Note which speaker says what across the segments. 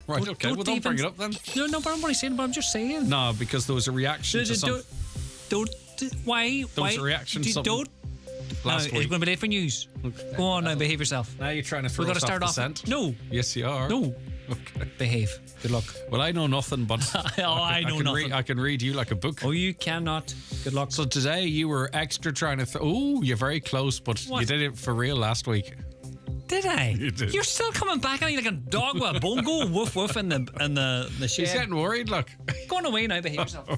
Speaker 1: Right, okay. Well, don't bring it up then.
Speaker 2: No, but I'm only saying, but I'm just saying.
Speaker 1: No, because there was a reaction to something.
Speaker 2: Why?
Speaker 1: There was a reaction to something last week.
Speaker 2: It's going to be late for news. Go on now, behave yourself.
Speaker 1: Now you're trying to throw us off the scent.
Speaker 2: No.
Speaker 1: Yes, you are.
Speaker 2: No.
Speaker 1: Okay.
Speaker 2: Behave. Good luck.
Speaker 1: Well, I know nothing, but
Speaker 2: I know nothing.
Speaker 1: I can read you like a book.
Speaker 2: Oh, you cannot. Good luck.
Speaker 1: So today you were extra trying to... you're very close, but you did it for real last week.
Speaker 2: Did I?
Speaker 1: You did.
Speaker 2: You're still coming back at me like a dog with a bone. Go woof woof in the shed.
Speaker 1: He's getting worried, look.
Speaker 2: Go on away now, behave yourself.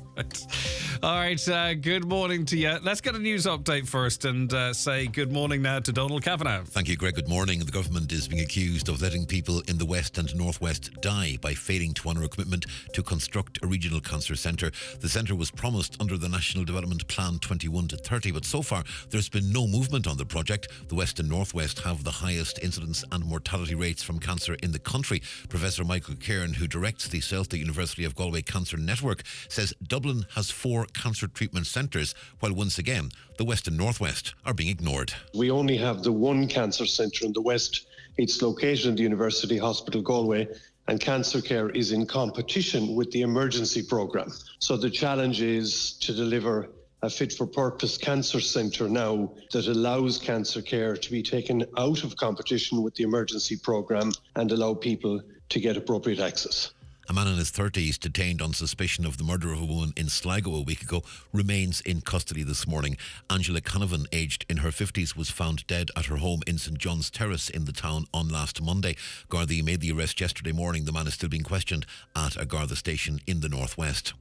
Speaker 1: All right, good morning to you. Let's get a news update first and say good morning now to Donald Kavanagh.
Speaker 3: Thank you, Greg. Good morning. The government is being accused of letting people in the West and Northwest die by failing to honour a commitment to construct a regional cancer centre. The centre was promised under the National Development Plan 21 to 30, but so far there's been no movement on the project. The West and Northwest have the highest incidence and mortality rates from cancer in the country. Professor Michael Cairn, who directs the Celtic University of Galway Cancer Network, says Dublin has 4 cancer treatment centres, while once again the West and Northwest are being ignored.
Speaker 4: We only have the one cancer centre in the West. It's located in the University Hospital Galway, and cancer care is in competition with the emergency programme. So the challenge is to deliver a fit-for-purpose cancer centre now that allows cancer care to be taken out of competition with the emergency programme and allow people to get appropriate access.
Speaker 3: A man in his 30s, detained on suspicion of the murder of a woman in Sligo a week ago, remains in custody this morning. Angela Canavan, aged in her 50s, was found dead at her home in St John's Terrace in the town on last Monday. Gardaí made the arrest yesterday morning. The man is still being questioned at a Garda station in the northwest.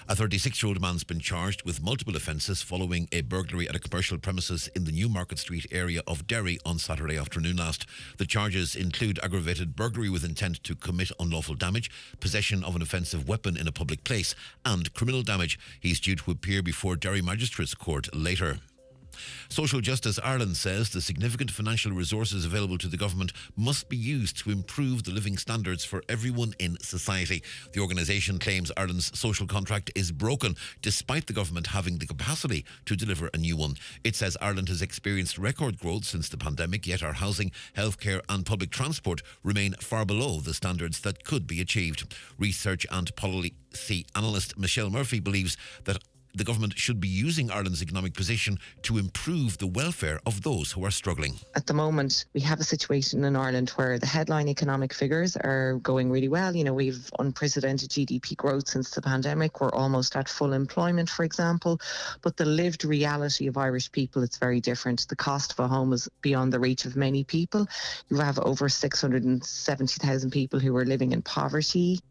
Speaker 3: A 36-year-old man's been charged with multiple offences following a burglary at a commercial premises in the Newmarket Street area of Derry on Saturday afternoon last. The charges include aggravated burglary with intent to commit unlawful damage, possession of an offensive weapon in a public place, and criminal damage. He's due to appear before Derry Magistrates Court later. Social Justice Ireland says the significant financial resources available to the government must be used to improve the living standards for everyone in society. The organisation claims Ireland's social contract is broken, despite the government having the capacity to deliver a new one. It says Ireland has experienced record growth since the pandemic, yet our housing, healthcare and public transport remain far below the standards that could be achieved. Research and policy analyst Michelle Murphy believes that the government should be using Ireland's economic position to improve the welfare of those who are struggling.
Speaker 5: At the moment, we have a situation in Ireland where the headline economic figures are going really well. You know, we've unprecedented GDP growth since the pandemic. We're almost at full employment, for example. But the lived reality of Irish people, it's very different. The cost of a home is beyond the reach of many people. You have over 670,000 people who are living in poverty.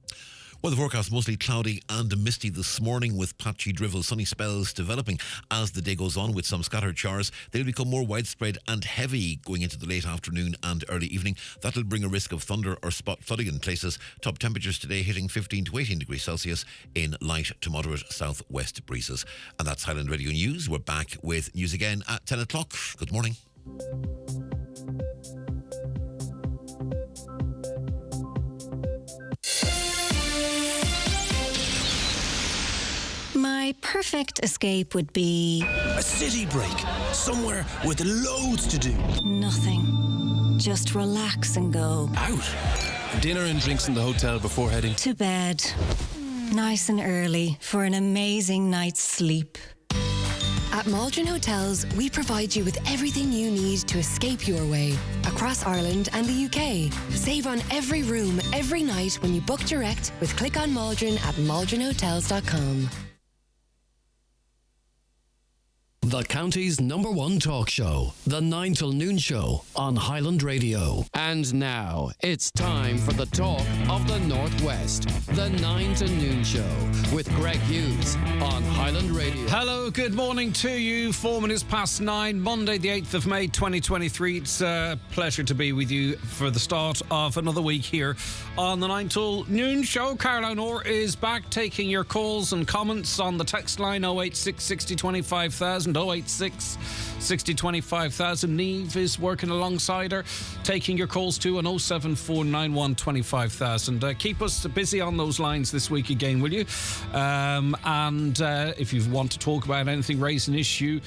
Speaker 3: Well, the forecast mostly cloudy and misty this morning with patchy drizzle, sunny spells developing as the day goes on with some scattered showers. They'll become more widespread and heavy going into the late afternoon and early evening. That'll bring a risk of thunder or spot flooding in places. Top temperatures today hitting 15 to 18 degrees Celsius in light to moderate southwest breezes. And that's Highland Radio News. We're back with news again at 10 o'clock. Good morning.
Speaker 6: My perfect escape would be...
Speaker 7: a city break, somewhere with loads to do.
Speaker 6: nothing. Just relax and go.
Speaker 7: Out. Dinner and drinks in the hotel before heading
Speaker 6: To bed. Nice and early for an amazing night's sleep.
Speaker 8: At Maldron Hotels, we provide you with everything you need to escape your way across Ireland and the UK. Save on every room, every night when you book direct with Click on Maldron at maldronhotels.com.
Speaker 9: The county's #1 talk show, The 9 till Noon Show on Highland Radio. And now, it's time for the talk of the Northwest, The 9 to Noon Show with Greg Hughes on Highland Radio.
Speaker 1: Hello, good morning to you. 4 minutes past 9, Monday the 8th of May 2023. It's a pleasure to be with you for the start of another week here on the 9 till Noon Show. Caroline Orr is back taking your calls and comments on the text line 086 60 25 000. 086 60 25,000. Neve is working alongside her, taking your calls too on 07491 25,000. Keep us busy on those lines this week again, will you? And if you want to talk about anything, raise an issue,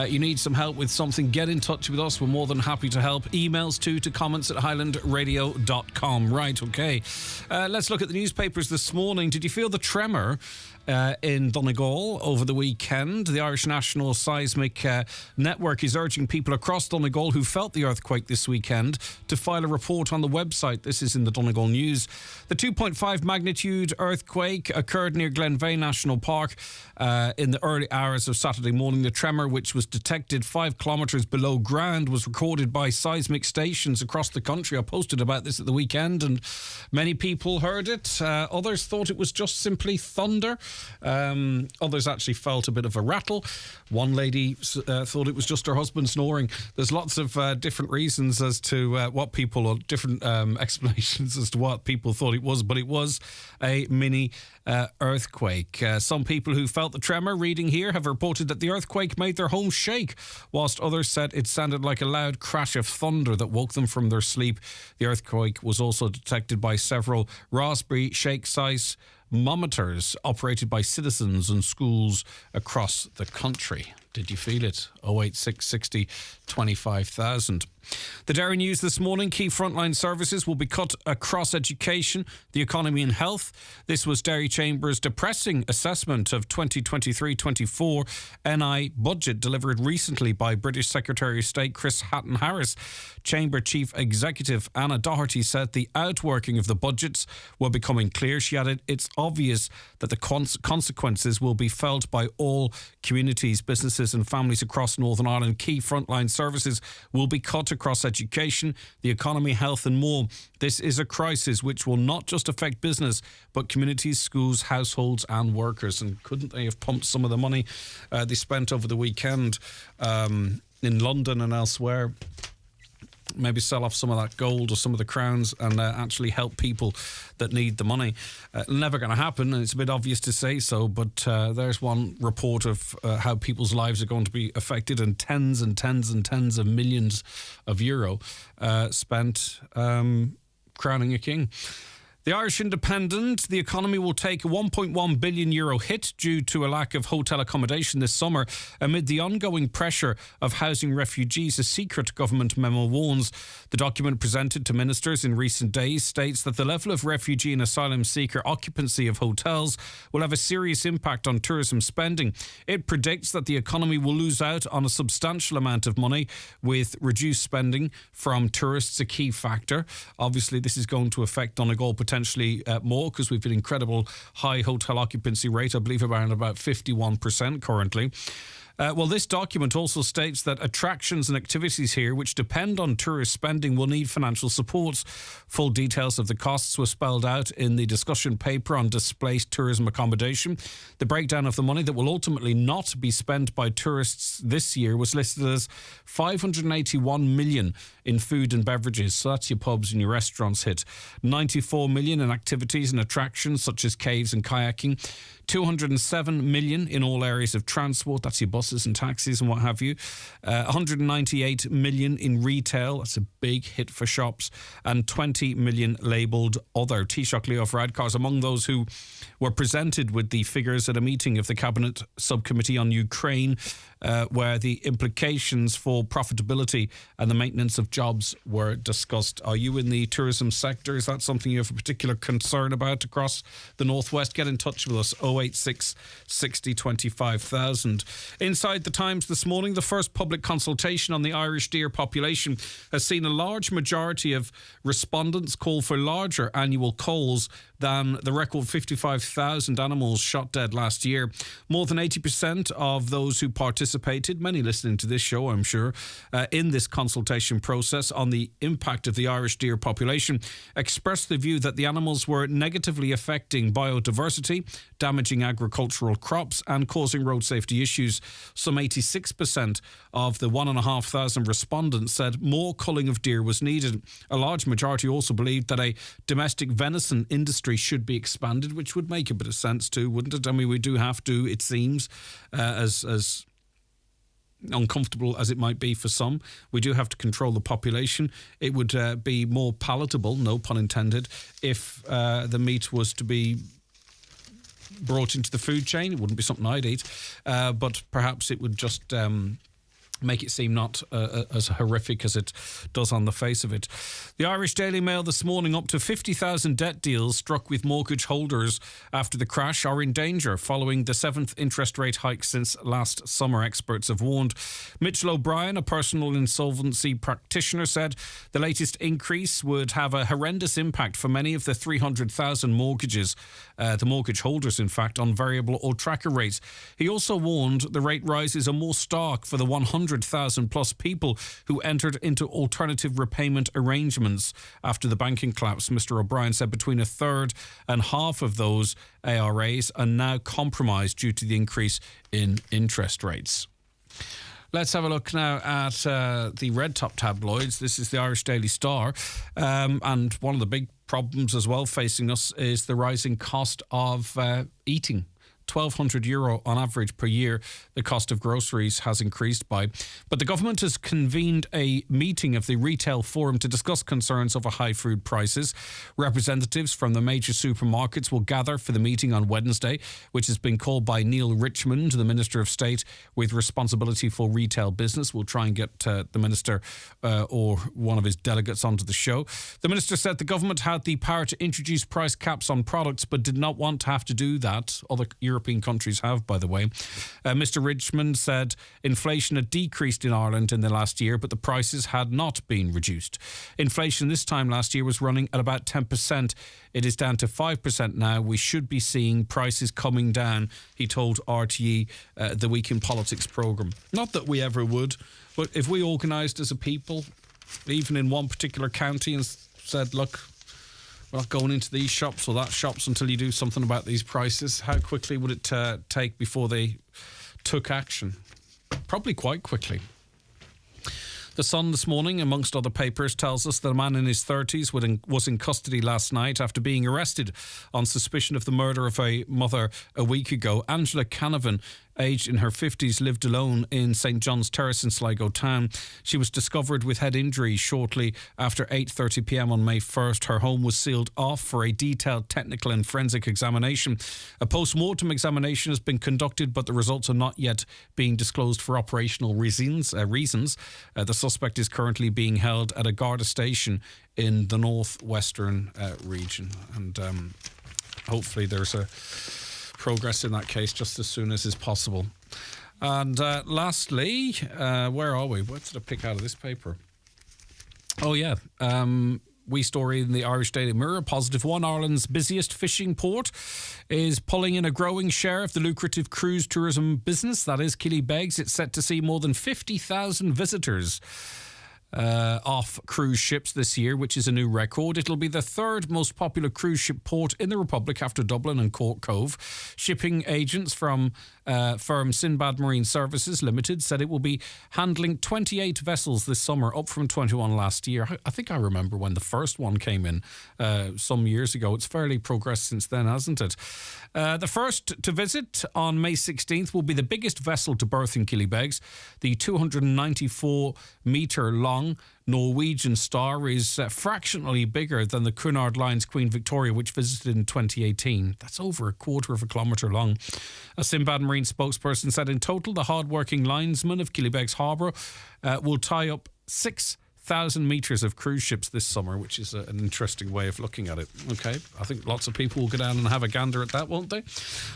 Speaker 1: you need some help with something, get in touch with us. We're more than happy to help. Emails too to comments@highlandradio.com. Right, okay. Let's look at the newspapers this morning. Did you feel the tremor in Donegal over the weekend? The Irish National Seismic Network is urging people across Donegal who felt the earthquake this weekend to file a report on the website. This is in the Donegal News. The 2.5 magnitude earthquake occurred near Glenveigh National Park in the early hours of Saturday morning. The tremor, which was detected 5 kilometres below ground, was recorded by seismic stations across the country. I posted about this at the weekend and many people heard it. Others thought it was just simply thunder. Others actually felt a bit of a rattle. One lady thought it was just her husband snoring. There's lots of different reasons as to what people, or different explanations as to what people thought it was, but it was a mini earthquake. Some people who felt the tremor, reading here, have reported that the earthquake made their home shake, whilst others said it sounded like a loud crash of thunder that woke them from their sleep. The earthquake was also detected by several Raspberry shake seismometers operated by citizens and schools across the country. Did you feel it? 086 60 25,000. The Derry News this morning: key frontline services will be cut across education, the economy and health. This was Derry Chamber's depressing assessment of 2023-24 NI budget delivered recently by British Secretary of State Chris Hatton-Harris. Chamber Chief Executive Anna Doherty said the outworking of the budgets were becoming clear. She added, it's obvious that the consequences will be felt by all communities, businesses and families across Northern Ireland. Key frontline services will be cut across education, the economy, health and more. This is a crisis which will not just affect business, but communities, schools, households and workers. And couldn't they have pumped some of the money they spent over the weekend in London and elsewhere? Maybe sell off some of that gold or some of the crowns and actually help people that need the money. Never going to happen, and it's a bit obvious to say so, but there's one report of how people's lives are going to be affected, and tens and tens and tens of millions of euro spent crowning a king. The Irish Independent: the economy will take a €1.1 billion hit due to a lack of hotel accommodation this summer amid the ongoing pressure of housing refugees, a secret government memo warns. The document presented to ministers in recent days states that the level of refugee and asylum seeker occupancy of hotels will have a serious impact on tourism spending. It predicts that the economy will lose out on a substantial amount of money, with reduced spending from tourists a key factor. Obviously, this is going to affect Donegal potentially more, because we've an incredible high hotel occupancy rate, I believe around about 51% currently. Well, this document also states that attractions and activities here which depend on tourist spending will need financial support. Full details of the costs were spelled out in the discussion paper on displaced tourism accommodation. The breakdown of the money that will ultimately not be spent by tourists this year was listed as 581 million in food and beverages, so that's your pubs and your restaurants hit. 94 million in activities and attractions such as caves and kayaking. 207 million in all areas of transport, that's your buses and taxis and what have you. 198 million in retail, that's a big hit for shops. And 20 million labelled other. Taoiseach Leo Varadkar among those who were presented with the figures at a meeting of the Cabinet Subcommittee on Ukraine, where the implications for profitability and the maintenance of jobs were discussed. Are you in the tourism sector? Is that something you have a particular concern about across the Northwest? Get in touch with us, 086 60 25,000. Inside the Times this morning: the first public consultation on the Irish deer population has seen a large majority of respondents call for larger annual culls than the record 55,000 animals shot dead last year. More than 80% of those who participated, many listening to this show I'm sure, in this consultation process on the impact of the Irish deer population, expressed the view that the animals were negatively affecting biodiversity, damaging agricultural crops and causing road safety issues. Some 86% of the 1,500 respondents said more culling of deer was needed. A large majority also believed that a domestic venison industry should be expanded, which would make a bit of sense too, wouldn't it? I mean, we do have to, it seems, as uncomfortable as it might be for some, we do have to control the population. It would be more palatable, no pun intended, if the meat was to be brought into the food chain. It wouldn't be something I'd eat, but perhaps it would just make it seem not as horrific as it does on the face of it. The Irish Daily Mail this morning: up to 50,000 debt deals struck with mortgage holders after the crash are in danger following the 7th interest rate hike since last summer, experts have warned. Mitchell O'Brien, a personal insolvency practitioner, said the latest increase would have a horrendous impact for many of the 300,000 mortgages, the mortgage holders, in fact, on variable or tracker rates. He also warned the rate rises are more stark for the 100,000 plus people who entered into alternative repayment arrangements after the banking collapse. Mr. O'Brien said between a third and half of those ARAs are now compromised due to the increase in interest rates. Let's have a look now at the red top tabloids. This is the Irish Daily Star. And one of the big problems as well facing us is the rising cost of eating. €1,200 on average per year, the cost of groceries has increased by. But the government has convened a meeting of the Retail Forum to discuss concerns over high food prices. Representatives from the major supermarkets will gather for the meeting on Wednesday, which has been called by Neil Richmond, the Minister of State with responsibility for retail business. We'll try and get the Minister or one of his delegates onto the show. The Minister said the government had the power to introduce price caps on products, but did not want to have to do that. Other European countries have, by the way. Mr. Richmond said inflation had decreased in Ireland in the last year, but the prices had not been reduced. Inflation this time last year was running at about 10%. It is down to 5% now. We should be seeing prices coming down, he told RTE, the Week in Politics programme. Not that we ever would, but if we organised as a people, even in one particular county, and said, look, we're not going into these shops or that shops until you do something about these prices, how quickly would it take before they took action? Probably quite quickly. The Sun this morning, amongst other papers, tells us that a man in his 30s was in custody last night after being arrested on suspicion of the murder of a mother a week ago. Angela Canavan, aged in her 50s, lived alone in St John's Terrace in Sligo Town. She was discovered with head injuries shortly after 8:30pm on May 1st. Her home was sealed off for a detailed technical and forensic examination. A post-mortem examination has been conducted, but the results are not yet being disclosed for operational reasons. The suspect is currently being held at a Garda station in the northwestern region. And hopefully there's a progress in that case just as soon as is possible. And lastly, where are we? What did I pick out of this paper? Oh, yeah. Wee story in the Irish Daily Mirror, positive one. Ireland's busiest fishing port is pulling in a growing share of the lucrative cruise tourism business. That is Killybegs. It's set to see more than 50,000 visitors off cruise ships this year, which is a new record. It'll be the third most popular cruise ship port in the Republic after Dublin and Cork Cove. Shipping agents from firm Sinbad Marine Services Limited said it will be handling 28 vessels this summer, up from 21 last year. I think I remember when the first one came in some years ago. It's fairly progressed since then, hasn't it? The first to visit on May 16th will be the biggest vessel to berth in Killybegs. The 294-metre long Norwegian Star is fractionally bigger than the Cunard Line's Queen Victoria, which visited in 2018. That's over a quarter of a kilometre long. A Sinbad Marine spokesperson said in total, the hard-working linesmen of Killybegs Harbour will tie up 6,000 metres of cruise ships this summer, which is an interesting way of looking at it. Okay, I think lots of people will go down and have a gander at that, won't they?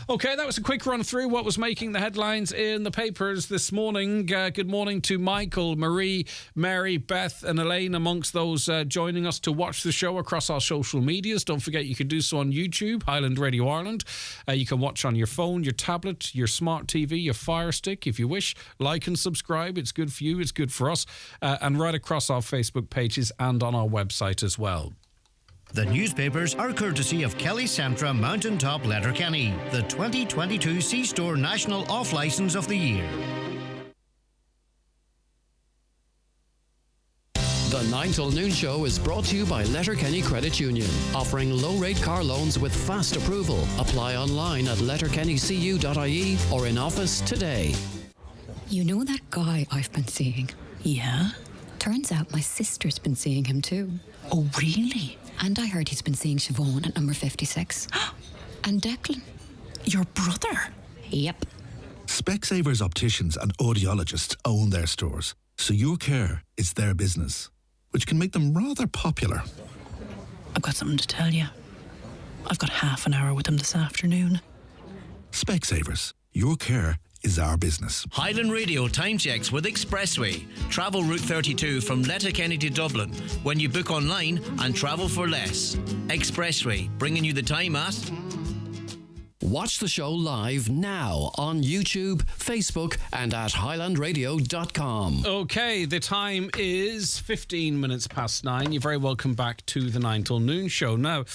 Speaker 1: Okay, that was a quick run through what was making the headlines in the papers this morning. Good morning to Michael, Marie, Mary, Beth and Elaine amongst those joining us to watch the show across our social medias. Don't forget you can do so on YouTube, Highland Radio Ireland. You can watch on your phone, your tablet, your smart TV, your Fire Stick if you wish. Like and subscribe. It's good for you, it's good for us. And right across our Facebook pages and on our website as well.
Speaker 10: The newspapers are courtesy of Kelly Centra Mountaintop Letterkenny, the 2022 C-Store National Off-Licence of the Year.
Speaker 9: The 9 till noon show is brought to you by Letterkenny Credit Union, offering low-rate car loans with fast approval. Apply online at letterkennycu.ie or in office today.
Speaker 11: You know that guy I've been seeing?
Speaker 12: Yeah?
Speaker 11: Turns out my sister's been seeing him too.
Speaker 12: Oh, really?
Speaker 11: And I heard he's been seeing Siobhan at number 56. And Declan.
Speaker 12: Your brother?
Speaker 11: Yep.
Speaker 7: Specsavers opticians and audiologists own their stores, so your care is their business, which can make them rather popular.
Speaker 12: I've got something to tell you. I've got half an hour with him this afternoon.
Speaker 7: Specsavers, your care is our business.
Speaker 13: Highland Radio time checks with Expressway. Travel Route 32 from Letterkenny to Dublin when you book online and travel for less. Expressway, bringing you the time at...
Speaker 9: Watch the show live now on YouTube, Facebook, and at highlandradio.com.
Speaker 1: Okay, the time is 15 minutes past 9. You're very welcome back to the 9 till noon show. Now,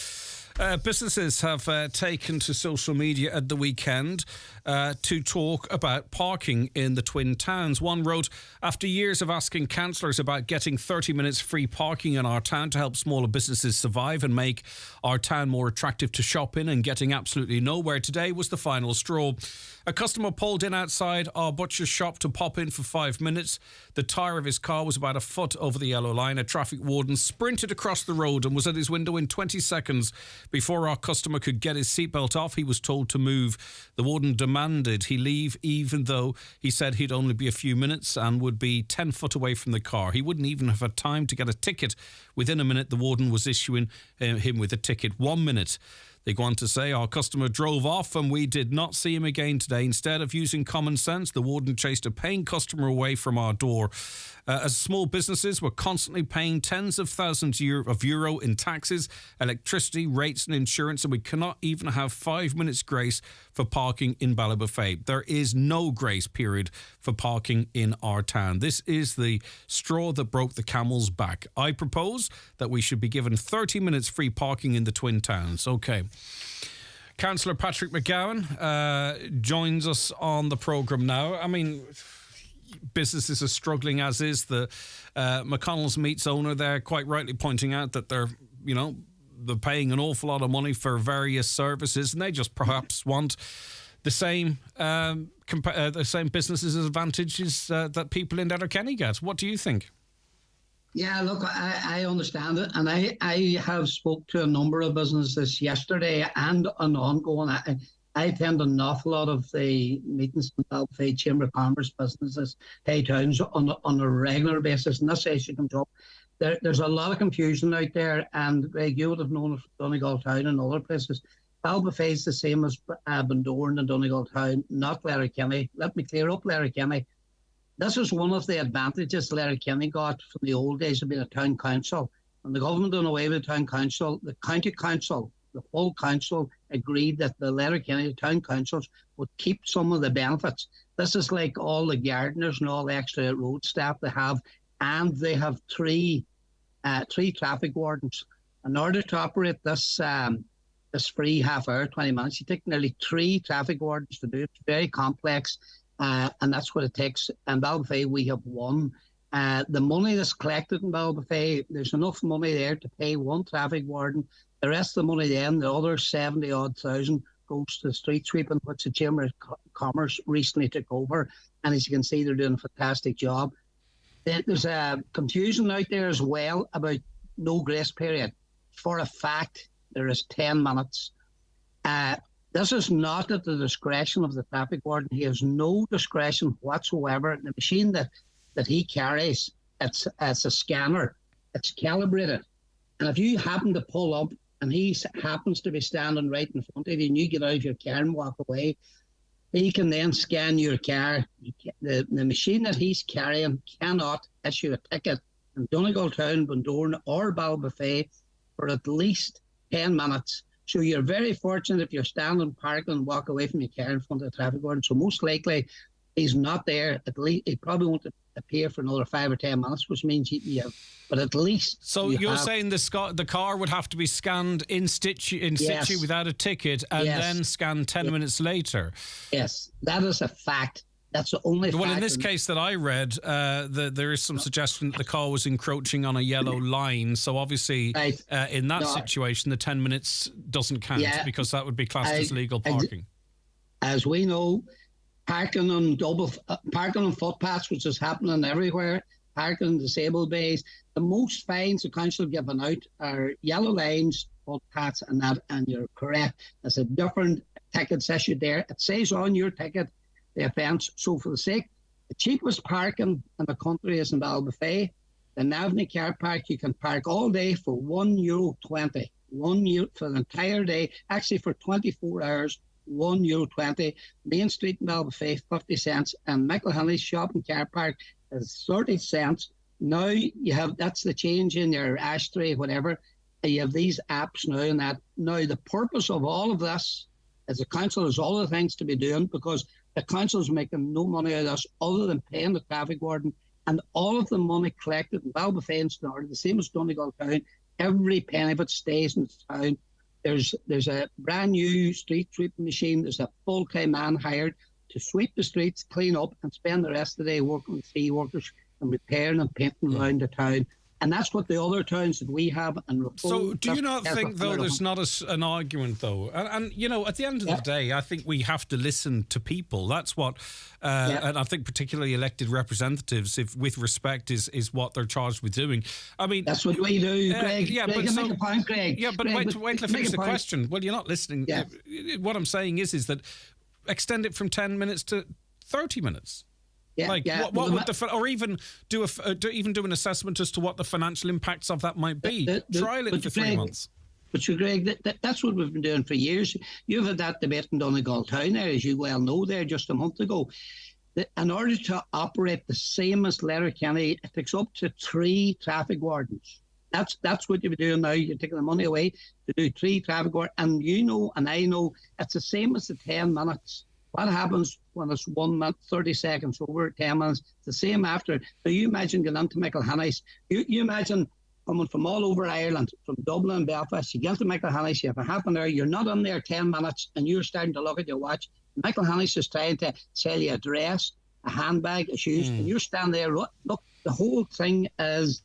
Speaker 1: businesses have taken to social media at the weekend to talk about parking in the Twin Towns. One wrote, after years of asking councillors about getting 30 minutes free parking in our town to help smaller businesses survive and make our town more attractive to shop in and getting absolutely nowhere, today was the final straw. A customer pulled in outside our butcher's shop to pop in for 5 minutes. The tyre of his car was about a foot over the yellow line. A traffic warden sprinted across the road and was at his window in 20 seconds. Before our customer could get his seatbelt off, he was told to move. The warden demanded he leave, even though he said he'd only be a few minutes and would be 10 foot away from the car. He wouldn't even have had time to get a ticket. Within a minute, the warden was issuing him with a ticket. 1 minute. They go on to say, our customer drove off and we did not see him again today. Instead of using common sense, the warden chased a paying customer away from our door. As small businesses, we're constantly paying tens of thousands of euro in taxes, electricity, rates and insurance, and we cannot even have 5 minutes grace for parking in Ballybofey. There is no grace period for parking in our town. This is the straw that broke the camel's back. I propose that we should be given 30 minutes free parking in the Twin Towns. Okay. Councillor Patrick McGowan joins us on the programme now. I mean, businesses are struggling as is. The McConnell's Meats owner there quite rightly pointing out that they're paying an awful lot of money for various services and they just perhaps want the same businesses advantages that people in Letterkenny get. What do you think?
Speaker 14: Yeah, look, I understand it, and I have spoke to a number of businesses yesterday and an ongoing. I attend an awful lot of the meetings in Ballybofey Chamber of Commerce businesses, Hay Towns on a regular basis, and this issue comes up. There's a lot of confusion out there, and Greg, you would have known it from Donegal Town and other places. Ballybofey is the same as Bundoran and Donegal Town, not Letterkenny. Let me clear up Letterkenny. This is one of the advantages Letterkenny got from the old days of being a town council. When the government done away with the town council, the county council, the full council agreed that the Letterkenny town councils would keep some of the benefits. This is like all the gardeners and all the extra road staff they have, and they have three traffic wardens. In order to operate this free half hour, 20 minutes, you take nearly 3 traffic wardens to do it. It's very complex. And that's what it takes. In Ballybofey, we have one. The money that's collected in Ballybofey, there's enough money there to pay one traffic warden. The rest of the money then, the other 70-odd thousand, goes to street sweeping, which the Chamber of Commerce recently took over. And as you can see, they're doing a fantastic job. There's a confusion out there as well about no grace period. For a fact, there is 10 minutes. This is not at the discretion of the traffic warden. He has no discretion whatsoever. The machine that he carries, it's a scanner. It's calibrated. And if you happen to pull up and he happens to be standing right in front of you and you get out of your car and walk away, he can then scan your car. The machine that he's carrying cannot issue a ticket in Donegal Town, Bundoran or Ballybofey for at least 10 minutes. So you're very fortunate if you're standing, parking, and walk away from your car in front of the traffic warden. So most likely he's not there. At least he probably won't appear for another 5 or 10 minutes, which means you have, but at least.
Speaker 1: So you're saying the car would have to be scanned in situ without a ticket and then scanned 10 minutes later?
Speaker 14: Yes, that is a fact. That's the only fact.
Speaker 1: Well, in this case that I read, there is some suggestion that the car was encroaching on a yellow line. So obviously, in that situation, the 10 minutes doesn't count because that would be classed as legal parking.
Speaker 14: As we know, parking on parking on footpaths, which is happening everywhere, parking in disabled bays. The most fines the council given out are yellow lines, footpaths, and that. And you're correct. There's a different tickets issued there. It says on your ticket the offence. So for the sake, the cheapest parking in the country is in Balbafay. The Navney car park, you can park all day for €1.20. €1 for the entire day, actually for 24 hours, €1.20. Main Street in Balbafay, 50 cents, and Michael shopping car park is 30 cents. Now you have, that's the change in your ashtray, whatever. You have these apps now and that. Now the purpose of all of this is the council has all the things to be doing, because the council is making no money out of this other than paying the traffic warden, and all of the money collected in Balbafay and Snorri, the same as Donegal Town, every penny of it stays in the town. There's a brand new street sweeping machine. There's a full-time man hired to sweep the streets, clean up, and spend the rest of the day working with city workers and repairing and painting around the town. And that's what the other towns that we have. And
Speaker 1: so do you not think, though, there's not an argument, though? And, you know, at the end of the day, I think we have to listen to people. That's what, and I think particularly elected representatives, if with respect, is what they're charged with doing. I mean...
Speaker 14: That's what we do, Greg.
Speaker 1: Yeah,
Speaker 14: Greg,
Speaker 1: but
Speaker 14: make a point, Greg.
Speaker 1: Yeah, but
Speaker 14: Greg,
Speaker 1: wait till I finish the question. Well, you're not listening.
Speaker 14: Yeah.
Speaker 1: What I'm saying is that extend it from 10 minutes to 30 minutes.
Speaker 14: Yeah,
Speaker 1: what would or even do an assessment as to what the financial impacts of that might be? Trial it for 3 months.
Speaker 14: But you, Greg, that's what we've been doing for years. You've had that debate in Donegal Town there, as you well know, there just a month ago. In order to operate the same as Letterkenny, it takes up to 3 traffic wardens. That's what you're doing now. You're taking the money away to do 3 traffic wardens, and you know, and I know, it's the same as the 10 minutes. What happens when it's 1 minute, 30 seconds over 10 minutes? It's the same after. So you imagine getting into Michael-Hennies. You imagine coming from all over Ireland, from Dublin and Belfast, you get to Michael-Hennies, you have a half an hour, you're not on there 10 minutes, and you're starting to look at your watch. Michael-Hennies is trying to sell you a dress, a handbag, a shoes, and you're standing there. Look, the whole thing is...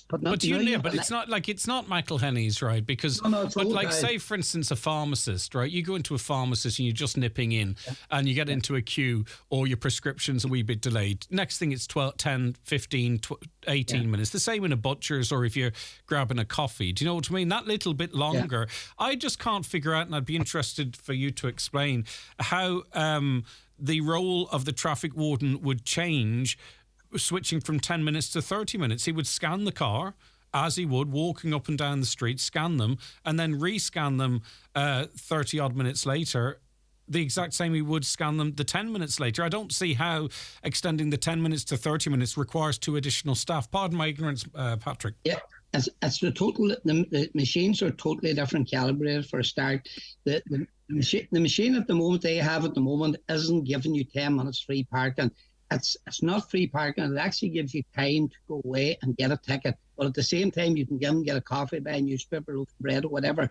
Speaker 14: But
Speaker 1: it's not Michael Hennies, right? Because, say for instance, a pharmacist, right? You go into a pharmacist and you're just nipping in, and you get into a queue, or your prescription's a wee bit delayed. Next thing, it's 10, 15, 18 minutes. The same in a butcher's, or if you're grabbing a coffee. Do you know what I mean? That little bit longer. I just can't figure out, and I'd be interested for you to explain how the role of the traffic warden would change, switching from 10 minutes to 30 minutes. He would scan the car as he would walking up and down the street, scan them, and then rescan them 30 odd minutes later, the exact same he would scan them the 10 minutes later. I don't see how extending the 10 minutes to 30 minutes requires 2 additional staff. Pardon my ignorance, Patrick.
Speaker 14: Yeah. It's the machines are totally different calibrated for a start. The machine at the moment they have at the moment isn't giving you 10 minutes free parking. It's not free parking. It actually gives you time to go away and get a ticket. But at the same time, you can get a coffee, buy a newspaper, loaf of bread, or whatever.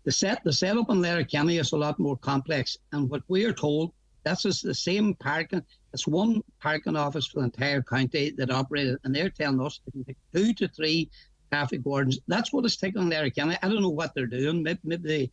Speaker 14: The setup in Letterkenny is a lot more complex. And what we are told, that's just the same parking. It's one parking office for the entire county that operated, and they're telling us it can take 2 to 3 traffic wardens. That's what it's taking in Letterkenny. I don't know what they're doing. Maybe they,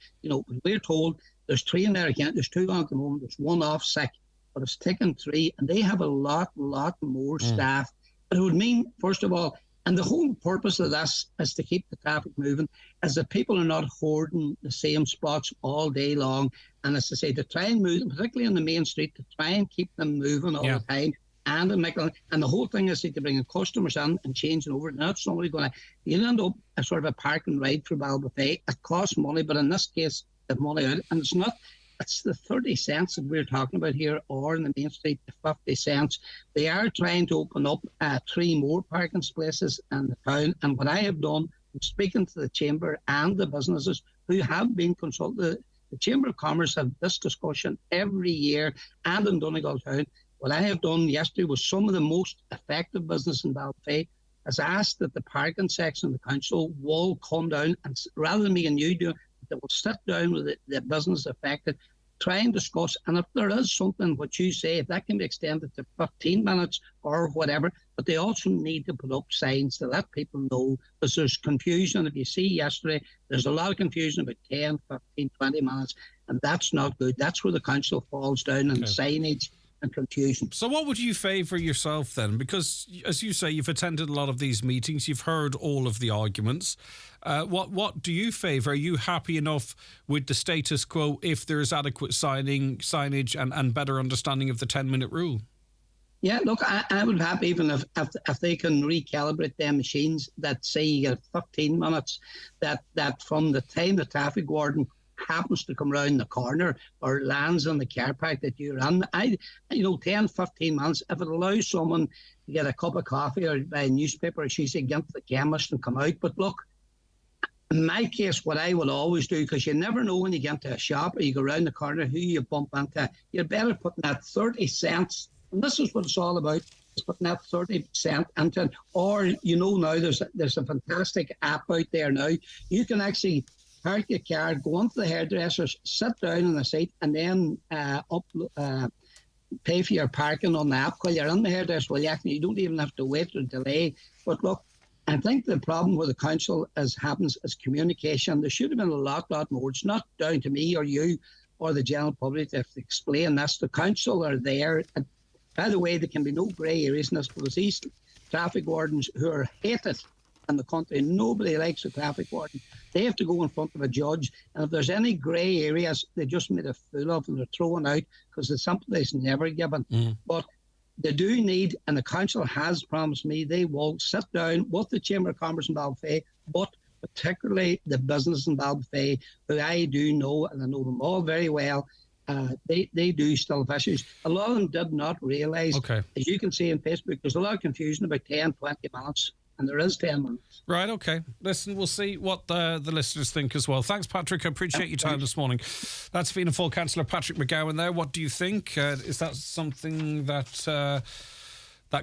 Speaker 14: we're told there's 3 in Letterkenny. There's 2 on at the moment. There's 1 off sick. But it's taken 3, and they have a lot more staff. But it would mean, first of all, and the whole purpose of this is to keep the traffic moving, is that people are not hoarding the same spots all day long. And as I say, to try and move them, particularly on the main street, to try and keep them moving all the time. And the whole thing is to bring customers in and changing over. Now, it's only going to, you'll end up a sort of a parking ride for Balbafay. It costs money, but in this case, the money out. And it's not... It's the 30 cents that we're talking about here, or in the main street, the 50 cents. They are trying to open up 3 more parking spaces in the town. And what I have done, I'm speaking to the Chamber and the businesses who have been consulted. The Chamber of Commerce have this discussion every year, and in Donegal Town. What I have done yesterday was some of the most effective business in Balfay has asked that the parking section of the council will come down, and rather than me and you do, they will sit down with the business affected, try and discuss, and if there is something, what you say, if that can be extended to 15 minutes or whatever, but they also need to put up signs to let people know, because there's confusion. If you see yesterday, there's a lot of confusion about 10, 15, 20 minutes, and that's not good. That's where the council falls down in signage and confusion.
Speaker 1: So what would you favour yourself then? Because, as you say, you've attended a lot of these meetings, you've heard all of the arguments. What do you favour? Are you happy enough with the status quo if there's adequate signage and better understanding of the 10-minute rule?
Speaker 14: Yeah, look, I would be happy even if they can recalibrate their machines that say you get 15 minutes, that from the time the traffic warden happens to come round the corner or lands on the car park that you're in. 10, 15 minutes, if it allows someone to get a cup of coffee or buy a newspaper, or she said, get to the chemist and come out. But look, in my case, what I will always do, because you never know when you get into a shop or you go round the corner who you bump into, you're better putting that 30 cents, and this is what it's all about, is putting that 30% into it. Or, now there's a fantastic app out there now. You can actually park your car, go onto the hairdressers, sit down on the seat, and then pay for your parking on the app while you're in the hairdresser. Well, you don't even have to wait or delay. But look, I think the problem with the council happens is communication. There should have been a lot more. It's not down to me or you or the general public to explain this. The council are there. And by the way, there can be no grey areas in this, because these traffic wardens who are hated in the country, nobody likes a traffic warden. They have to go in front of a judge, and if there's any grey areas, they just made a fool of and they're thrown out because the sympathy's never given. But they do need, and the council has promised me, they will sit down with the Chamber of Commerce in Ballybofey, but particularly the business in Ballybofey, who I do know, and I know them all very well. They do still have issues. A lot of them did not realise, as you can see on Facebook, there's a lot of confusion about 10, 20 minutes. And there is 10 minutes.
Speaker 1: Right, okay. Listen, we'll see what the listeners think as well. Thanks, Patrick. I appreciate your time this morning. That's Fianna Fáil Councillor Patrick McGowan there. What do you think? Is that something that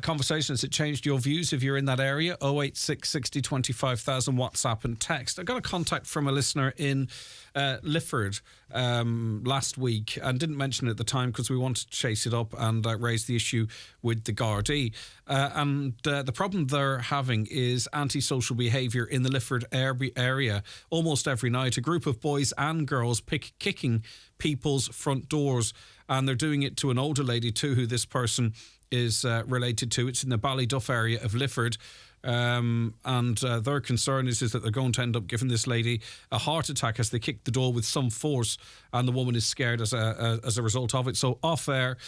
Speaker 1: conversation, has it changed your views if you're in that area? 086 60 25,000 WhatsApp and text. I got a contact from a listener in Lifford last week, and didn't mention it at the time because we wanted to chase it up and raise the issue with the Gardaí. And the problem they're having is antisocial behaviour in the Lifford area almost every night. A group of boys and girls kicking people's front doors, and they're doing it to an older lady too, who this person is related to. It's in the Ballyduff area of Lifford. And their concern is that they're going to end up giving this lady a heart attack as they kick the door with some force, and the woman is scared as a result of it. So off air,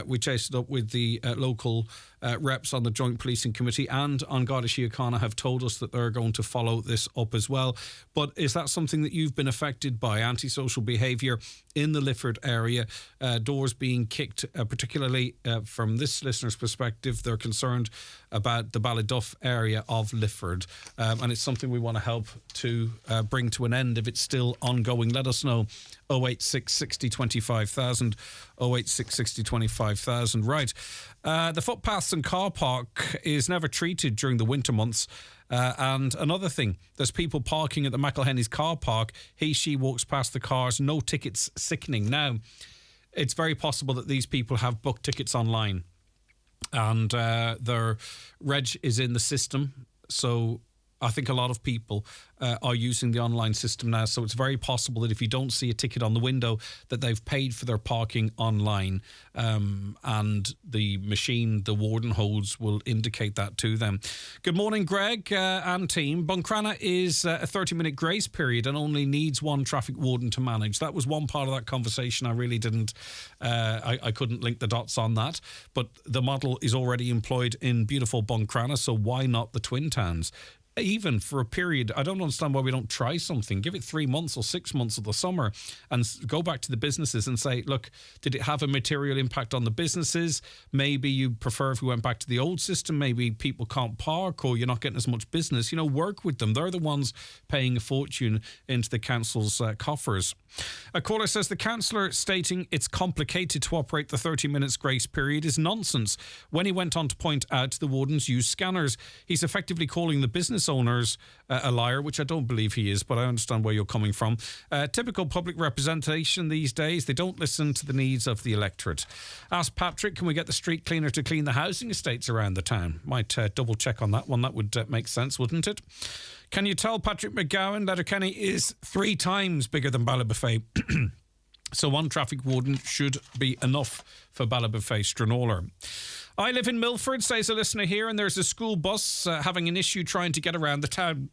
Speaker 1: we chased it up with the local reps on the Joint Policing Committee and on Garda Síochána have told us that they're going to follow this up as well. But is that something that you've been affected by, antisocial behaviour in the Lifford area, doors being kicked, particularly from this listener's perspective? They're concerned about the Ballyduff area of Lifford, and it's something we want to help to bring to an end if it's still ongoing. Let us know. 086 60 25,000, 086 60 25,000. Right. The footpaths and car park is never treated during the winter months. And another thing, there's people parking at the McElhenney's car park. She walks past the cars, no tickets, sickening. Now, it's very possible that these people have booked tickets online and their reg is in the system. So I think a lot of people are using the online system now, so it's very possible that if you don't see a ticket on the window that they've paid for their parking online, and the machine the warden holds will indicate that to them. Good morning, Greg and team. Buncrana is a 30-minute grace period and only needs one traffic warden to manage. That was one part of that conversation. I really didn't, I couldn't link the dots on that, but the model is already employed in beautiful Buncrana, so why not the Twin Towns? Even for a period, I don't understand why we don't try something. Give it 3 months or 6 months of the summer and go back to the businesses and say, look, did it have a material impact on the businesses? Maybe you prefer if we went back to the old system. Maybe people can't park or you're not getting as much business. Work with them. They're the ones paying a fortune into the council's coffers. A caller says the councillor stating it's complicated to operate the 30 minutes grace period is nonsense. When he went on to point out the wardens use scanners, he's effectively calling the business owners a liar, which I don't believe he is, but I understand where you're coming from. Typical public representation these days, they don't listen to the needs of the electorate. Ask Patrick, can we get the street cleaner to clean the housing estates around the town? Might double check on that one. That would make sense, wouldn't it? Can you tell Patrick McGowan Letterkenny is 3 times bigger than Ballybofey? So one traffic warden should be enough for Ballabafay Stranraer. I live in Milford, says a listener here, and there's a school bus having an issue trying to get around the town.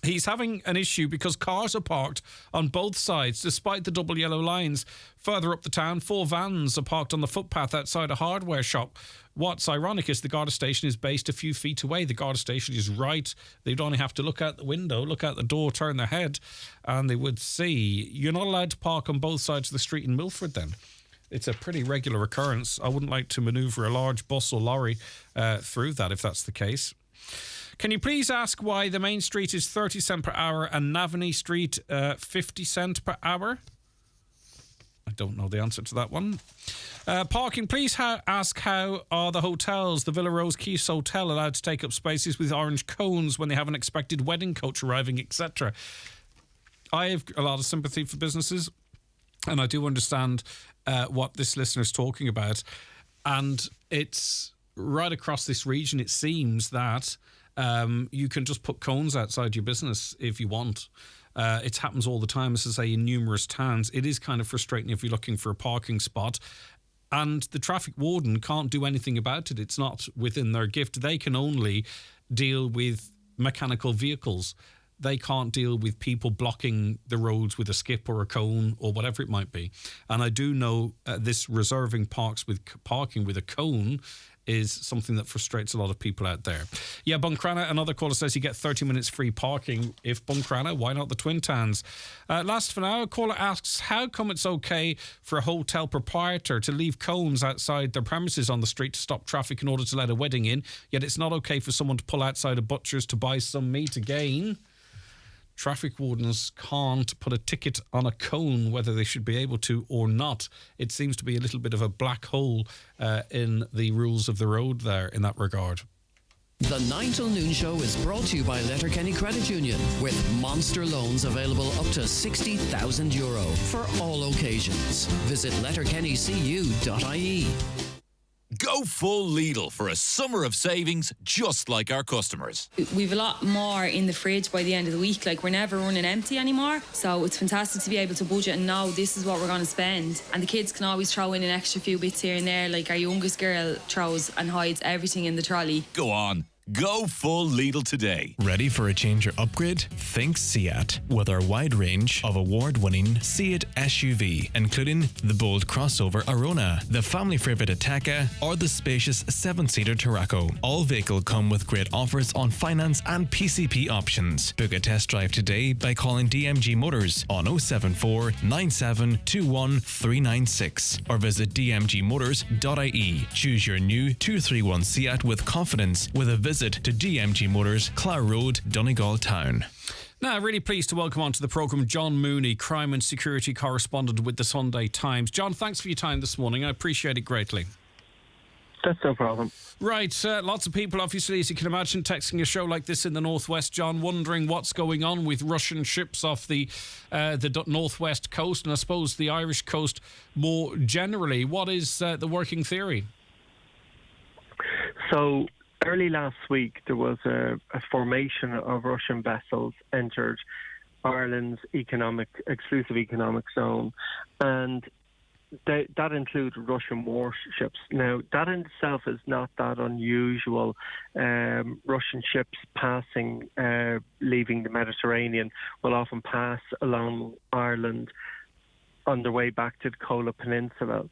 Speaker 1: He's having an issue because cars are parked on both sides, despite the double yellow lines. Further up the town, 4 vans are parked on the footpath outside a hardware shop. What's ironic is the Garda station is based a few feet away. The Garda station is right. They'd only have to look out the window, look out the door, turn their head, and they would see. You're not allowed to park on both sides of the street in Milford then. It's a pretty regular occurrence. I wouldn't like to manoeuvre a large bus or lorry through that if that's the case. Can you please ask why the main street is 30 cent per hour and Navanny Street 50 cent per hour? I don't know the answer to that one. Parking, please ask how are the hotels, the Villa Rose Keys Hotel, allowed to take up spaces with orange cones when they have an expected wedding coach arriving, etc. I have a lot of sympathy for businesses, and I do understand what this listener is talking about. And it's right across this region, it seems that you can just put cones outside your business if you want. It happens all the time, as I say, in numerous towns. It is kind of frustrating if you're looking for a parking spot, and the traffic warden can't do anything about it. It's not within their gift. They can only deal with mechanical vehicles. They can't deal with people blocking the roads with a skip or a cone or whatever it might be. And I do know this reserving parking with a cone is something that frustrates a lot of people out there. Yeah, Buncrana, another caller says you get 30 minutes free parking. If Buncrana, why not the Twin Towns? Last for now, a caller asks, how come it's okay for a hotel proprietor to leave cones outside their premises on the street to stop traffic in order to let a wedding in, yet it's not okay for someone to pull outside a butcher's to buy some meat again? Traffic wardens can't put a ticket on a cone whether they should be able to or not. It seems to be a little bit of a black hole in the rules of the road there in that regard.
Speaker 9: The 9 till noon show is brought to you by Letterkenny Credit Union, with monster loans available up to €60,000 for all occasions. Visit letterkennycu.ie.
Speaker 15: Go full Lidl for a summer of savings just like our customers.
Speaker 16: We've a lot more in the fridge by the end of the week. Like, we're never running empty anymore. So it's fantastic to be able to budget and know this is what we're going to spend. And the kids can always throw in an extra few bits here and there. Like, our youngest girl throws and hides everything in the trolley.
Speaker 15: Go on. Go full Lidl today.
Speaker 17: Ready for a change or upgrade? Think Seat. With our wide range of award-winning Seat SUV, including the bold crossover Arona, the family favourite Ateca, or the spacious 7-seater Tarraco. All vehicles come with great offers on finance and PCP options. Book a test drive today by calling DMG Motors on 074 9721 396 or visit dmgmotors.ie. Choose your new 231 Seat with confidence with a visit to DMG Motors, Clare Road, Donegal Town.
Speaker 1: Now, really pleased to welcome onto the programme John Mooney, crime and security correspondent with the Sunday Times. John, thanks for your time this morning. I appreciate it greatly.
Speaker 18: That's no problem.
Speaker 1: Right, lots of people, obviously, as you can imagine, texting a show like this in the northwest, John, wondering what's going on with Russian ships off the northwest coast, and I suppose the Irish coast more generally. What is the working theory?
Speaker 18: So, early last week, there was a formation of Russian vessels entered Ireland's exclusive economic zone, and that includes Russian warships. Now, that in itself is not that unusual. Russian ships passing, leaving the Mediterranean, will often pass along Ireland on their way back to the Kola Peninsula.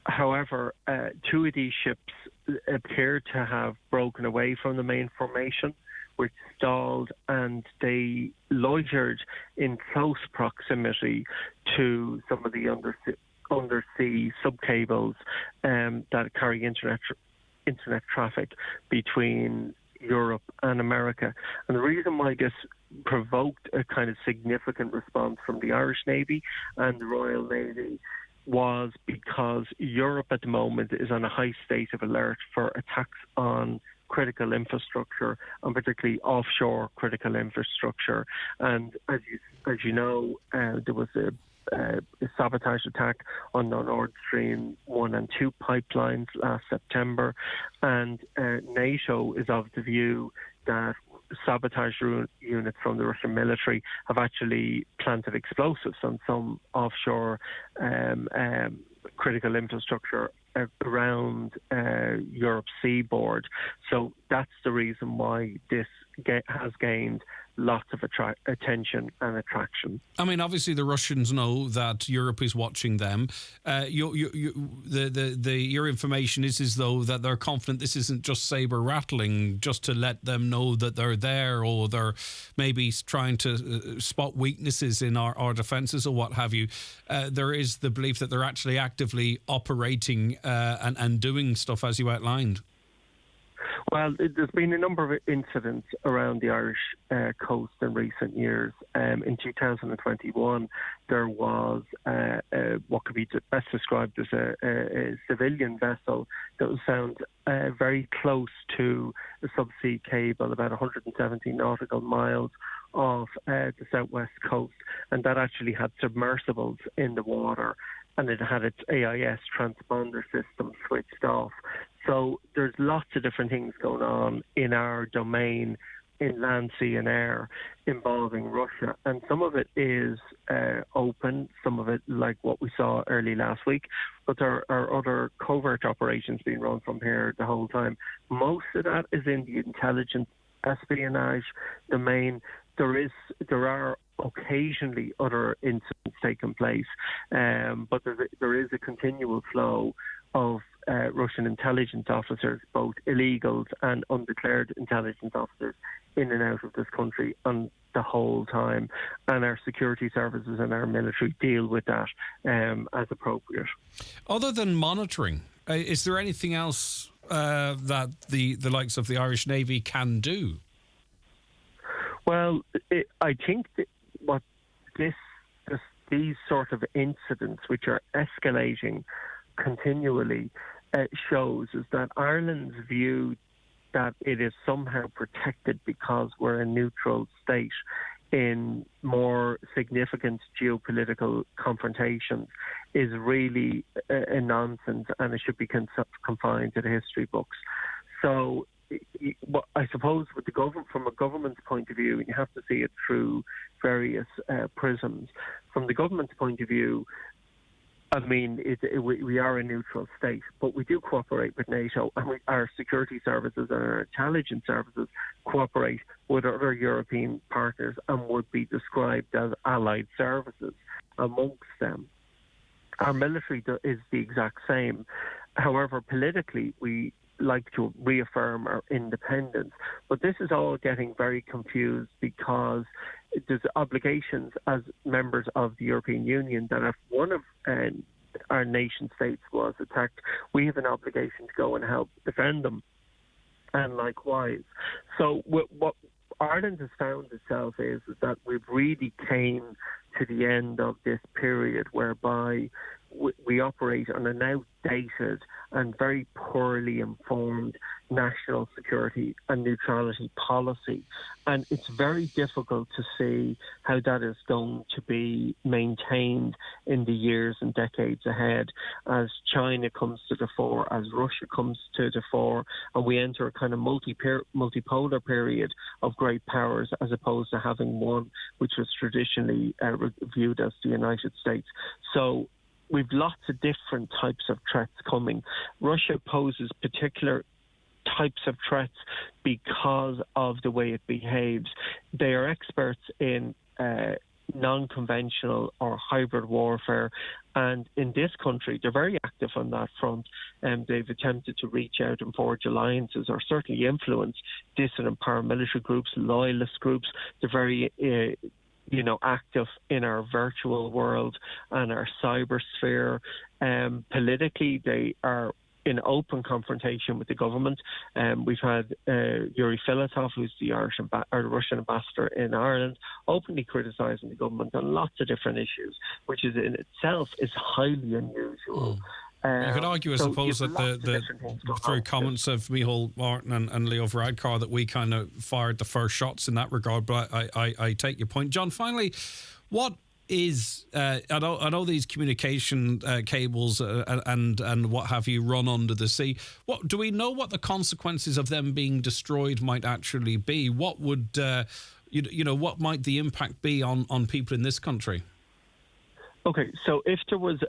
Speaker 18: However, 2 of these ships appear to have broken away from the main formation, which stalled, and they loitered in close proximity to some of the undersea subcables that carry internet traffic between Europe and America. And the reason why this provoked a kind of significant response from the Irish Navy and the Royal Navy was because Europe at the moment is on a high state of alert for attacks on critical infrastructure, and particularly offshore critical infrastructure. And as you know, there was a sabotage attack on the Nord Stream 1 and 2 pipelines last September, and NATO is of the view that sabotage units from the Russian military have actually planted explosives on some offshore critical infrastructure around Europe's seaboard. So that's the reason why this has gained lots of attention and attraction.
Speaker 1: I mean, obviously the Russians know that Europe is watching them. Your information is as though that they're confident this isn't just saber rattling, just to let them know that they're there, or they're maybe trying to spot weaknesses in our defences or what have you. There is the belief that they're actually actively operating and doing stuff as you outlined.
Speaker 18: Well, there's been a number of incidents around the Irish coast in recent years. In 2021, there was what could be best described as a civilian vessel that was found very close to a subsea cable, about 170 nautical miles off the southwest coast, and that actually had submersibles in the water, and it had its AIS transponder system switched off. So there's lots of different things going on in our domain, in land, sea and air, involving Russia. And some of it is open, some of it like what we saw early last week, but there are other covert operations being run from here the whole time. Most of that is in the intelligence espionage domain. There are occasionally other incidents taking place, but there is a continual flow of Russian intelligence officers, both illegals and undeclared intelligence officers, in and out of this country on the whole time. And our security services and our military deal with that as appropriate.
Speaker 1: Other than monitoring, is there anything else that the likes of the Irish Navy can do?
Speaker 18: Well, I think that what these sort of incidents, which are escalating continually, shows is that Ireland's view that it is somehow protected because we're a neutral state in more significant geopolitical confrontations is really a nonsense, and it should be confined to the history books. So I suppose with the government, from a government's point of view, and you have to see it through various prisms. From the government's point of view, I mean, we are a neutral state, but we do cooperate with NATO, and our security services and our intelligence services cooperate with other European partners and would be described as allied services amongst them. Our military is the exact same. However, politically, we like to reaffirm our independence. But this is all getting very confused because there's obligations as members of the European Union that if one of our nation states was attacked, we have an obligation to go and help defend them, and likewise. So what Ireland has found itself is that we've really came to the end of this period whereby we operate on an outdated and very poorly informed national security and neutrality policy. And it's very difficult to see how that is going to be maintained in the years and decades ahead as China comes to the fore, as Russia comes to the fore, and we enter a kind of multipolar period of great powers as opposed to having one which was traditionally viewed as the United States. So we've lots of different types of threats coming. Russia poses particular types of threats because of the way it behaves. They are experts in non-conventional or hybrid warfare, and in this country they're very active on that front, and they've attempted to reach out and forge alliances or certainly influence dissident paramilitary groups, loyalist groups. They're very active in our virtual world and our cyber sphere. Politically, they are in open confrontation with the government. We've had Yuri Filatov, who's the Russian ambassador in Ireland, openly criticising the government on lots of different issues, which is in itself is highly unusual.
Speaker 1: You could argue, I suppose, that through comments of Micheál Martin and Leo Varadkar that we kind of fired the first shots in that regard, but I take your point. John, finally, what is I know these communication cables and what have you run under the sea. What do we know? What the consequences of them being destroyed might actually be? What would what might the impact be on people in this country?
Speaker 18: Okay, so if there was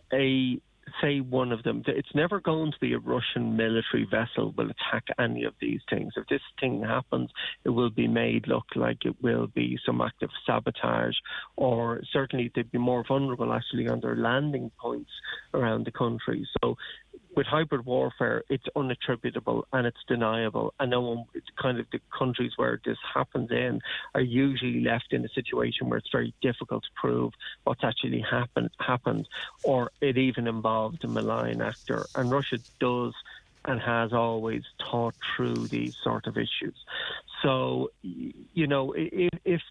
Speaker 18: say one of them, it's never going to be a Russian military vessel will attack any of these things. If this thing happens, it will be made look like it will be some act of sabotage, or certainly they'd be more vulnerable actually on their landing points around the country. So with hybrid warfare, it's unattributable and it's deniable. And it's kind of the countries where this happens in are usually left in a situation where it's very difficult to prove what's actually happened, or it even involved a malign actor. And Russia does and has always thought through these sort of issues. So, if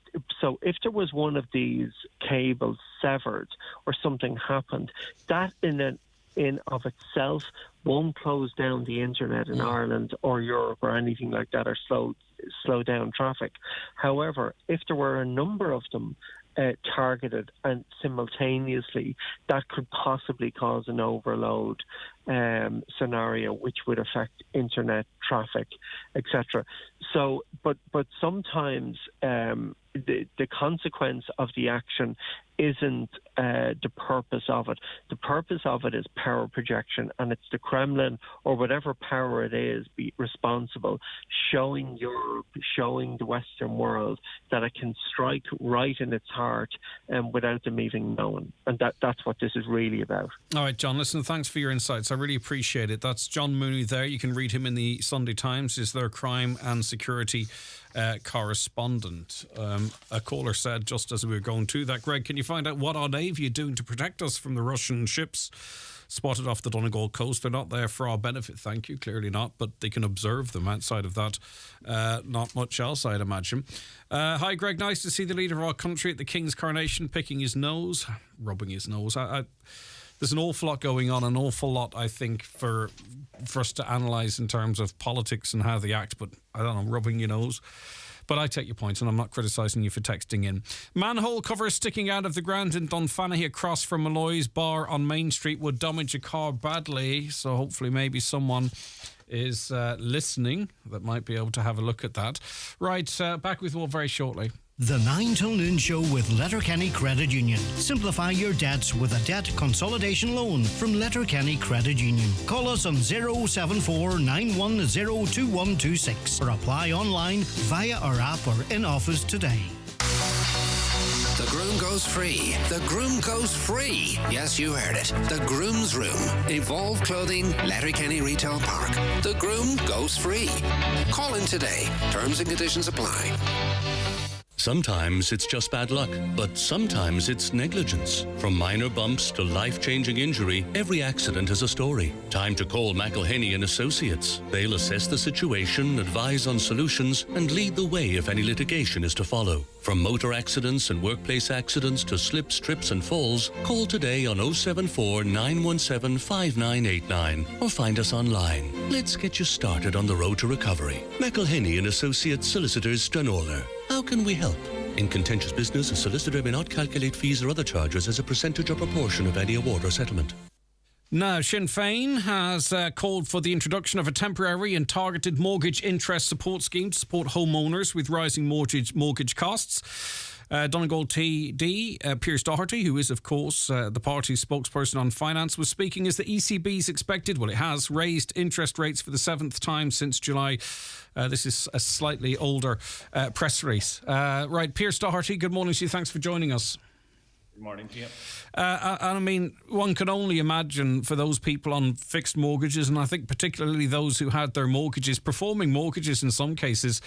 Speaker 18: there was one of these cables severed or something happened, that in of itself won't close down the internet in Ireland or Europe or anything like that, or slow down traffic. However, if there were a number of them targeted and simultaneously, that could possibly cause an overload scenario which would affect internet traffic, etc. So, but sometimes the consequence of the action isn't the purpose of it. The purpose of it is power projection, and it's the Kremlin or whatever power it is be responsible, showing Europe, showing the Western world that it can strike right in its heart without them even knowing. And that's what this is really about.
Speaker 1: All right, John, listen, thanks for your insights. I really appreciate it. That's John Mooney there. You can read him in the Sunday Times. He's their crime and security correspondent. A caller said, just as we were going to that, Greg, can you find out what our Navy are doing to protect us from the Russian ships spotted off the Donegal coast? They're not there for our benefit, thank you, clearly not, but they can observe them. Outside of that, not much else, I'd imagine. Hi, Greg, nice to see the leader of our country at the King's coronation picking his nose, rubbing his nose. There's an awful lot going on, an awful lot, I think, for us to analyse in terms of politics and how they act, but I don't know, rubbing your nose. But I take your point, and I'm not criticising you for texting in. Manhole cover sticking out of the ground in Dunfanaghy across from Malloy's bar on Main Street would damage a car badly, so hopefully maybe someone is listening that might be able to have a look at that. Right, back with more very shortly.
Speaker 10: The 9 till noon show with Letterkenny Credit Union. Simplify your debts with a debt consolidation loan from Letterkenny Credit Union. Call us on 074 910 2126 or apply online via our app or in office today.
Speaker 19: The groom goes free. The groom goes free. Yes, you heard it. The Groom's Room. Evolve Clothing, Letterkenny Retail Park. The groom goes free. Call in today. Terms and conditions apply.
Speaker 20: Sometimes it's just bad luck, but sometimes it's negligence. From minor bumps to life-changing injury, every accident has a story. Time to call McElhenney and Associates. They'll assess the situation, advise on solutions, and lead the way if any litigation is to follow. From motor accidents and workplace accidents to slips, trips and falls, call today on 074 917 5989 or find us online. Let's get you started on the road to recovery. McElhenney and Associates Solicitors, Stranorlar. How can we help? In contentious business, a solicitor may not calculate fees or other charges as a percentage or proportion of any award or settlement.
Speaker 1: Now, Sinn Féin has called for the introduction of a temporary and targeted mortgage interest support scheme to support homeowners with rising mortgage costs. Donegal TD Piers Doherty, who is, of course, the party's spokesperson on finance, was speaking as the ECB's expected, well, it has raised interest rates for the 7th time since July. This is a slightly older press release. Right, Piers Doherty, good morning to you. Thanks for joining us.
Speaker 21: Good morning to you.
Speaker 1: I mean, one can only imagine for those people on fixed mortgages, and I think particularly those who had their mortgages, performing mortgages in some cases,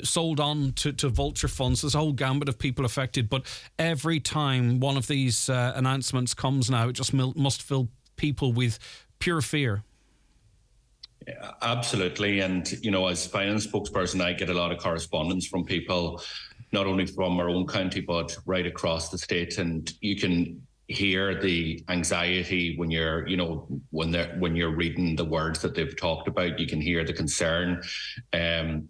Speaker 1: sold on to vulture funds. There's a whole gambit of people affected, but every time one of these announcements comes now, it just must fill people with pure fear.
Speaker 21: Yeah, absolutely. And, you know, as finance spokesperson, I get a lot of correspondence from people, not only from our own county, but right across the state. And you can hear the anxiety when you're, you know, when you're reading the words that they've talked about. You can hear the concern.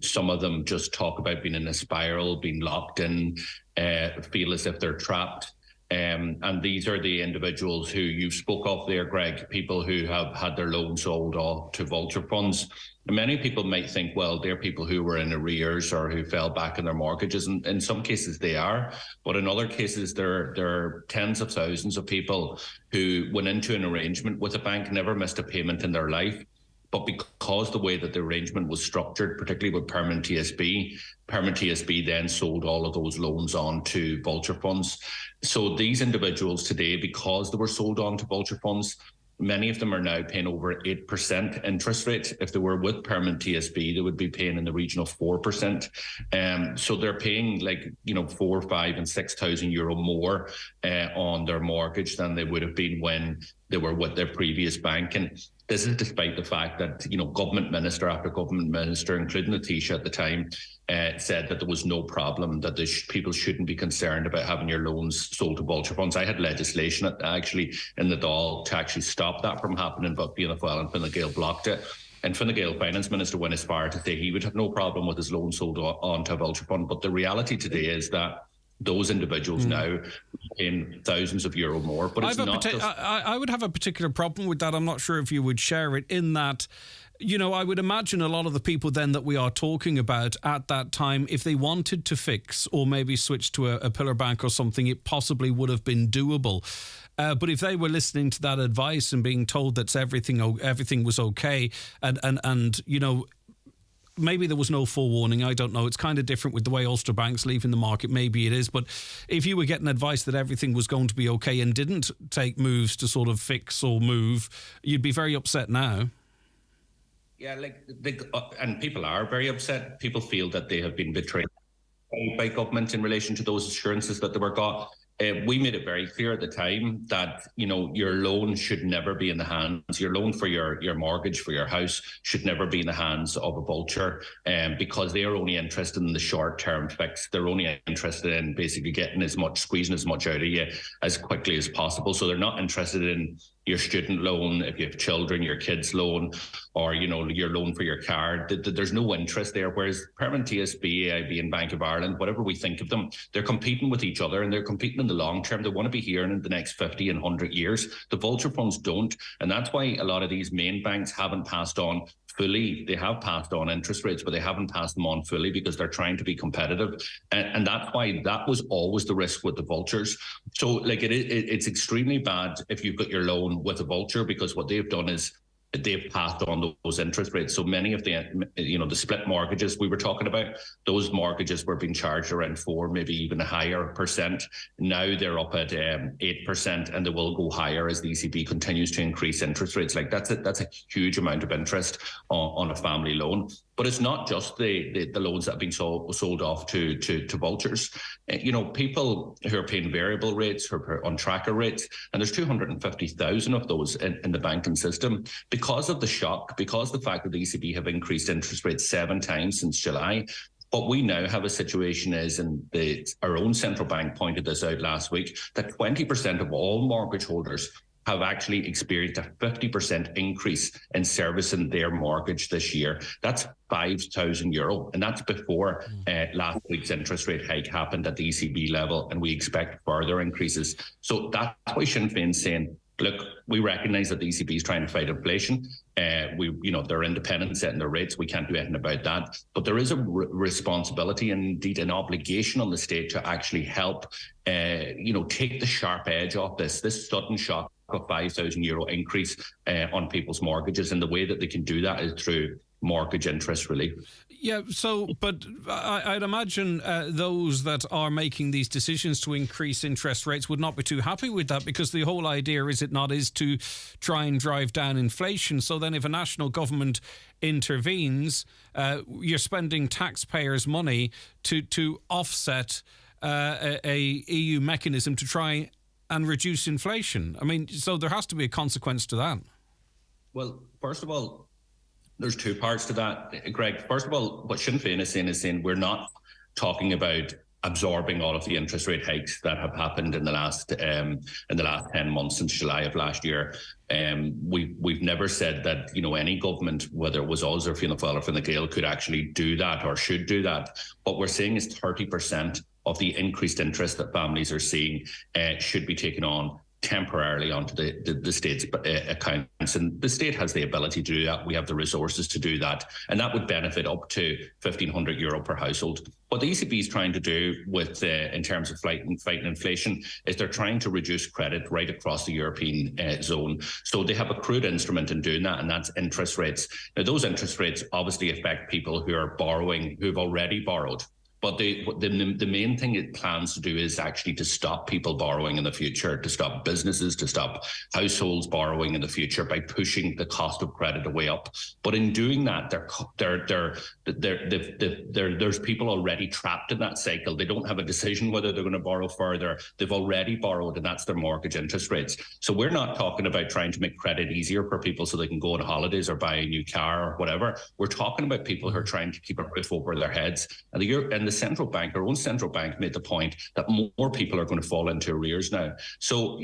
Speaker 21: Some of them just talk about being in a spiral, being locked in, feel as if they're trapped. And these are the individuals who you spoke of there, Greg, people who have had their loans sold off to vulture funds. And many people might think, well, they're people who were in arrears or who fell back in their mortgages. And in some cases they are. But in other cases, there are tens of thousands of people who went into an arrangement with a bank, never missed a payment in their life. But because the way that the arrangement was structured, particularly with Permanent TSB then sold all of those loans on to vulture funds. So these individuals today, because they were sold on to vulture funds, many of them are now paying over 8% interest rate. If they were with Permanent TSB, they would be paying in the region of 4%. So they're paying like, 4, 5 and 6,000 euro more on their mortgage than they would have been when they were with their previous bank. And this is despite the fact that, government minister after government minister, including the Taoiseach at the time, said that there was no problem, that people shouldn't be concerned about having your loans sold to vulture funds. I had legislation actually in the Dáil to actually stop that from happening, but Fianna Fáil and Fine Gael blocked it. And Fine Gael Finance Minister went as far to say he would have no problem with his loan sold on to a vulture fund. But the reality today is that those individuals now paying thousands of euro more. But it's not just...
Speaker 1: I would have a particular problem with that. I'm not sure if you would share it, in that, I would imagine a lot of the people then that we are talking about at that time, if they wanted to fix or maybe switch to a pillar bank or something, it possibly would have been doable. But if they were listening to that advice and being told that everything was okay, and maybe there was no forewarning, I don't know. It's kind of different with the way Ulster Bank's leaving the market. Maybe it is. But if you were getting advice that everything was going to be okay and didn't take moves to sort of fix or move, you'd be very upset now.
Speaker 21: Yeah, and people are very upset. People feel that they have been betrayed by government in relation to those assurances that they were got. We made it very clear at the time that, your loan should never be in the hands, your loan for your mortgage for your house should never be in the hands of a vulture, because they are only interested in the short-term fix. They're only interested in basically squeezing as much out of you as quickly as possible. So they're not interested in your student loan, if you have children, your kids' loan, or, your loan for your car. There's no interest there. Whereas Permanent TSB, AIB and Bank of Ireland, whatever we think of them, they're competing with each other and they're competing in the long term. They want to be here in the next 50 and 100 years. The vulture funds don't. And that's why a lot of these main banks haven't passed on fully. They have passed on interest rates, but they haven't passed them on fully because they're trying to be competitive. And that's why that was always the risk with the vultures. So it's extremely bad if you've got your loan with a vulture, because what they've done is they've passed on those interest rates. So many of the split mortgages we were talking about, those mortgages were being charged around 4, maybe even a higher percent. Now they're up at 8%, and they will go higher as the ECB continues to increase interest rates. That's a huge amount of interest on a family loan. But it's not just the loans that have been sold off to vultures. People who are paying variable rates, who are on tracker rates, and there's 250,000 of those in the banking system. Because of the shock, because the fact that the ECB have increased interest rates 7 times since July, what we now have a situation is, and our own central bank pointed this out last week, that 20% of all mortgage holders have actually experienced a 50% increase in servicing their mortgage this year. That's 5,000 euro. And that's before last week's interest rate hike happened at the ECB level. And we expect further increases. So that's why Sinn Féin's saying, look, we recognise that the ECB is trying to fight inflation. They're independent setting their rates. We can't do anything about that. But there is a responsibility and indeed an obligation on the state to actually help, take the sharp edge off this sudden shock of 5,000 euro increase on people's mortgages. And the way that they can do that is through mortgage interest relief.
Speaker 1: Yeah, but I'd imagine those that are making these decisions to increase interest rates would not be too happy with that, because the whole idea, is to try and drive down inflation. So then if a national government intervenes, you're spending taxpayers' money to offset a EU mechanism to try and reduce inflation. I mean, so there has to be a consequence to that.
Speaker 21: Well, first of all, there's 2 parts to that, Greg. First of all, what Sinn Féin is saying we're not talking about absorbing all of the interest rate hikes that have happened in the last 10 months since July of last year. We've never said that any government, whether it was us or Fianna Fáil or Fine Gael, could actually do that or should do that. What we're saying is 30% of the increased interest that families are seeing should be taken on temporarily onto the state's accounts, and the state has the ability to do that. We have the resources to do that, and that would benefit up to €1,500 per household. What the ECB is trying to do with, in terms of fighting inflation, is they're trying to reduce credit right across the European zone. So they have a crude instrument in doing that, and that's interest rates. Now, those interest rates obviously affect people who are borrowing, who've already borrowed. But the main thing it plans to do is actually to stop people borrowing in the future, to stop businesses, to stop households borrowing in the future by pushing the cost of credit way up. But in doing that, there's people already trapped in that cycle. They don't have a decision whether they're going to borrow further. They've already borrowed, and that's their mortgage interest rates. So we're not talking about trying to make credit easier for people so they can go on holidays or buy a new car or whatever. We're talking about people who are trying to keep a roof over their heads. And the central bank, our own central bank, made the point that more people are going to fall into arrears now. So,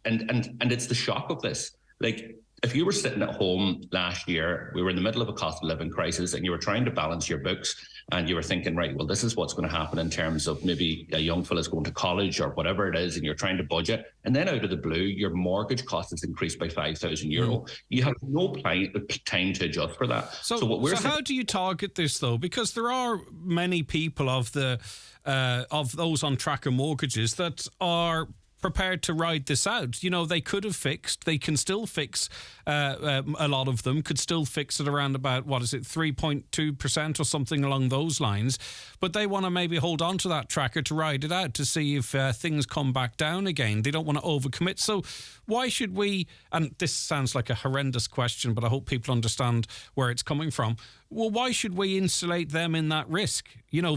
Speaker 21: and it's the shock of this. Like, if you were sitting at home last year, we were in the middle of a cost of living crisis, and you were trying to balance your books, and you were thinking, right, well, this is what's going to happen in terms of maybe a young fella's going to college or whatever it is, and you're trying to budget, and then out of the blue, your mortgage cost has increased by €5,000. You have no time to adjust for that.
Speaker 1: So how do you target this, though? Because there are many people of those on tracker mortgages that are prepared to ride this out. They could have fixed. They can still fix. A lot of them could still fix it around about, 3.2% or something along those lines. But they want to maybe hold on to that tracker to ride it out to see if things come back down again. They don't want to overcommit. So why should we, and this sounds like a horrendous question, but I hope people understand where it's coming from. Well, why should we insulate them in that risk?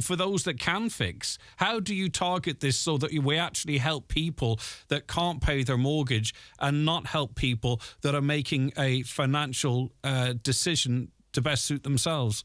Speaker 1: For those that can fix, how do you target this so that we actually help people that can't pay their mortgage and not help people that are making a financial decision to best suit themselves?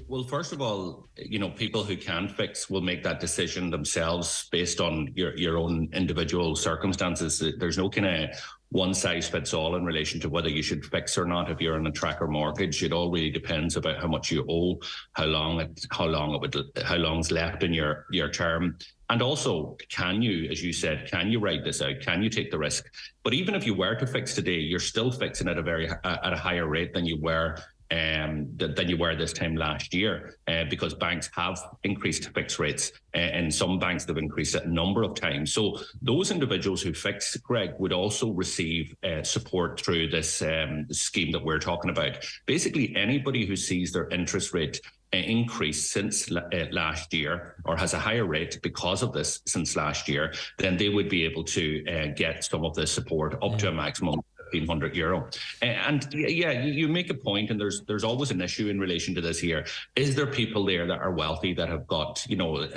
Speaker 21: Well, first of all, people who can fix will make that decision themselves based on your own individual circumstances. There's no kind of one size fits all in relation to whether you should fix or not if you're on a tracker mortgage. It all really depends about how much you owe, how long's left in your term. And also, can you, as you said, can you ride this out? Can you take the risk? But even if you were to fix today, you're still fixing at a higher rate than you were this time last year, because banks have increased fixed rates, and some banks have increased it a number of times. So those individuals who fix, Greg, would also receive support through this scheme that we're talking about. Basically, anybody who sees their interest rate increase since last year, or has a higher rate because of this since last year, then they would be able to get some of the support up to a maximum €1,500. And yeah, you make a point, and there's always an issue in relation to this here. Is there people there that are wealthy that have got,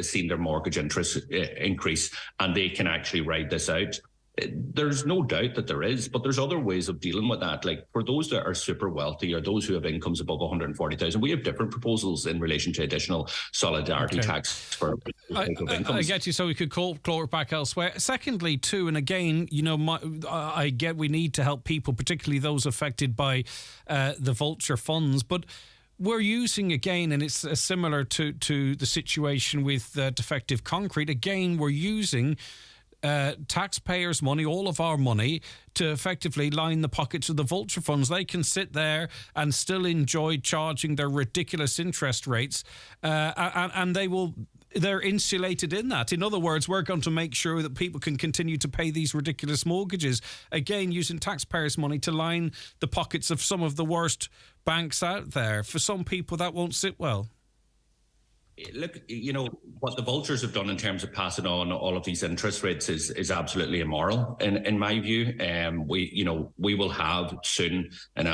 Speaker 21: seen their mortgage interest increase, and they can actually ride this out? There's no doubt that there is, but there's other ways of dealing with that. Like, for those that are super wealthy, or those who have incomes above 140,000, we have different proposals in relation to additional solidarity tax for incomes.
Speaker 1: I get you. So we could claw it back elsewhere. Secondly, too, and again, I get we need to help people, particularly those affected by the vulture funds, but we're using, again, and it's similar to the situation with defective concrete. Again, we're using taxpayers' money, all of our money, to effectively line the pockets of the vulture funds. They can sit there and still enjoy charging their ridiculous interest rates, and they're insulated in that. In other words, we're going to make sure that people can continue to pay these ridiculous mortgages, again, using taxpayers' money to line the pockets of some of the worst banks out there. For some people, that won't sit well.
Speaker 21: Look, what the vultures have done in terms of passing on all of these interest rates is absolutely immoral. In my view, we will have soon, and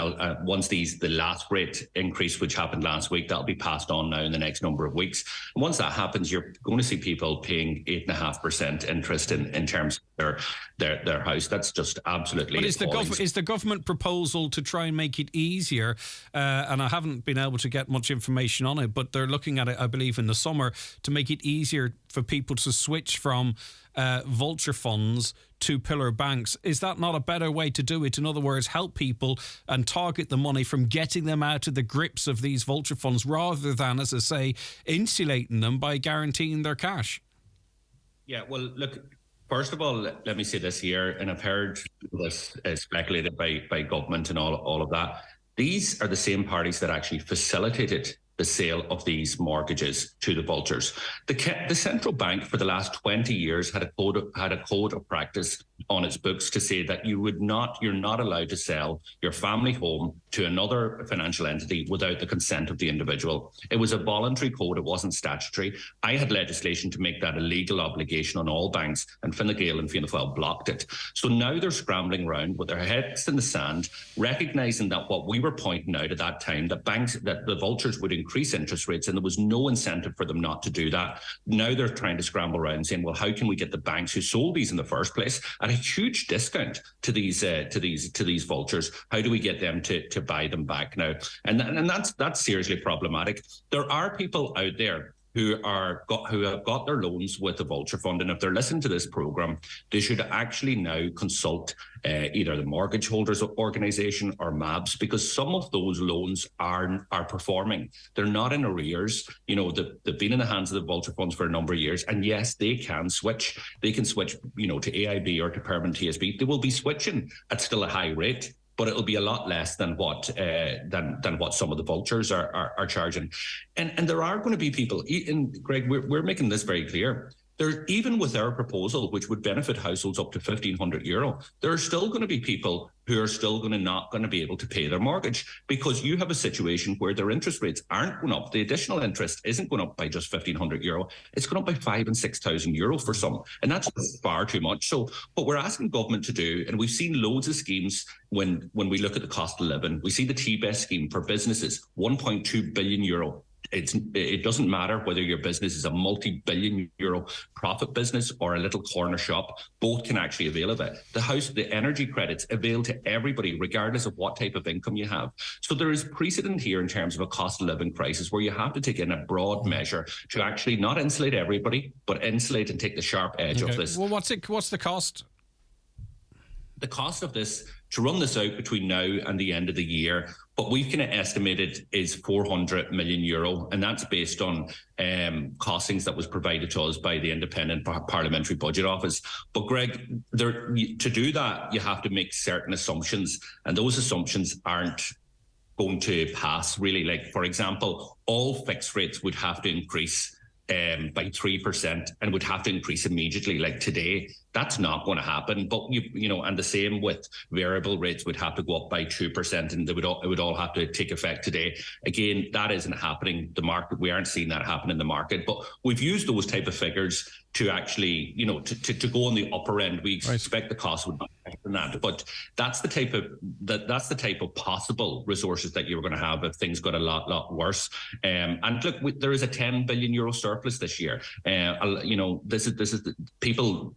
Speaker 21: once the last rate increase, which happened last week, that'll be passed on now in the next number of weeks. And once that happens, you're going to see people paying 8.5% interest in terms of their house. That's just absolutely.
Speaker 1: But is the government proposal to try and make it easier? And I haven't been able to get much information on it, but they're looking at it, I believe, believe, in the summer to make it easier for people to switch from vulture funds to pillar banks. Is that not a better way to do it? In other words, help people and target the money from getting them out of the grips of these vulture funds rather than, as I say, insulating them by guaranteeing their cash.
Speaker 21: Yeah, well, look, first of all, let me say this here, and I've heard this speculated by government and all of that. These are the same parties that actually facilitated the sale of these mortgages to the vultures. The central bank for the last 20 years had a code of practice on its books to say that you're not allowed to sell your family home to another financial entity without the consent of the individual. It was a voluntary code, it wasn't statutory. I had legislation to make that a legal obligation on all banks, and Fine Gael and Fianna Fáil blocked it. So now they're scrambling around with their heads in the sand, recognising that what we were pointing out at that time, that the vultures would increase interest rates, and there was no incentive for them not to do that. Now they're trying to scramble around saying, well, how can we get the banks who sold these in the first place at a huge discount to these vultures? How do we get them to buy them back now? And that's seriously problematic. There are people out there who have got their loans with the vulture fund, and if they're listening to this programme, they should actually now consult either the mortgage holders organisation or MABS, because some of those loans are performing. They're not in arrears. They've been in the hands of the vulture funds for a number of years, and yes, they can switch. They can switch, to AIB or to permanent TSB. They will be switching at still a high rate, but it'll be a lot less than what some of the vultures are charging. And there are going to be people, and Greg, we're making this very clear. Even with our proposal, which would benefit households up to €1,500, there are still going to be people who are still not going to be able to pay their mortgage, because you have a situation where their interest rates aren't going up. The additional interest isn't going up by just €1,500. It's going up by €5,000 and €6,000 for some. And that's far too much. So what we're asking government to do, and we've seen loads of schemes when we look at the cost of living, we see the T-Best scheme for businesses, €1.2 billion. It doesn't matter whether your business is a multi-billion euro profit business or a little corner shop, both can actually avail of it. The energy credits avail to everybody, regardless of what type of income you have. So there is precedent here in terms of a cost of living crisis where you have to take in a broad measure to actually not insulate everybody, but insulate and take the sharp edge of this.
Speaker 1: Well, what's the cost?
Speaker 21: The cost of this, to run this out between now and the end of the year, what we've kind of estimated is €400 million, and that's based on costings that was provided to us by the Independent Parliamentary Budget Office. But Greg, to do that, you have to make certain assumptions, and those assumptions aren't going to pass, really. Like, for example, all fixed rates would have to increase by 3% and would have to increase immediately, like today. That's not going to happen. But and the same with variable rates would have to go up by 2%, and it would all have to take effect today. Again, that isn't happening. We aren't seeing that happen in the market. But we've used those type of figures to actually, to go on the upper end. We expect the cost would be higher than that. But that's the type of possible resources that you're going to have if things got a lot worse. And look, there is a €10 billion surplus this year. This is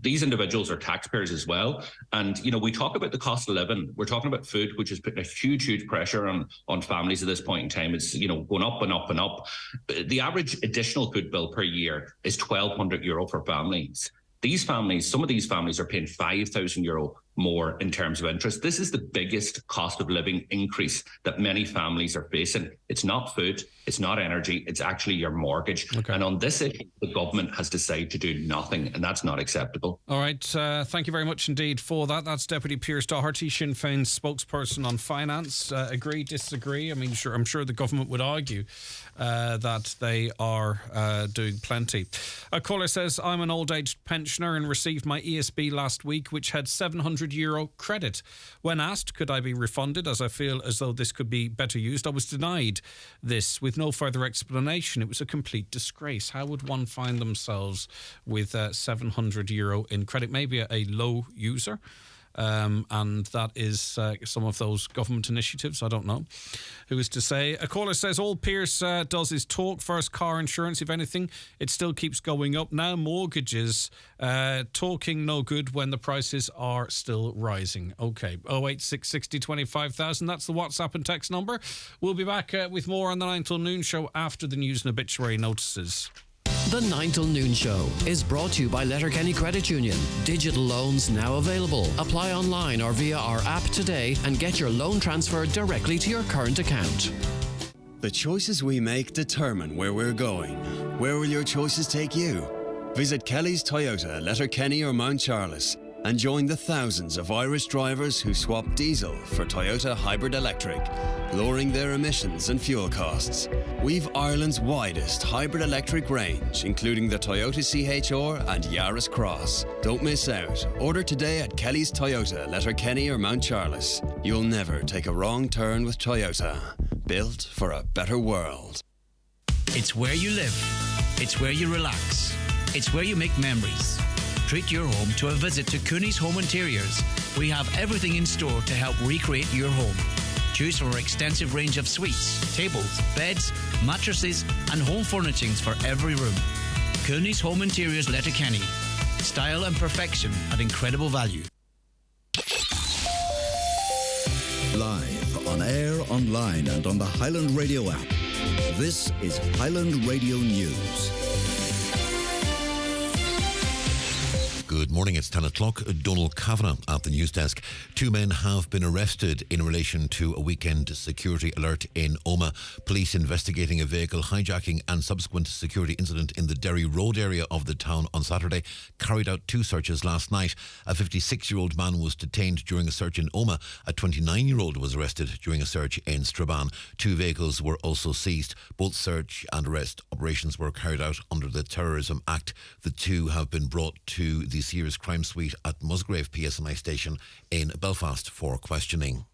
Speaker 21: these individuals are taxpayers as well. And, we talk about the cost of living. We're talking about food, which has put a huge pressure on families at this point in time. It's, going up and up and up. The average additional food bill per year is €1,200 for families. Some of these families are paying €5,000 more in terms of interest. This is the biggest cost of living increase that many families are facing. It's not food, it's not energy, it's actually your mortgage. Okay. And on this issue, the government has decided to do nothing, and that's not acceptable.
Speaker 1: All right, thank you very much indeed for that. That's Deputy Piers Doherty, Sinn Féin's spokesperson on finance. Agree, disagree? I mean, I'm sure the government would argue that they are doing plenty. A caller says, I'm an old age pensioner and received my ESB last week, which had €700 credit. When asked, could I be refunded, as I feel as though this could be better used, I was denied this with no further explanation. It was a complete disgrace. How would one find themselves with €700 in credit? Maybe a low user. and that is some of those government initiatives. I don't know who is to say. A caller says all Pierce does is talk. First, car insurance, if anything, it still keeps going up. Now mortgages, talking no good when the prices are still rising. Okay, 08660 25,000. That's the WhatsApp and text number. We'll be back with more on the 9 till noon show after the news and obituary notices.
Speaker 9: The 9 till noon show is brought to you by Letterkenny Credit Union. Digital loans now available. Apply online or via our app today and get your loan transferred directly to your current account.
Speaker 2: The choices we make determine where we're going. Where will your choices take you? Visit Kelly's Toyota, Letterkenny or Mount Charles and join the thousands of Irish drivers who swap diesel for Toyota Hybrid Electric, lowering their emissions and fuel costs. We've Ireland's widest hybrid electric range, including the Toyota CHR and Yaris Cross. Don't miss out. Order today at Kelly's Toyota, Letterkenny or Mount Charles. You'll never take a wrong turn with Toyota. Built for a better world.
Speaker 13: It's where you live. It's where you relax. It's where you make memories. Treat your home to a visit to Cooney's Home Interiors. We have everything in store to help recreate your home. Choose from our extensive range of suites, tables, beds, mattresses and home furnishings for every room. Cooney's Home Interiors, Letterkenny. Style and perfection at incredible value.
Speaker 22: Live, on air, online and on the Highland Radio app. This is Highland Radio News.
Speaker 3: Good morning, it's 10 o'clock. Donal Kavanagh at the news desk. 2 men have been arrested in relation to a weekend security alert in Omagh. Police investigating a vehicle hijacking and subsequent security incident in the Derry Road area of the town on Saturday carried out 2 searches last night. A 56-year-old man was detained during a search in Omagh. A 29-year-old was arrested during a search in Strabane. 2 vehicles were also seized. Both search and arrest operations were carried out under the Terrorism Act. The 2 have been brought to the Sears Crime Suite at Musgrave PSNI station in Belfast for questioning.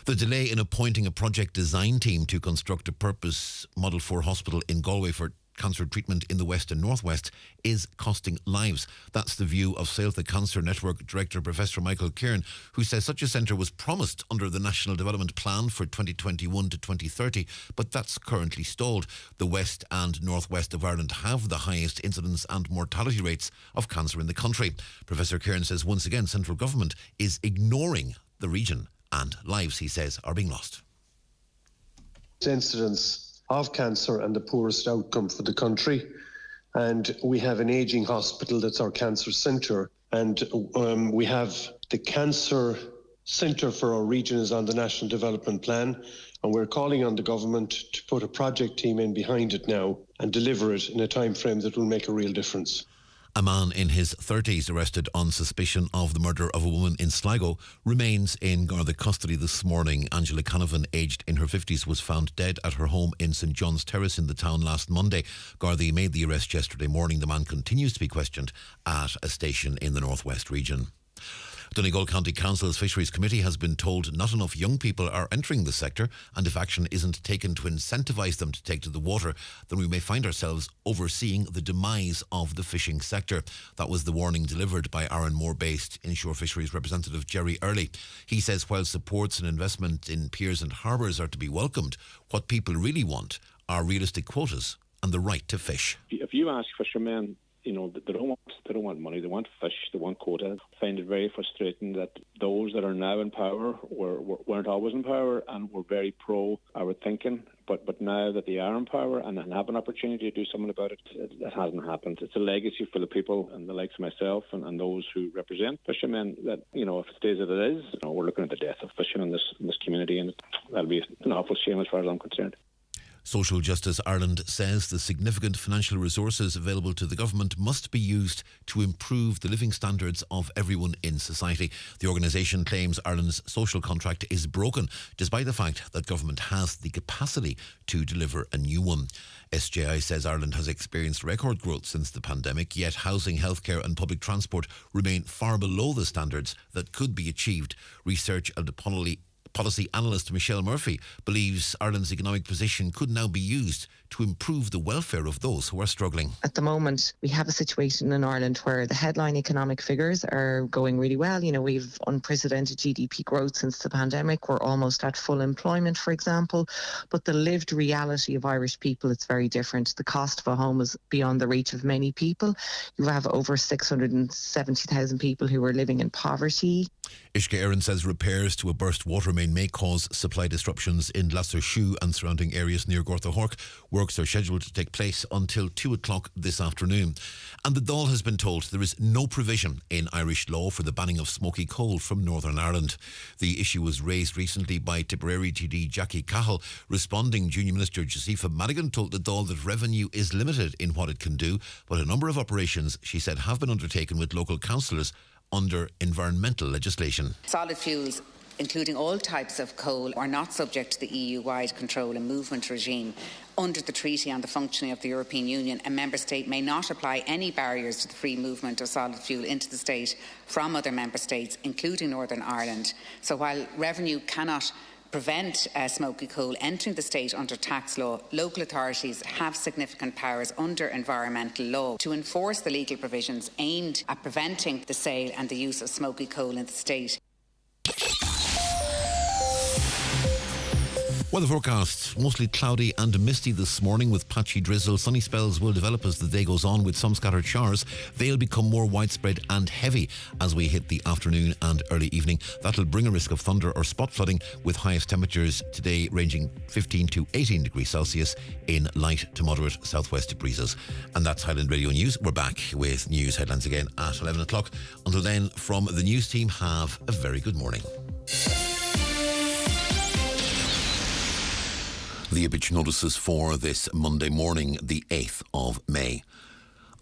Speaker 3: The delay in appointing a project design team to construct a purpose Model 4 hospital in Galway for cancer treatment in the West and Northwest is costing lives. That's the view of Save the Cancer Network Director Professor Michael Kieran, who says such a centre was promised under the National Development Plan for 2021 to 2030, but that's currently stalled. The West and Northwest of Ireland have the highest incidence and mortality rates of cancer in the country. Professor Kieran says once again central government is ignoring the region and lives, he says, are being lost.
Speaker 4: Incidence of cancer and the poorest outcome for the country. And we have an ageing hospital that's our cancer centre. And we have the cancer centre for our region is on the National Development Plan. And we're calling on the government to put a project team in behind it now and deliver it in a time frame that will make a real difference.
Speaker 3: A man in his 30s arrested on suspicion of the murder of a woman in Sligo remains in Garda custody this morning. Angela Canavan, aged in her 50s, was found dead at her home in St John's Terrace in the town last Monday. Garda made the arrest yesterday morning. The man continues to be questioned at a station in the Northwest region. Donegal County Council's Fisheries Committee has been told not enough young people are entering the sector, and if action isn't taken to incentivise them to take to the water, then we may find ourselves overseeing the demise of the fishing sector. That was the warning delivered by Arranmore-based inshore fisheries representative Jerry Early. He says while supports and investment in piers and harbours are to be welcomed, what people really want are realistic quotas and the right to fish.
Speaker 23: If you ask fishermen, they don't want money, they want fish, they want quota. I find it very frustrating that those that are now in power weren't always in power and were very pro our thinking, but now that they are in power and have an opportunity to do something about it, that hasn't happened. It's a legacy for the people and the likes of myself and those who represent fishermen that, if it stays as it is, we're looking at the death of fishing in this community, and that'll be an awful shame as far as I'm concerned.
Speaker 3: Social Justice Ireland says the significant financial resources available to the government must be used to improve the living standards of everyone in society. The organisation claims Ireland's social contract is broken, despite the fact that government has the capacity to deliver a new one. SJI says Ireland has experienced record growth since the pandemic, yet housing, healthcare and public transport remain far below the standards that could be achieved. Research and policy analyst Michelle Murphy believes Ireland's economic position could now be used to improve the welfare of those who are struggling.
Speaker 5: At the moment, we have a situation in Ireland where the headline economic figures are going really well. You know, we've unprecedented GDP growth since the pandemic. We're almost at full employment, for example. But the lived reality of Irish people, it's very different. The cost of a home is beyond the reach of many people. You have over 670,000 people who are living in poverty.
Speaker 3: Ishka Aaron says repairs to a burst water main may cause supply disruptions in Lassershoe and surrounding areas near Gorthahork. Works are scheduled to take place until 2 o'clock this afternoon. And the Dáil has been told there is no provision in Irish law for the banning of smoky coal from Northern Ireland. The issue was raised recently by Tipperary TD Jackie Cahill. Responding, Junior Minister Josepha Madigan told the Dáil that revenue is limited in what it can do, but a number of operations, she said, have been undertaken with local councillors under environmental legislation.
Speaker 6: Solid fuels, including all types of coal, are not subject to the EU-wide control and movement regime. Under the Treaty on the Functioning of the European Union, a member state may not apply any barriers to the free movement of solid fuel into the state from other member states, including Northern Ireland. So while revenue cannot prevent smoky coal entering the state under tax law, local authorities have significant powers under environmental law to enforce the legal provisions aimed at preventing the sale and the use of smoky coal in the state.
Speaker 3: Weather forecast, mostly cloudy and misty this morning with patchy drizzle. Sunny spells will develop as the day goes on with some scattered showers. They'll become more widespread and heavy as we hit the afternoon and early evening. That'll bring a risk of thunder or spot flooding with highest temperatures today ranging 15 to 18 degrees Celsius in light to moderate southwest breezes. And that's Highland Radio News. We're back with news headlines again at 11 o'clock. Until then, from the news team, have a very good morning. The obituary notices for this Monday morning, the 8th of May.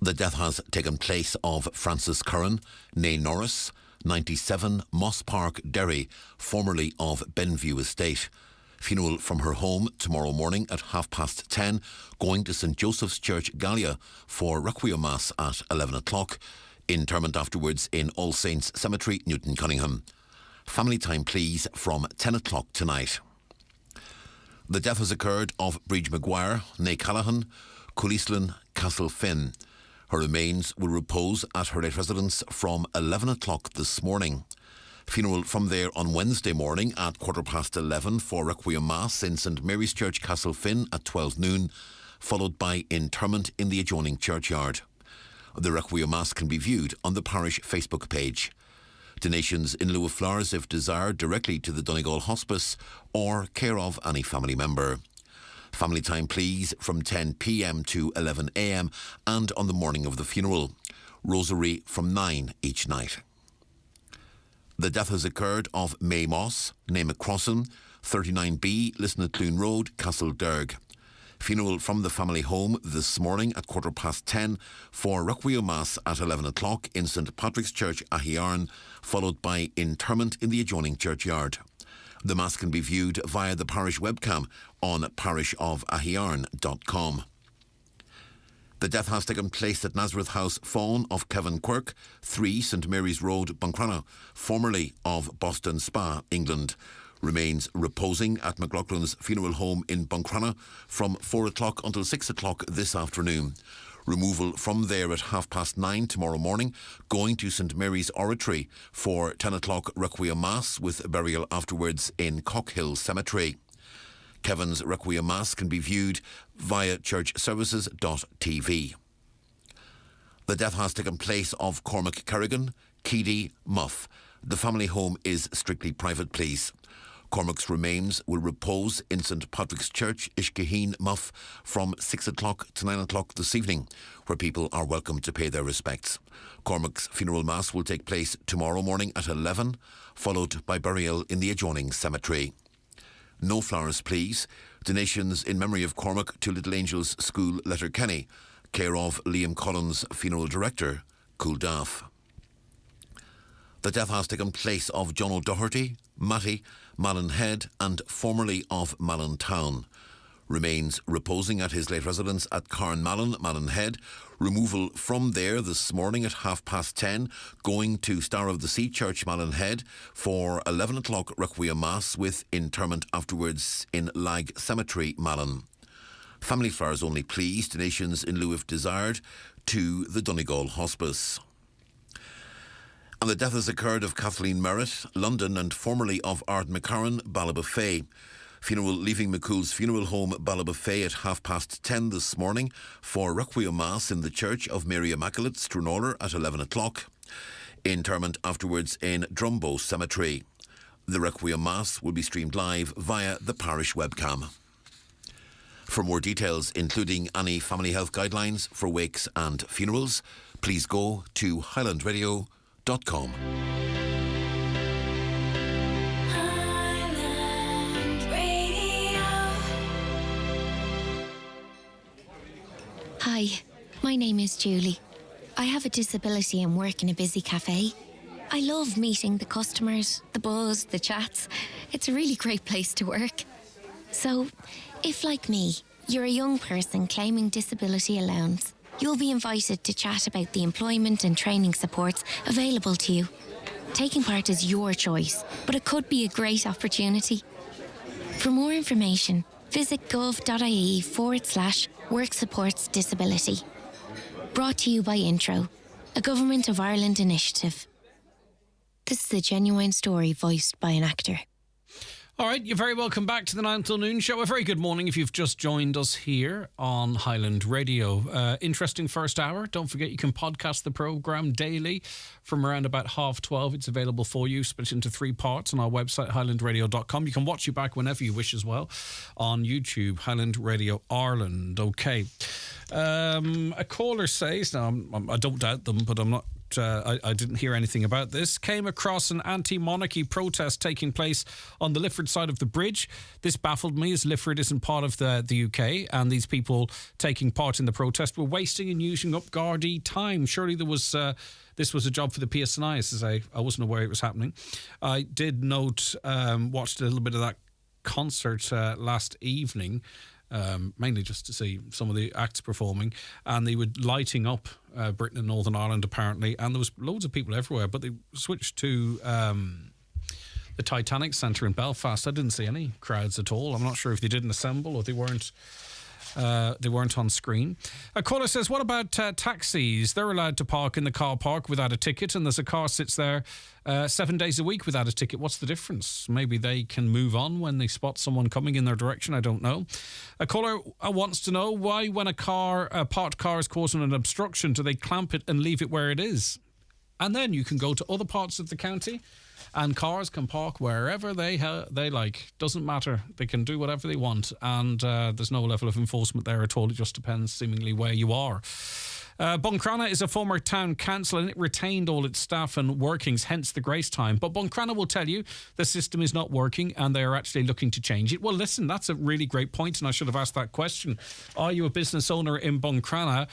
Speaker 3: The death has taken place of Francis Curran, née Norris, 97, Moss Park, Derry, formerly of Benview Estate. Funeral from her home tomorrow morning at 10:30, going to St Joseph's Church, Gallia, for Requiem Mass at 11 o'clock. Interment afterwards in All Saints Cemetery, Newton Cunningham. Family time, please, from 10 o'clock tonight. The death has occurred of Bridge Maguire, née Callahan, Coolesland, Castle Finn. Her remains will repose at her late residence from 11 o'clock this morning. Funeral from there on Wednesday morning at 11:15 for Requiem Mass in St Mary's Church, Castle Finn at 12 noon, followed by interment in the adjoining churchyard. The Requiem Mass can be viewed on the parish Facebook page. Donations in lieu of flowers, if desired, directly to the Donegal Hospice or care of any family member. Family time, please, from 10 p.m. to 11 a.m. and on the morning of the funeral. Rosary from 9 each night. The death has occurred of May Moss, née McCrossan, 39B, Lisnacloon Road, Castlederg. Funeral from the family home this morning at 10:15 for Requiem Mass at 11 o'clock in St Patrick's Church, Ahiarn, followed by interment in the adjoining churchyard. The Mass can be viewed via the parish webcam on parishofahiarn.com. The death has taken place at Nazareth House Fawn of Kevin Quirk, 3 St Mary's Road, Buncrana, formerly of Boston Spa, England. Remains reposing at McLaughlin's funeral home in Buncrana from 4 o'clock until 6 o'clock this afternoon. Removal from there at 9:30 tomorrow morning, going to St Mary's Oratory for 10 o'clock Requiem Mass with burial afterwards in Cockhill Cemetery. Kevin's Requiem Mass can be viewed via churchservices.tv. The death has taken place of Cormac Kerrigan, Keady, Muff. The family home is strictly private, please. Cormac's remains will repose in St Patrick's Church, Ishkaheen, Muff, from 6 o'clock to 9 o'clock this evening, where people are welcome to pay their respects. Cormac's funeral mass will take place tomorrow morning at 11, followed by burial in the adjoining cemetery. No flowers, please. Donations in memory of Cormac to Little Angels School, Letterkenny, care of Liam Collins, funeral director, Cooldaff. The death has taken place of John O'Doherty, Matty, Malin Head and formerly of Malin Town. Remains reposing at his late residence at Carn Malin, Malin Head. Removal from there this morning at 10:30, going to Star of the Sea Church, Malin Head, for 11 o'clock Requiem Mass with interment afterwards in Lag Cemetery, Malin. Family flowers only please. Donations in lieu if desired to the Donegal Hospice. And the death has occurred of Kathleen Merritt, London, and formerly of Ard McCarran, Ballybofey. Funeral leaving McCool's funeral home, Ballybofey, at 10:30 this morning for Requiem Mass in the Church of Mary Immaculate, Strunoller, at 11 o'clock. Interment afterwards in Drumbo Cemetery. The Requiem Mass will be streamed live via the parish webcam. For more details, including any family health guidelines for wakes and funerals, please go to highlandradio.com.
Speaker 8: Hi, my name is Julie. I have a disability and work in a busy cafe. I love meeting the customers, the buzz, the chats. It's a really great place to work. So, if like me, you're a young person claiming disability allowance, you'll be invited to chat about the employment and training supports available to you. Taking part is your choice, but it could be a great opportunity. For more information, visit gov.ie/work supports disability. Brought to you by Intro, a Government of Ireland initiative. This is a genuine story voiced by an actor.
Speaker 1: All right, you're very welcome back to the 9 till noon show. A very good morning if you've just joined us here on Highland Radio. Interesting first hour. Don't forget you can podcast the programme daily from around about 12:30. It's available for you, split into 3 parts on our website, highlandradio.com. You can watch you back whenever you wish as well on YouTube, Highland Radio Ireland. Okay. A caller says, now I don't doubt them, but I'm not I didn't hear anything about this. Came across an anti-monarchy protest taking place on the Lifford side of the bridge. This baffled me, as Lifford isn't part of the UK, and these people taking part in the protest were wasting and using up Gardaí time. Surely there was this was a job for the PSNI. As I wasn't aware it was happening. I did note, watched a little bit of that concert last evening. Mainly just to see some of the acts performing, and they were lighting up Britain and Northern Ireland apparently, and there was loads of people everywhere, but they switched to the Titanic Centre in Belfast. I didn't see any crowds at all. I'm not sure if they didn't assemble or they weren't on screen. A caller says, what about taxis? They're allowed to park in the car park without a ticket, and there's a car sits there 7 days a week without a ticket. What's the difference? Maybe they can move on when they spot someone coming in their direction. I don't know. A caller wants to know why, when a parked car is causing an obstruction, do they clamp it and leave it where it is? And then you can go to other parts of the county and cars can park wherever they like. Doesn't matter. They can do whatever they want, and there's no level of enforcement there at all. It just depends seemingly where you are. Buncrana is a former town council and it retained all its staff and workings, hence the grace time. But Buncrana will tell you the system is not working and they are actually looking to change it. Well, listen, that's a really great point, and I should have asked that question. Are you a business owner in Buncrana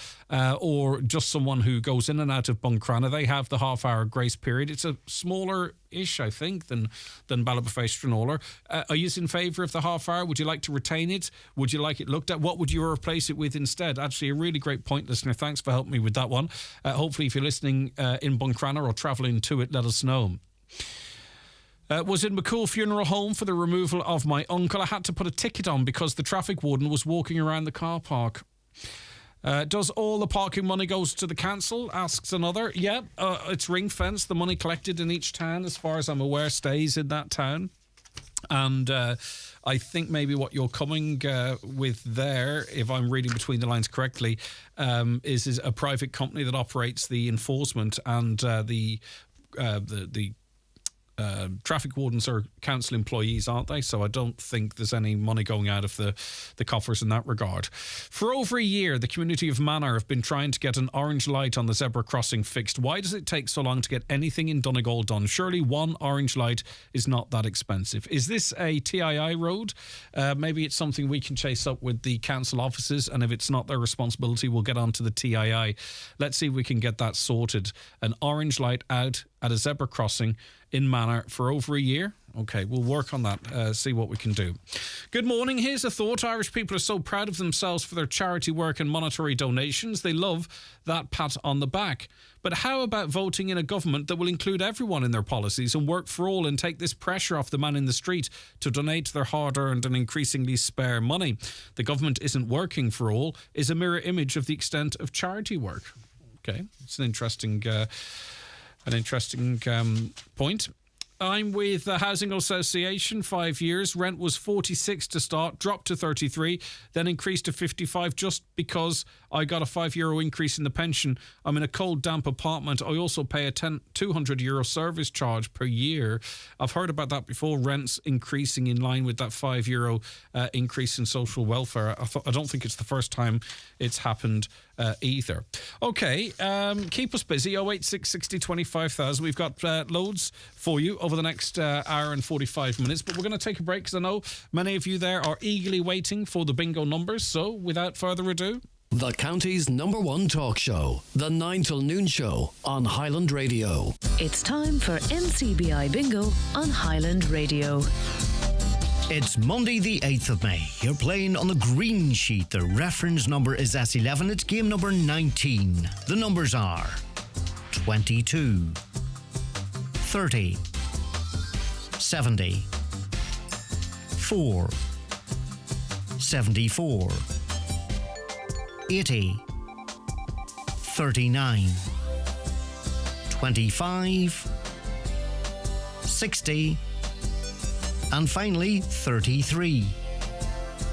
Speaker 1: or just someone who goes in and out of Buncrana? They have the half-hour grace period. It's a smaller-ish, I think, than Ballybofey Strunoller. Are you in favour of the half-hour? Would you like to retain it? Would you like it looked at? What would you replace it with instead? Actually, a really great point, listener. Thanks for helping me with that one. Hopefully, if you're listening in Buncrana or travelling to it, let us know. Was in McCool Funeral Home for the removal of my uncle. I had to put a ticket on because the traffic warden was walking around the car park. Does all the parking money goes to the council? Asks another. Yeah, it's ring fenced. The money collected in each town, as far as I'm aware, stays in that town. And I think maybe what you're coming with there, if I'm reading between the lines correctly, is a private company that operates the enforcement, and the traffic wardens are council employees, aren't they? So I don't think there's any money going out of the coffers in that regard. For over a year, the community of Manor have been trying to get an orange light on the zebra crossing fixed. Why does it take so long to get anything in Donegal done? Surely one orange light is not that expensive. Is this a TII road? Maybe it's something we can chase up with the council offices, and if it's not their responsibility, we'll get on to the TII. Let's see if we can get that sorted. An orange light out at a zebra crossing in Manor for over a year. Okay, we'll work on that, see what we can do. Good morning. Here's a thought. Irish people are so proud of themselves for their charity work and monetary donations. They love that pat on the back. But how about voting in a government that will include everyone in their policies and work for all and take this pressure off the man in the street to donate their hard-earned and increasingly spare money? The government isn't working for all is a mirror image of the extent of charity work. Okay, it's an interesting point. I'm with the Housing Association, 5 years. Rent was 46 to start, dropped to 33, then increased to 55 just because I got a €5 increase in the pension. I'm in a cold, damp apartment. I also pay a €200 service charge per year. I've heard about that before, rents increasing in line with that €5 increase in social welfare. I don't think it's the first time it's happened either. Okay, keep us busy. 086 60 25,000. We've got loads for you over the next hour and 45 minutes, but we're going to take a break because I know many of you there are eagerly waiting for the bingo numbers. So without further ado,
Speaker 9: the county's #1 talk show, the 9 till noon show on Highland Radio.
Speaker 7: It's time for NCBI Bingo on Highland Radio.
Speaker 10: It's Monday the 8th of May. You're playing on the green sheet. The reference number is S11. It's game number 19. The numbers are 22, 30, 70, 4, 74, 80, 39, 25, 60, and finally 33.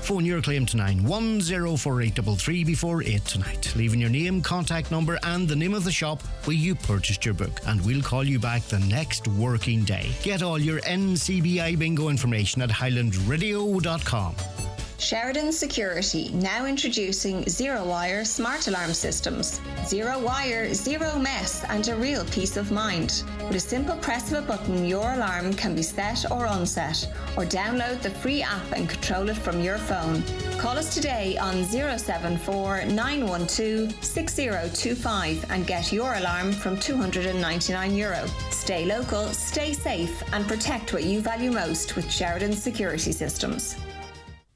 Speaker 10: Phone your claim to 9104833 before 8 tonight, leaving your name, contact number and the name of the shop where you purchased your book, and we'll call you back the next working day. Get all your NCBI bingo information at highlandradio.com.
Speaker 11: Sheridan Security, now introducing zero-wire smart alarm systems. Zero wire, zero mess, and a real peace of mind. With a simple press of a button, your alarm can be set or unset, or download the free app and control it from your phone. Call us today on 074 912 6025 and get your alarm from €299. Stay local, stay safe, and protect what you value most with Sheridan Security Systems.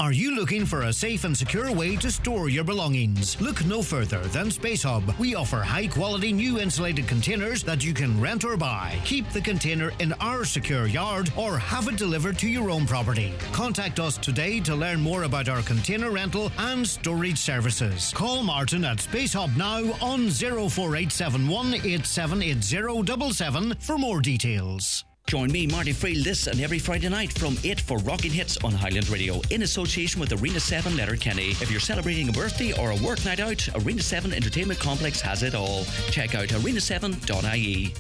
Speaker 10: Are you looking for a safe and secure way to store your belongings? Look no further than Space Hub. We offer high-quality new insulated containers that you can rent or buy. Keep the container in our secure yard or have it delivered to your own property. Contact us today to learn more about our container rental and storage services. Call Martin at Space Hub now on 04871 878077 for more details.
Speaker 12: Join me, Marty Friel, this and every Friday night from 8 for Rockin' Hits on Highland Radio in association with Arena 7 Letterkenny. If you're celebrating a birthday or a work night out, Arena 7 Entertainment Complex has it all. Check out arena7.ie.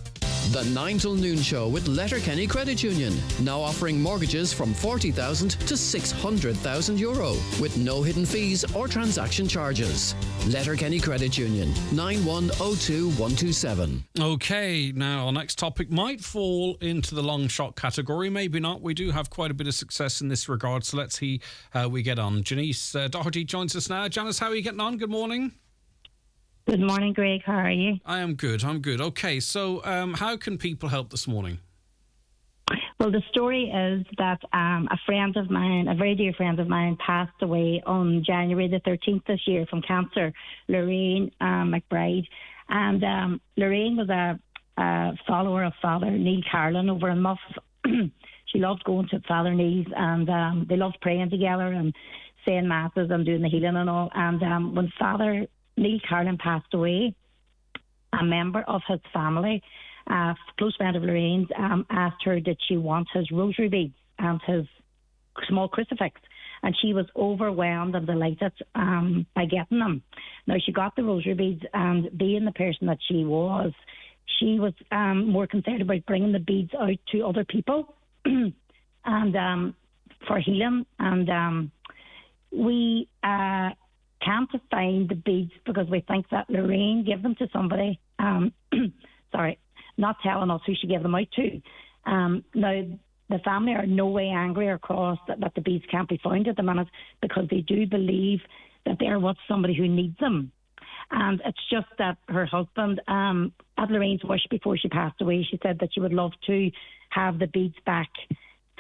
Speaker 9: The 9 till noon show with Letterkenny Credit Union, now offering mortgages from €40,000 to €600,000 with no hidden fees or transaction charges. Letterkenny Credit Union, 9102127.
Speaker 1: Okay, now our next topic might fall into the long shot category, maybe not. We do have quite a bit of success in this regard, so let's see how we get on. Janice Doherty joins us now. Janice, how are you getting on? Good morning.
Speaker 24: Good morning, Greg. How are you?
Speaker 1: I am good. Okay, so how can people help this morning?
Speaker 24: Well, the story is that a friend of mine, a very dear friend of mine, passed away on January the 13th this year from cancer, Lorraine McBride. And Lorraine was a follower of Father Neil Carlin over in Muff. She loved going to Father Neil's, and they loved praying together and saying masses and doing the healing and all. And when Father Neil Carlin passed away, a member of his family, a close friend of Lorraine's, asked her did she want his rosary beads and his small crucifix, and she was overwhelmed and delighted by getting them. Now, she got the rosary beads, and being the person that she was more concerned about bringing the beads out to other people and for healing. And we can't find the beads because we think that Lorraine gave them to somebody. Sorry, not telling us who she gave them out to. Now, the family are no way angry or cross that the beads can't be found at the minute, because they do believe that they're with somebody who needs them. And it's just that her husband, at Lorraine's wish before she passed away, she said that she would love to have the beads back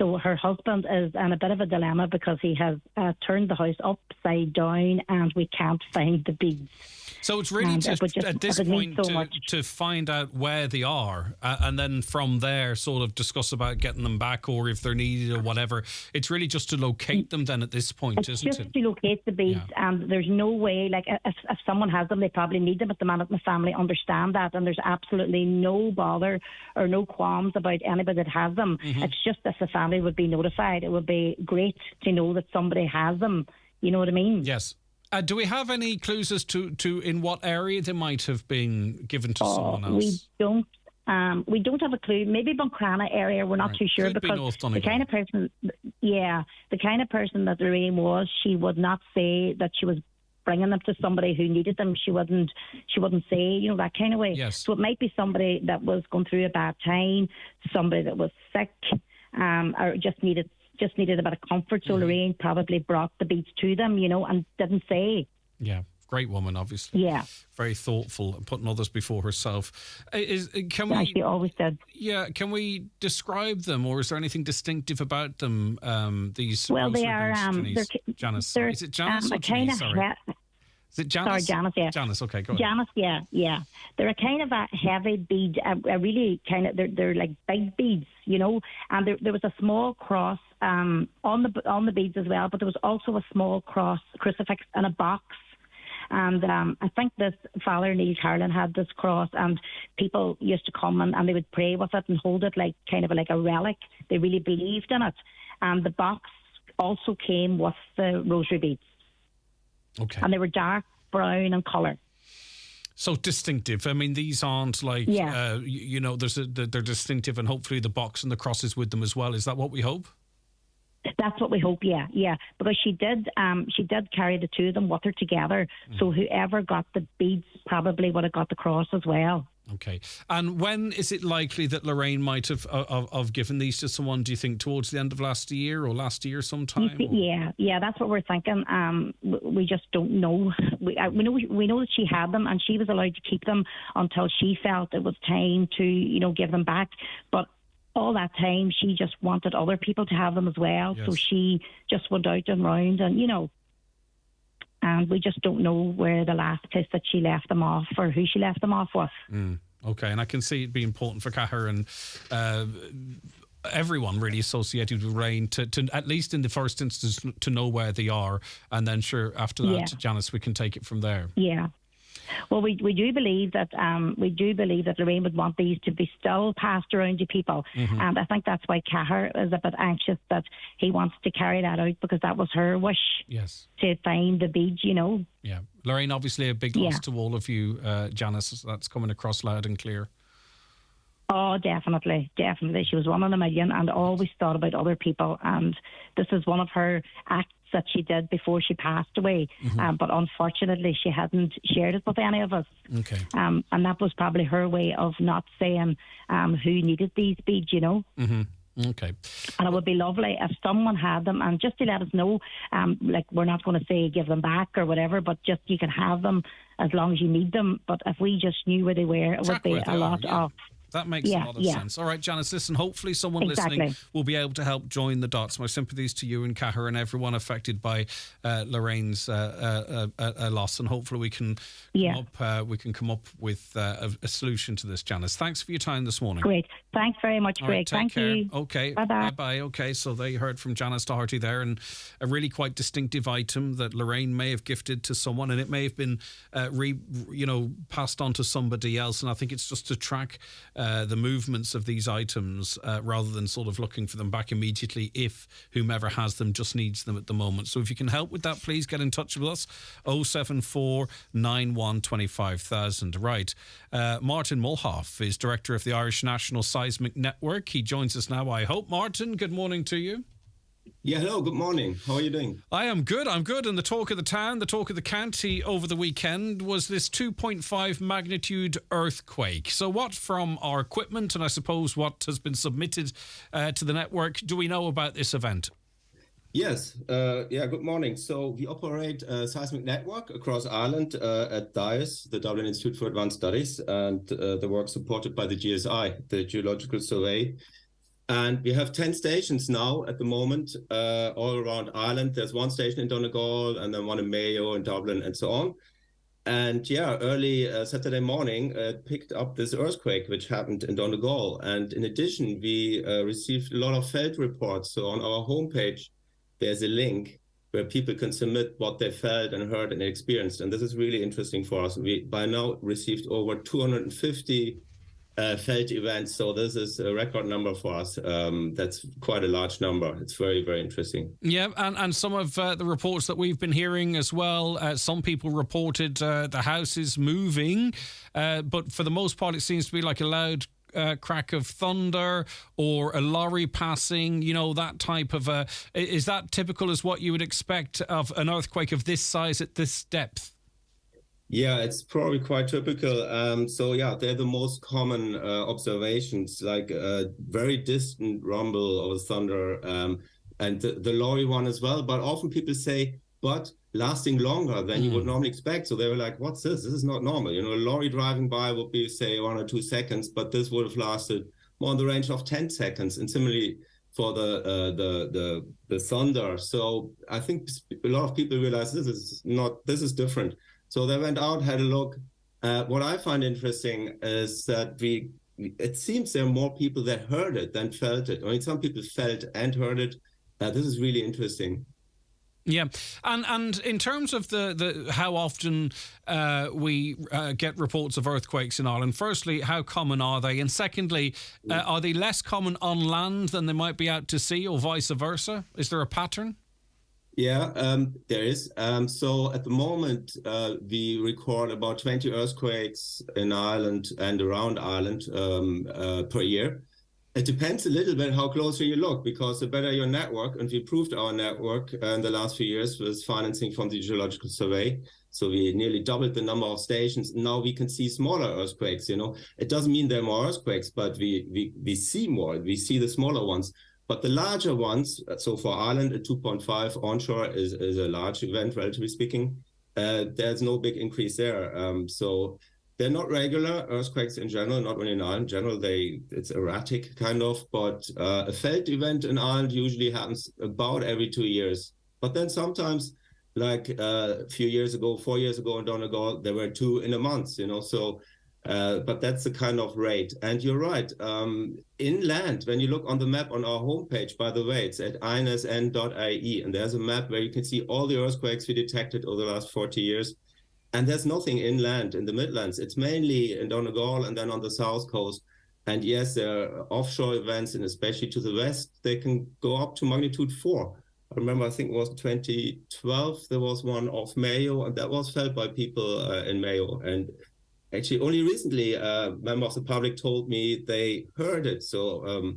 Speaker 24: So her husband is in a bit of a dilemma because he has turned the house upside down and we can't find the beads.
Speaker 1: So it's really at this point to find out where they are and then from there sort of discuss about getting them back or if they're needed or whatever. It's really just to locate them then at this point, isn't it?
Speaker 24: Just to locate the beads, and there's no way, like if someone has them, they probably need them at the minute. My family understand that, and there's absolutely no bother or no qualms about anybody that has them. It's just if the family would be notified, it would be great to know that somebody has them. You know what I mean?
Speaker 1: Yes. Do we have any clues as to in what area they might have been given to someone else?
Speaker 24: We don't. We don't have a clue. Maybe Buncrana area. We're not too sure because the kind of person, the kind of person that Lorraine was, she would not say that she was bringing them to somebody who needed them. She wouldn't say, that kind of way.
Speaker 1: Yes.
Speaker 24: So it might be somebody that was going through a bad time, somebody that was sick, or just needed a bit of comfort. So Lorraine probably brought the beads to them, and didn't say.
Speaker 1: Yeah. Great woman, obviously.
Speaker 24: Yeah.
Speaker 1: Very thoughtful and putting others before herself.
Speaker 24: She always did.
Speaker 1: Yeah. Can we describe them, or is there anything distinctive about them? These.
Speaker 24: Well, they are.
Speaker 1: Janice. Is it Janice or Janice? Sorry. Is it Janice?
Speaker 24: Sorry, Janice. Yeah.
Speaker 1: Janice. Okay, go ahead.
Speaker 24: Janice. Yeah. They're a kind of a heavy bead. A really kind of. They're like big beads, And there was a small cross on the beads as well, but there was also a small cross crucifix in a box. And I think this Father Neil Harlan had this cross, and people used to come and they would pray with it and hold it like kind of like a relic. They really believed in it. And the box also came with the rosary beads.
Speaker 1: Okay.
Speaker 24: And they were dark brown in colour.
Speaker 1: So distinctive. I mean, these aren't like, they're distinctive, and hopefully the box and the crosses with them as well. Is that what we hope?
Speaker 24: That's what we hope, yeah. Because she did carry the two of them with her together. So whoever got the beads probably would have got the cross as well.
Speaker 1: Okay. And when is it likely that Lorraine might have given these to someone, do you think, towards the end of last year or last year sometime?
Speaker 24: Yeah, that's what we're thinking. We just don't know. We know that she had them and she was allowed to keep them until she felt it was time to, give them back. But all that time, she just wanted other people to have them as well. Yes. So she just went out and round and we just don't know where the last place that she left them off or who she left them off with.
Speaker 1: Okay, and I can see it be important for Cahir and everyone really associated with Lorraine to at least in the first instance to know where they are, and then sure after that, Janice, we can take it from there.
Speaker 24: Yeah. Well, we do believe that Lorraine would want these to be still passed around to people, and I think that's why Cahir is a bit anxious that he wants to carry that out because that was her wish.
Speaker 1: Yes. To
Speaker 24: find the beads,
Speaker 1: Yeah, Lorraine, obviously a big loss to all of you, Janice. That's coming across loud and clear.
Speaker 24: Oh, definitely. She was one in a million and always thought about other people, and this is one of her acts that she did before she passed away, but unfortunately she hadn't shared it with any of us.
Speaker 1: Okay.
Speaker 24: And that was probably her way of not saying who needed these beads,
Speaker 1: Okay.
Speaker 24: And it would be lovely if someone had them, and just to let us know, we're not going to say give them back or whatever, but just you can have them as long as you need them. But if we just knew where they were, it would be a lot of...
Speaker 1: That makes a lot of sense. All right, Janice, listen, hopefully someone listening will be able to help join the dots. My sympathies to you and Cahir and everyone affected by Lorraine's loss, and hopefully we can come up with a solution to this, Janice. Thanks for your time this morning.
Speaker 24: Great. Thanks very much, Greg. Thank you.
Speaker 1: Okay.
Speaker 24: Bye-bye.
Speaker 1: Bye-bye. Okay, so they heard from Janice Doherty there, and a really quite distinctive item that Lorraine may have gifted to someone, and it may have been passed on to somebody else, and I think it's just to track the movements of these items rather than sort of looking for them back immediately if whomever has them just needs them at the moment. So if you can help with that, please get in touch with us. 074 91 25,000. Right. Martin Mulhoff is director of the Irish National Seismic Network. He joins us now, I hope. Martin, good morning to you.
Speaker 14: Yeah, hello, good morning. How are you doing?
Speaker 1: I am good, And the talk of the town, the talk of the county over the weekend was this 2.5 magnitude earthquake. So what from our equipment and I suppose what has been submitted to the network do we know about this event?
Speaker 14: Yes, good morning. So we operate a seismic network across Ireland at DIAS, the Dublin Institute for Advanced Studies, and the work supported by the GSI, the Geological Survey. And we have 10 stations now at the moment, all around Ireland. There's one station in Donegal, and then one in Mayo and Dublin and so on. And yeah, early Saturday morning, picked up this earthquake, which happened in Donegal. And in addition, we received a lot of felt reports. So on our homepage, there's a link where people can submit what they felt and heard and experienced. And this is really interesting for us. We by now received over 250 felt events. So this is a record number for us. That's quite a large number. It's very, very interesting.
Speaker 1: Yeah, and some of the reports that we've been hearing as well, some people reported the house is moving, but for the most part, it seems to be like a loud crack of thunder or a lorry passing, that type of is that typical as what you would expect of an earthquake of this size at this depth?
Speaker 14: Yeah, it's probably quite typical. So yeah, they're the most common observations, like a very distant rumble of thunder, and the lorry one as well. But often people say, but lasting longer than you would normally expect. So they were like, what's this? This is not normal. A lorry driving by would be, say, 1 or 2 seconds, but this would have lasted more in the range of 10 seconds. And similarly for the thunder. So I think a lot of people realize this is different. So they went out, had a look. What I find interesting is that it seems there are more people that heard it than felt it. I mean, some people felt and heard it. This is really interesting.
Speaker 1: Yeah, and in terms of the how often we get reports of earthquakes in Ireland, firstly, how common are they? And secondly, are they less common on land than they might be out to sea, or vice versa? Is there a pattern?
Speaker 14: Yeah, there is. So at the moment, we record about 20 earthquakes in Ireland and around Ireland per year. It depends a little bit how closely you look, because the better your network, and we improved our network in the last few years with financing from the Geological Survey. So we nearly doubled the number of stations. Now we can see smaller earthquakes. It doesn't mean there are more earthquakes, but we see more. We see the smaller ones. But the larger ones, so for Ireland, a 2.5 onshore is a large event, relatively speaking. There's no big increase there. So they're not regular earthquakes in general, not only in Ireland. In general, it's erratic kind of. But a felt event in Ireland usually happens about every 2 years. But then sometimes, like a few years ago, 4 years ago in Donegal, there were 2 in a month, So but that's the kind of rate. And you're right. Inland, when you look on the map on our homepage, by the way, it's at insn.ie, and there's a map where you can see all the earthquakes we detected over the last 40 years. And there's nothing inland in the Midlands. It's mainly in Donegal and then on the south coast. And yes, there are offshore events, and especially to the west, they can go up to magnitude 4. I remember, I think it was 2012, there was one off Mayo, and that was felt by people in Mayo. And actually, only recently, a member of the public told me they heard it. So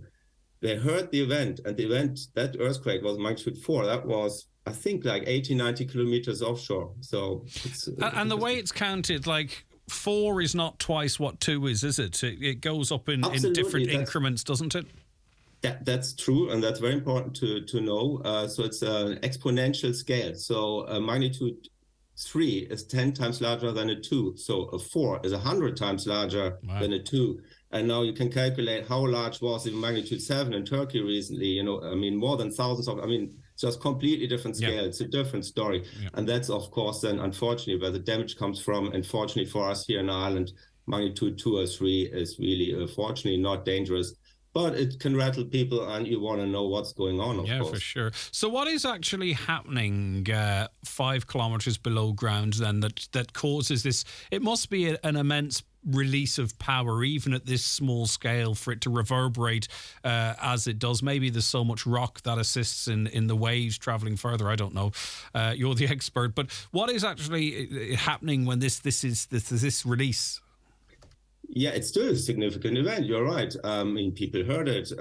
Speaker 14: they heard the event, and the event, that earthquake was magnitude 4. That was, I think, like 80, 90 kilometers offshore. So it's...
Speaker 1: And the way it's counted, like 4 is not twice what 2 is it? It goes up in different increments, doesn't it?
Speaker 14: That's true, and that's very important to know. So it's an exponential scale. So magnitude 3 is 10 times larger than a 2. So a 4 is 100 times larger than a 2. And now you can calculate how large was the magnitude 7 in Turkey recently. I mean, more than thousands of, it's just completely different scale. Yeah. It's a different story. Yeah. And that's, of course, then, unfortunately, where the damage comes from. And fortunately for us here in Ireland, magnitude 2 or 3 is really, fortunately, not dangerous. But it can rattle people, and you want to know what's going on, of course.
Speaker 1: Yeah, for sure. So what is actually happening 5 kilometres below ground then that causes this? It must be an immense release of power, even at this small scale, for it to reverberate as it does. Maybe there's so much rock that assists in the waves travelling further. I don't know. You're the expert. But what is actually happening when this release?
Speaker 14: Yeah, it's still a significant event. You're right. People heard it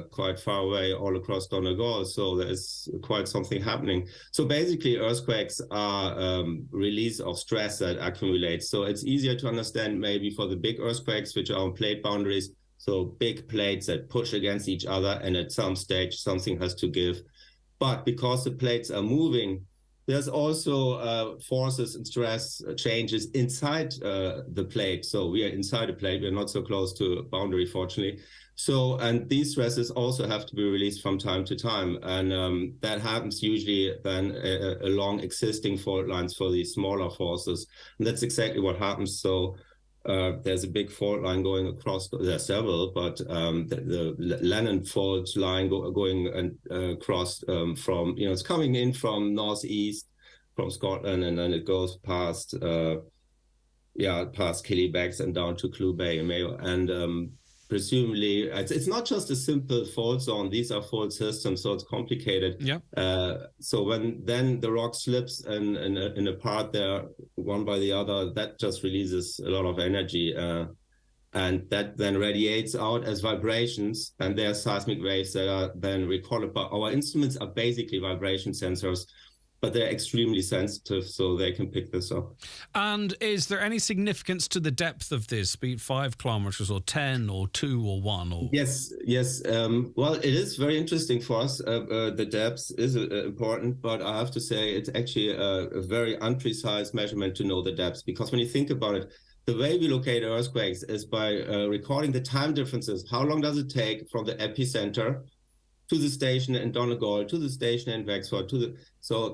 Speaker 14: quite far away, all across Donegal. So there's quite something happening. So basically, earthquakes are release of stress that accumulates. So it's easier to understand maybe for the big earthquakes, which are on plate boundaries. So big plates that push against each other, and at some stage, something has to give. But because the plates are moving, there's also forces and stress changes inside the plate. So we are inside a plate. We're not so close to a boundary, fortunately. So, and these stresses also have to be released from time to time. And that happens usually then along existing fault lines for these smaller forces. And that's exactly what happens. So there's a big fault line going across, there are several, but the Lennon fault line going across from, it's coming in from northeast, from Scotland, and then it goes past, past Killybegs and down to Clew Bay and Mayo. And presumably, it's not just a simple fault zone. These are fault systems, so it's complicated.
Speaker 1: Yeah.
Speaker 14: So when then the rock slips in a part there, one by the other, that just releases a lot of energy. And that then radiates out as vibrations. And there are seismic waves that are then recorded. But our instruments are basically vibration sensors, but they're extremely sensitive, so they can pick this up.
Speaker 1: And is there any significance to the depth of this, be it 5 kilometers or 10 or 2 or 1? Or...
Speaker 14: Yes. Well, it is very interesting for us. The depth is important, but I have to say it's actually a very unprecise measurement to know the depth, because when you think about it, the way we locate earthquakes is by recording the time differences. How long does it take from the epicenter to the station in Donegal, to the station in Wexford, so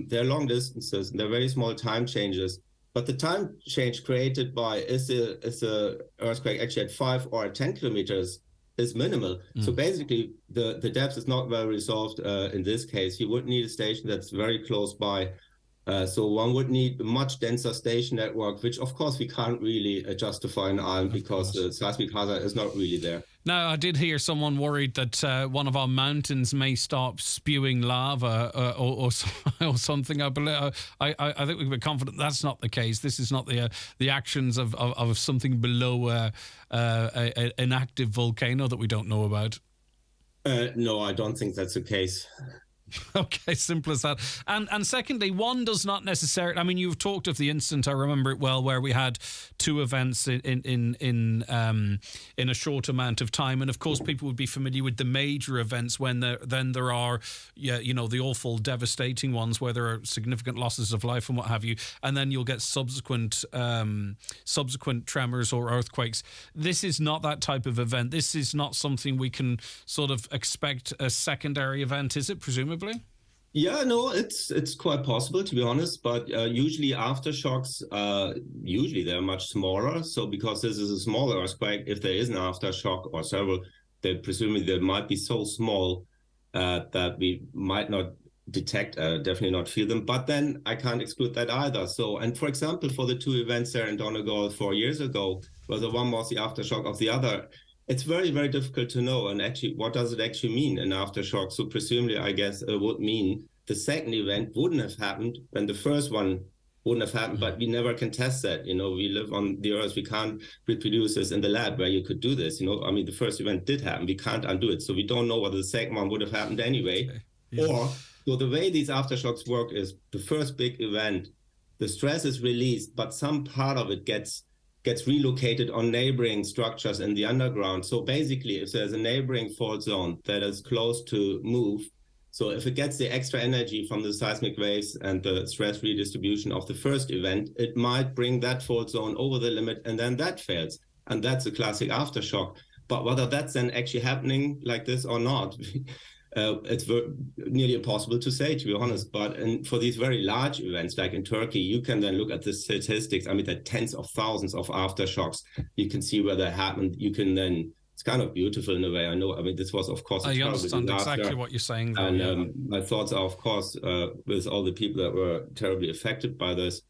Speaker 14: they're long distances, and they're very small time changes. But the time change created by is the earthquake actually at 5 or 10 kilometers is minimal. So basically, the depth is not well resolved in this case. You would need a station that's very close by. So one would need a much denser station network, which of course we can't really justify in Ireland because the seismic hazard is not really there.
Speaker 1: Now, I did hear someone worried that one of our mountains may stop spewing lava or something. I think we can be confident that's not the case. This is not the actions of something below an active volcano that we don't know about.
Speaker 14: No, I don't think that's the case.
Speaker 1: Okay, simple as that. And secondly, one does not necessarily. I mean, you've talked of the incident. I remember it well, where we had 2 events in a short amount of time, and of course, people would be familiar with the major events when there are, the awful, devastating ones where there are significant losses of life and what have you, and then you'll get subsequent tremors or earthquakes. This is not that type of event. This is not something we can sort of expect a secondary event, is it? Presumably.
Speaker 14: Yeah, no, it's quite possible, to be honest, but usually aftershocks, usually they're much smaller. So because this is a small earthquake, if there is an aftershock or several, they presumably they might be so small that we might not detect, definitely not feel them. But then I can't exclude that either. So, and for example, for the 2 events there in Donegal 4 years ago, whether one was the aftershock of the other, it's very, very difficult to know. And actually, what does it actually mean, an aftershock? So presumably, I guess it would mean the second event wouldn't have happened and the first one wouldn't have happened, but we never can test that. We live on the Earth. We can't reproduce this in the lab where you could do this. I mean, the first event did happen. We can't undo it. So we don't know whether the second one would have happened anyway. Okay. Yeah. Or, so the way these aftershocks work is the first big event, the stress is released, but some part of it gets relocated on neighboring structures in the underground. So basically, if there's a neighboring fault zone that is close to move, so if it gets the extra energy from the seismic waves and the stress redistribution of the first event, it might bring that fault zone over the limit, and then that fails. And that's a classic aftershock. But whether that's then actually happening like this or not, it's nearly impossible to say, to be honest. But for these very large events, like in Turkey, you can then look at the statistics. I mean, there are tens of thousands of aftershocks. You can see where they happened. You can then, it's kind of beautiful in a way. I know, I mean, this was, of course,
Speaker 1: I understand exactly what you're saying. Though,
Speaker 14: and my thoughts are, of course, with all the people that were terribly affected by this.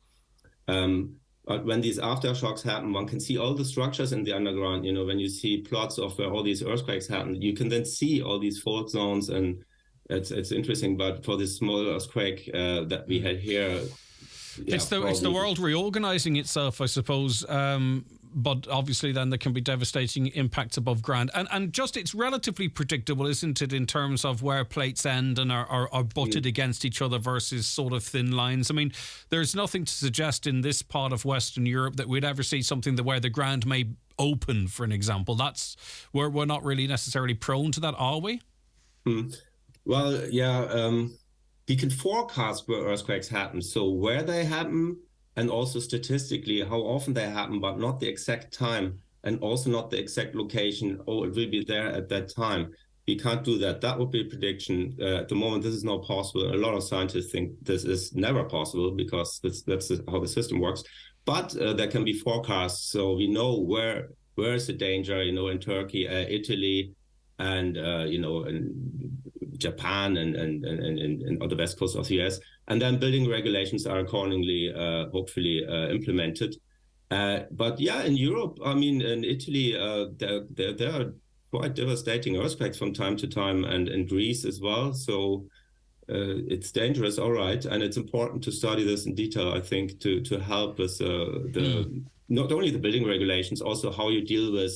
Speaker 14: But when these aftershocks happen, one can see all the structures in the underground. When you see plots of where all these earthquakes happen, you can then see all these fault zones, and it's interesting. But for this small earthquake that we had here,
Speaker 1: it's the world reorganizing itself, I suppose. But obviously then there can be devastating impacts above ground. And just it's relatively predictable, isn't it, in terms of where plates end and are butted against each other versus sort of thin lines. I mean, there's nothing to suggest in this part of Western Europe that we'd ever see something where the ground may open, for an example. That's where we're not really necessarily prone to that, are we?
Speaker 14: Well, yeah, we can forecast where earthquakes happen. So where they happen, and also statistically how often they happen, but not the exact time. and also not the exact location, it will be there at that time. We can't do that. That would be a prediction. At the moment, this is not possible. A lot of scientists think this is never possible because that's how the system works. But there can be forecasts, so we know where is the danger, in Turkey, Italy, and, in Japan and on the west coast of the US. And then building regulations are accordingly, hopefully, implemented. But yeah, in Europe, in Italy, there are quite devastating earthquakes from time to time, and in Greece as well. So it's dangerous, all right. And it's important to study this in detail, I think, to help with not only the building regulations, also how you deal with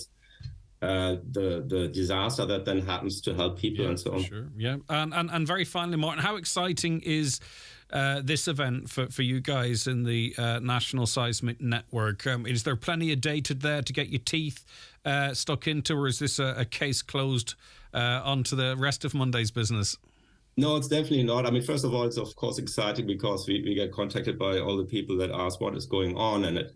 Speaker 14: the disaster that then happens to help people and so on.
Speaker 1: Sure, yeah. And very finally, Martin, how exciting is this event for you guys in the National Seismic Network? Is there plenty of data there to get your teeth stuck into, or is this a case closed onto the rest of Monday's business?
Speaker 14: No, it's definitely not. First of all, it's of course exciting because we get contacted by all the people that ask what is going on, and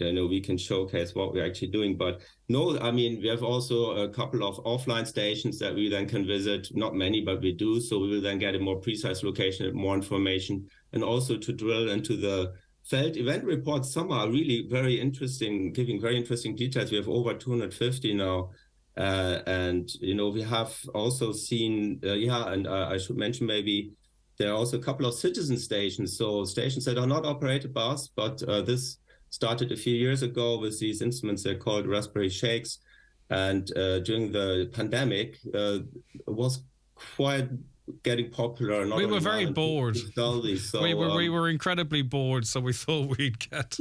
Speaker 14: we can showcase what we're actually doing. But no, we have also a couple of offline stations that we then can visit. Not many, but we do. So we will then get a more precise location and more information, and also to drill into the Feld event reports. Some are really very interesting, giving very interesting details. We have over 250 now. And we have also seen, and I should mention maybe there are also a couple of citizen stations, so stations that are not operated by us, but this started a few years ago with these instruments. They're called Raspberry Shakes, and during the pandemic, it was quite getting popular.
Speaker 1: We were very bored.
Speaker 14: So,
Speaker 1: we were incredibly bored, so we thought we'd get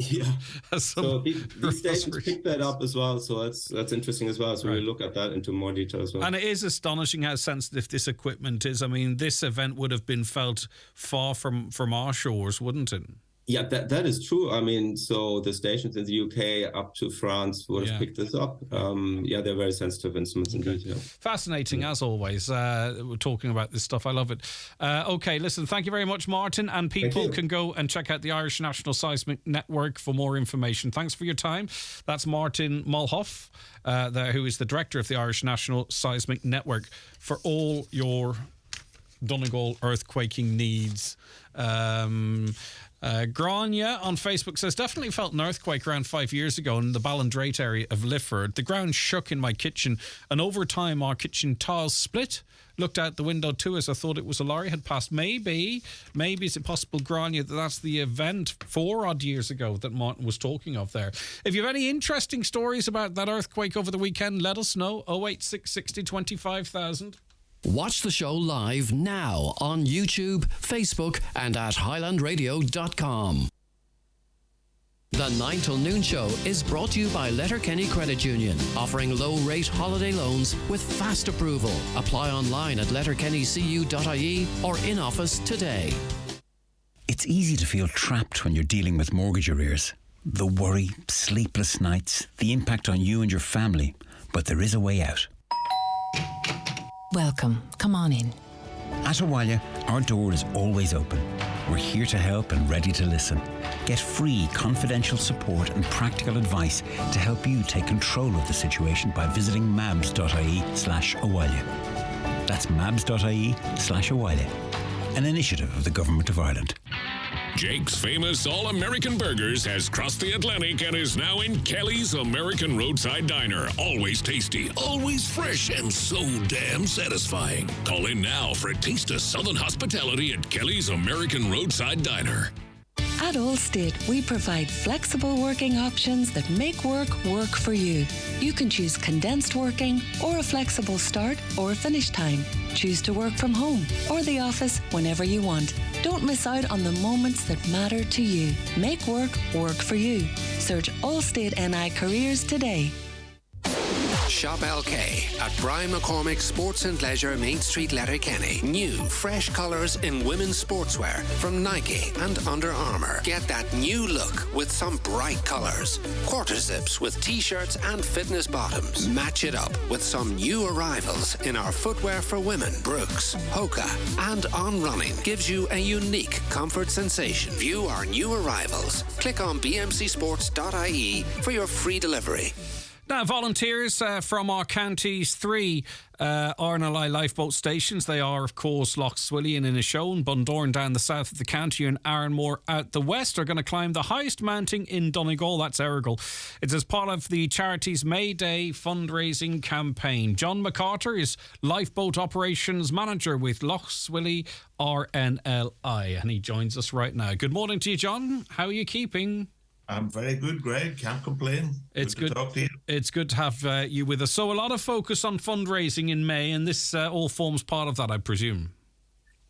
Speaker 14: so these stations picked that up as well, so that's interesting as well. So we'll look at that into more detail as well.
Speaker 1: And it is astonishing how sensitive this equipment is. This event would have been felt far from our shores, wouldn't it?
Speaker 14: Yeah, that is true. So the stations in the UK up to France would have picked this up. They're very sensitive instruments indeed. Yeah.
Speaker 1: Fascinating, as always. We're talking about this stuff. I love it. Okay, listen, thank you very much, Martin. And people can go and check out the Irish National Seismic Network for more information. Thanks for your time. That's Martin Mulhoff, who is the director of the Irish National Seismic Network, for all your Donegal earthquaking needs. Grania on Facebook says, definitely felt an earthquake around 5 years ago in the Ballindrate area of Lifford. The ground shook in my kitchen, and over time our kitchen tiles split. Looked out the window too as I thought it was a lorry had passed. Maybe is it possible, Grania, that that's the event 4 odd years ago that Martin was talking of there? If you have any interesting stories about that earthquake over the weekend, let us know. 086 60 25,000.
Speaker 9: Watch the show live now on YouTube, Facebook, and at highlandradio.com. The 9 till noon show is brought to you by Letterkenny Credit Union, offering low-rate holiday loans with fast approval. Apply online at letterkennycu.ie or in office today.
Speaker 15: It's easy to feel trapped when you're dealing with mortgage arrears. The worry, sleepless nights, the impact on you and your family. But there is a way out.
Speaker 16: Welcome. Come on in.
Speaker 15: At Awalia, our door is always open. We're here to help and ready to listen. Get free, confidential support and practical advice to help you take control of the situation by visiting mabs.ie/Awalia. That's mabs.ie/Awalia, an initiative of the Government of Ireland.
Speaker 17: Jake's famous All-American Burgers has crossed the Atlantic and is now in Kelly's American Roadside Diner. Always tasty, always fresh, and so damn satisfying. Call in now for a taste of Southern hospitality at Kelly's American Roadside Diner.
Speaker 16: At Allstate, we provide flexible working options that make work for you. You can choose condensed working or a flexible start or finish time. Choose to work from home or the office whenever you want. Don't miss out on the moments that matter to you. Make work for you. Search Allstate NI Careers today.
Speaker 19: Shop LK at Brian McCormick Sports and Leisure, Main Street, Letterkenny. New, fresh colours in women's sportswear from Nike and Under Armour. Get that new look with some bright colours. Quarter zips with t-shirts and fitness bottoms. Match it up with some new arrivals in our footwear for women. Brooks, Hoka, and On Running gives you a unique comfort sensation. View our new arrivals. Click on bmcsports.ie for your free delivery.
Speaker 1: Now, volunteers from our county's three RNLI lifeboat stations, they are, of course, Lough Swilly and Inishowen, Bundoran down the south of the county, and Arranmore out the west, are going to climb the highest mountain in Donegal, that's Errigal. It's as part of the charity's May Day fundraising campaign. John MacArthur is Lifeboat Operations Manager with Lough Swilly RNLI, and he joins us right now. Good morning to you, John. How are you keeping?
Speaker 2: I'm very good, Greg. Can't complain.
Speaker 1: It's good
Speaker 2: to talk to you.
Speaker 1: It's good to have you with us. So a lot of focus on fundraising in May, and this all forms part of that, I presume.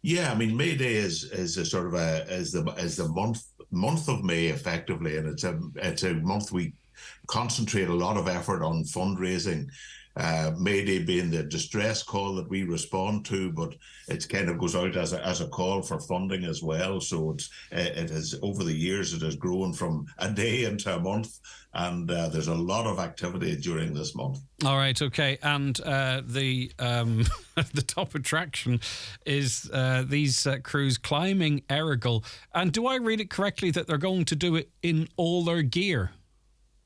Speaker 2: Yeah, I mean, May Day is a sort of the month of May effectively, and it's a month we concentrate a lot of effort on fundraising. May Day being the distress call that we respond to, but it kind of goes out as a call for funding as well. So it has, over the years, it has grown from a day into a month, and there's a lot of activity during this month.
Speaker 1: All right, okay, and the the top attraction is these crews climbing Errigal. And do I read it correctly that they're going to do it in all their gear?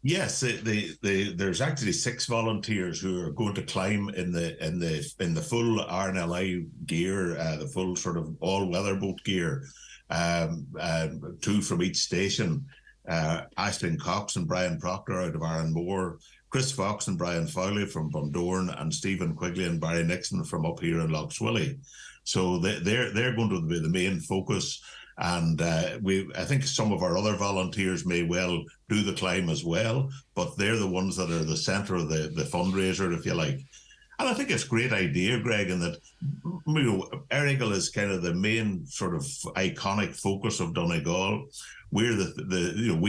Speaker 2: Yes, there's actually 6 volunteers who are going to climb in the full RNLI gear, the full sort of all-weather boat gear, 2 from each station. Aisling Cox and Brian Proctor out of Arranmore, Chris Fox and Brian Fowley from Bundoran, and Stephen Quigley and Barry Nixon from up here in Lough Swilly. So they're going to be the main focus. And I think some of our other volunteers may well do the climb as well, but they're the ones that are the centre of the fundraiser, if you like. And I think it's a great idea, Greg, in that Errigal is kind of the main sort of iconic focus of Donegal. We're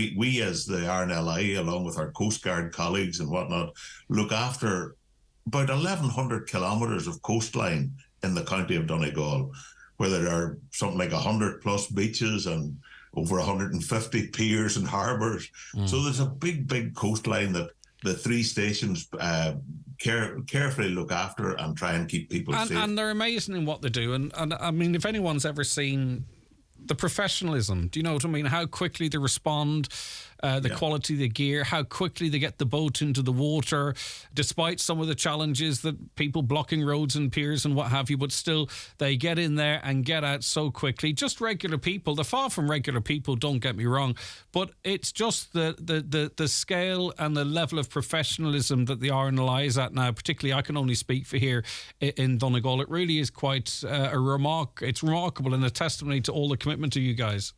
Speaker 2: we as the RNLI, along with our Coast Guard colleagues and whatnot, look after about 1,100 kilometres of coastline in the county of Donegal, where there are something like 100 plus beaches and over 150 piers and harbours. So there's a big coastline that the 3 stations carefully look after and try and keep people safe.
Speaker 1: And they're amazing in what they do. And I mean, if anyone's ever seen the professionalism, do you know what I mean? How quickly they respond, the quality of the gear, how quickly they get the boat into the water, despite some of the challenges that people blocking roads and piers and what have you, but still they get in there and get out so quickly. Just regular people. They're far from regular people, don't get me wrong, but it's just the scale and the level of professionalism that the RNLI is at now, particularly I can only speak for here in Donegal. It really is quite it's remarkable and a testimony to all the commitment to you guys.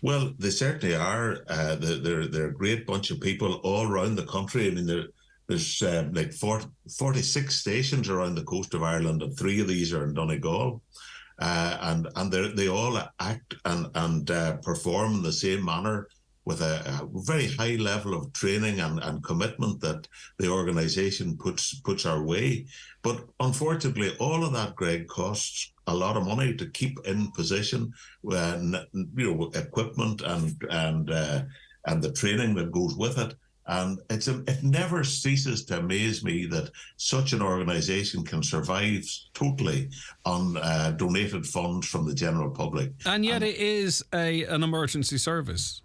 Speaker 2: Well, they certainly are. They're a great bunch of people all around the country. I mean, there's like 46 stations around the coast of Ireland, and 3 of these are in Donegal. And they all act and perform in the same manner, with a very high level of training and commitment that the organisation puts our way. But unfortunately, all of that, Greg, costs a lot of money to keep in position, equipment and the training that goes with it. And it never ceases to amaze me that such an organisation can survive totally on donated funds from the general public.
Speaker 1: And yet it is an emergency service.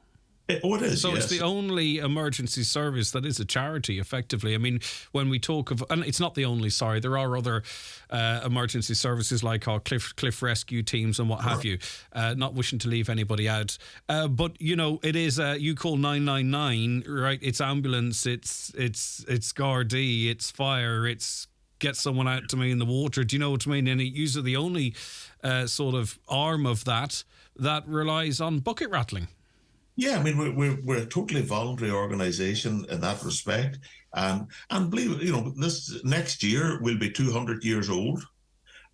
Speaker 2: It is.
Speaker 1: So
Speaker 2: yes.
Speaker 1: It's the only emergency service that is a charity, effectively. I mean, when we talk of, and it's not the only, sorry, there are other emergency services like our cliff rescue teams and what have you, not wishing to leave anybody out. But, you know, it is, you call 999, right? It's ambulance, it's Gardaí, it's fire, it's get someone out to me in the water. Do you know what I mean? And it uses the only sort of arm of that relies on bucket rattling.
Speaker 2: Yeah, I mean, we're a totally voluntary organisation in that respect. And believe it, this next year will be 200 years old.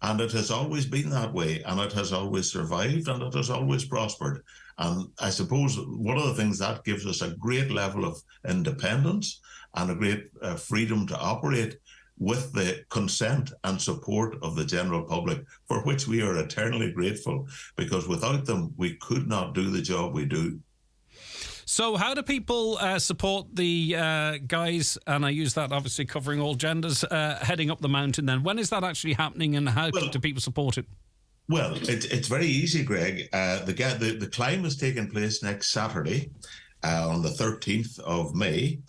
Speaker 2: And it has always been that way. And it has always survived, and it has always prospered. And I suppose one of the things that gives us a great level of independence and a great freedom to operate with the consent and support of the general public, for which we are eternally grateful, because without them, we could not do the job we do.
Speaker 1: So how do people support the guys, and I use that obviously covering all genders, heading up the mountain then? When is that actually happening, and how do people support it?
Speaker 2: Well, it's very easy, Greg. The climb is taking place next Saturday on the 13th of May.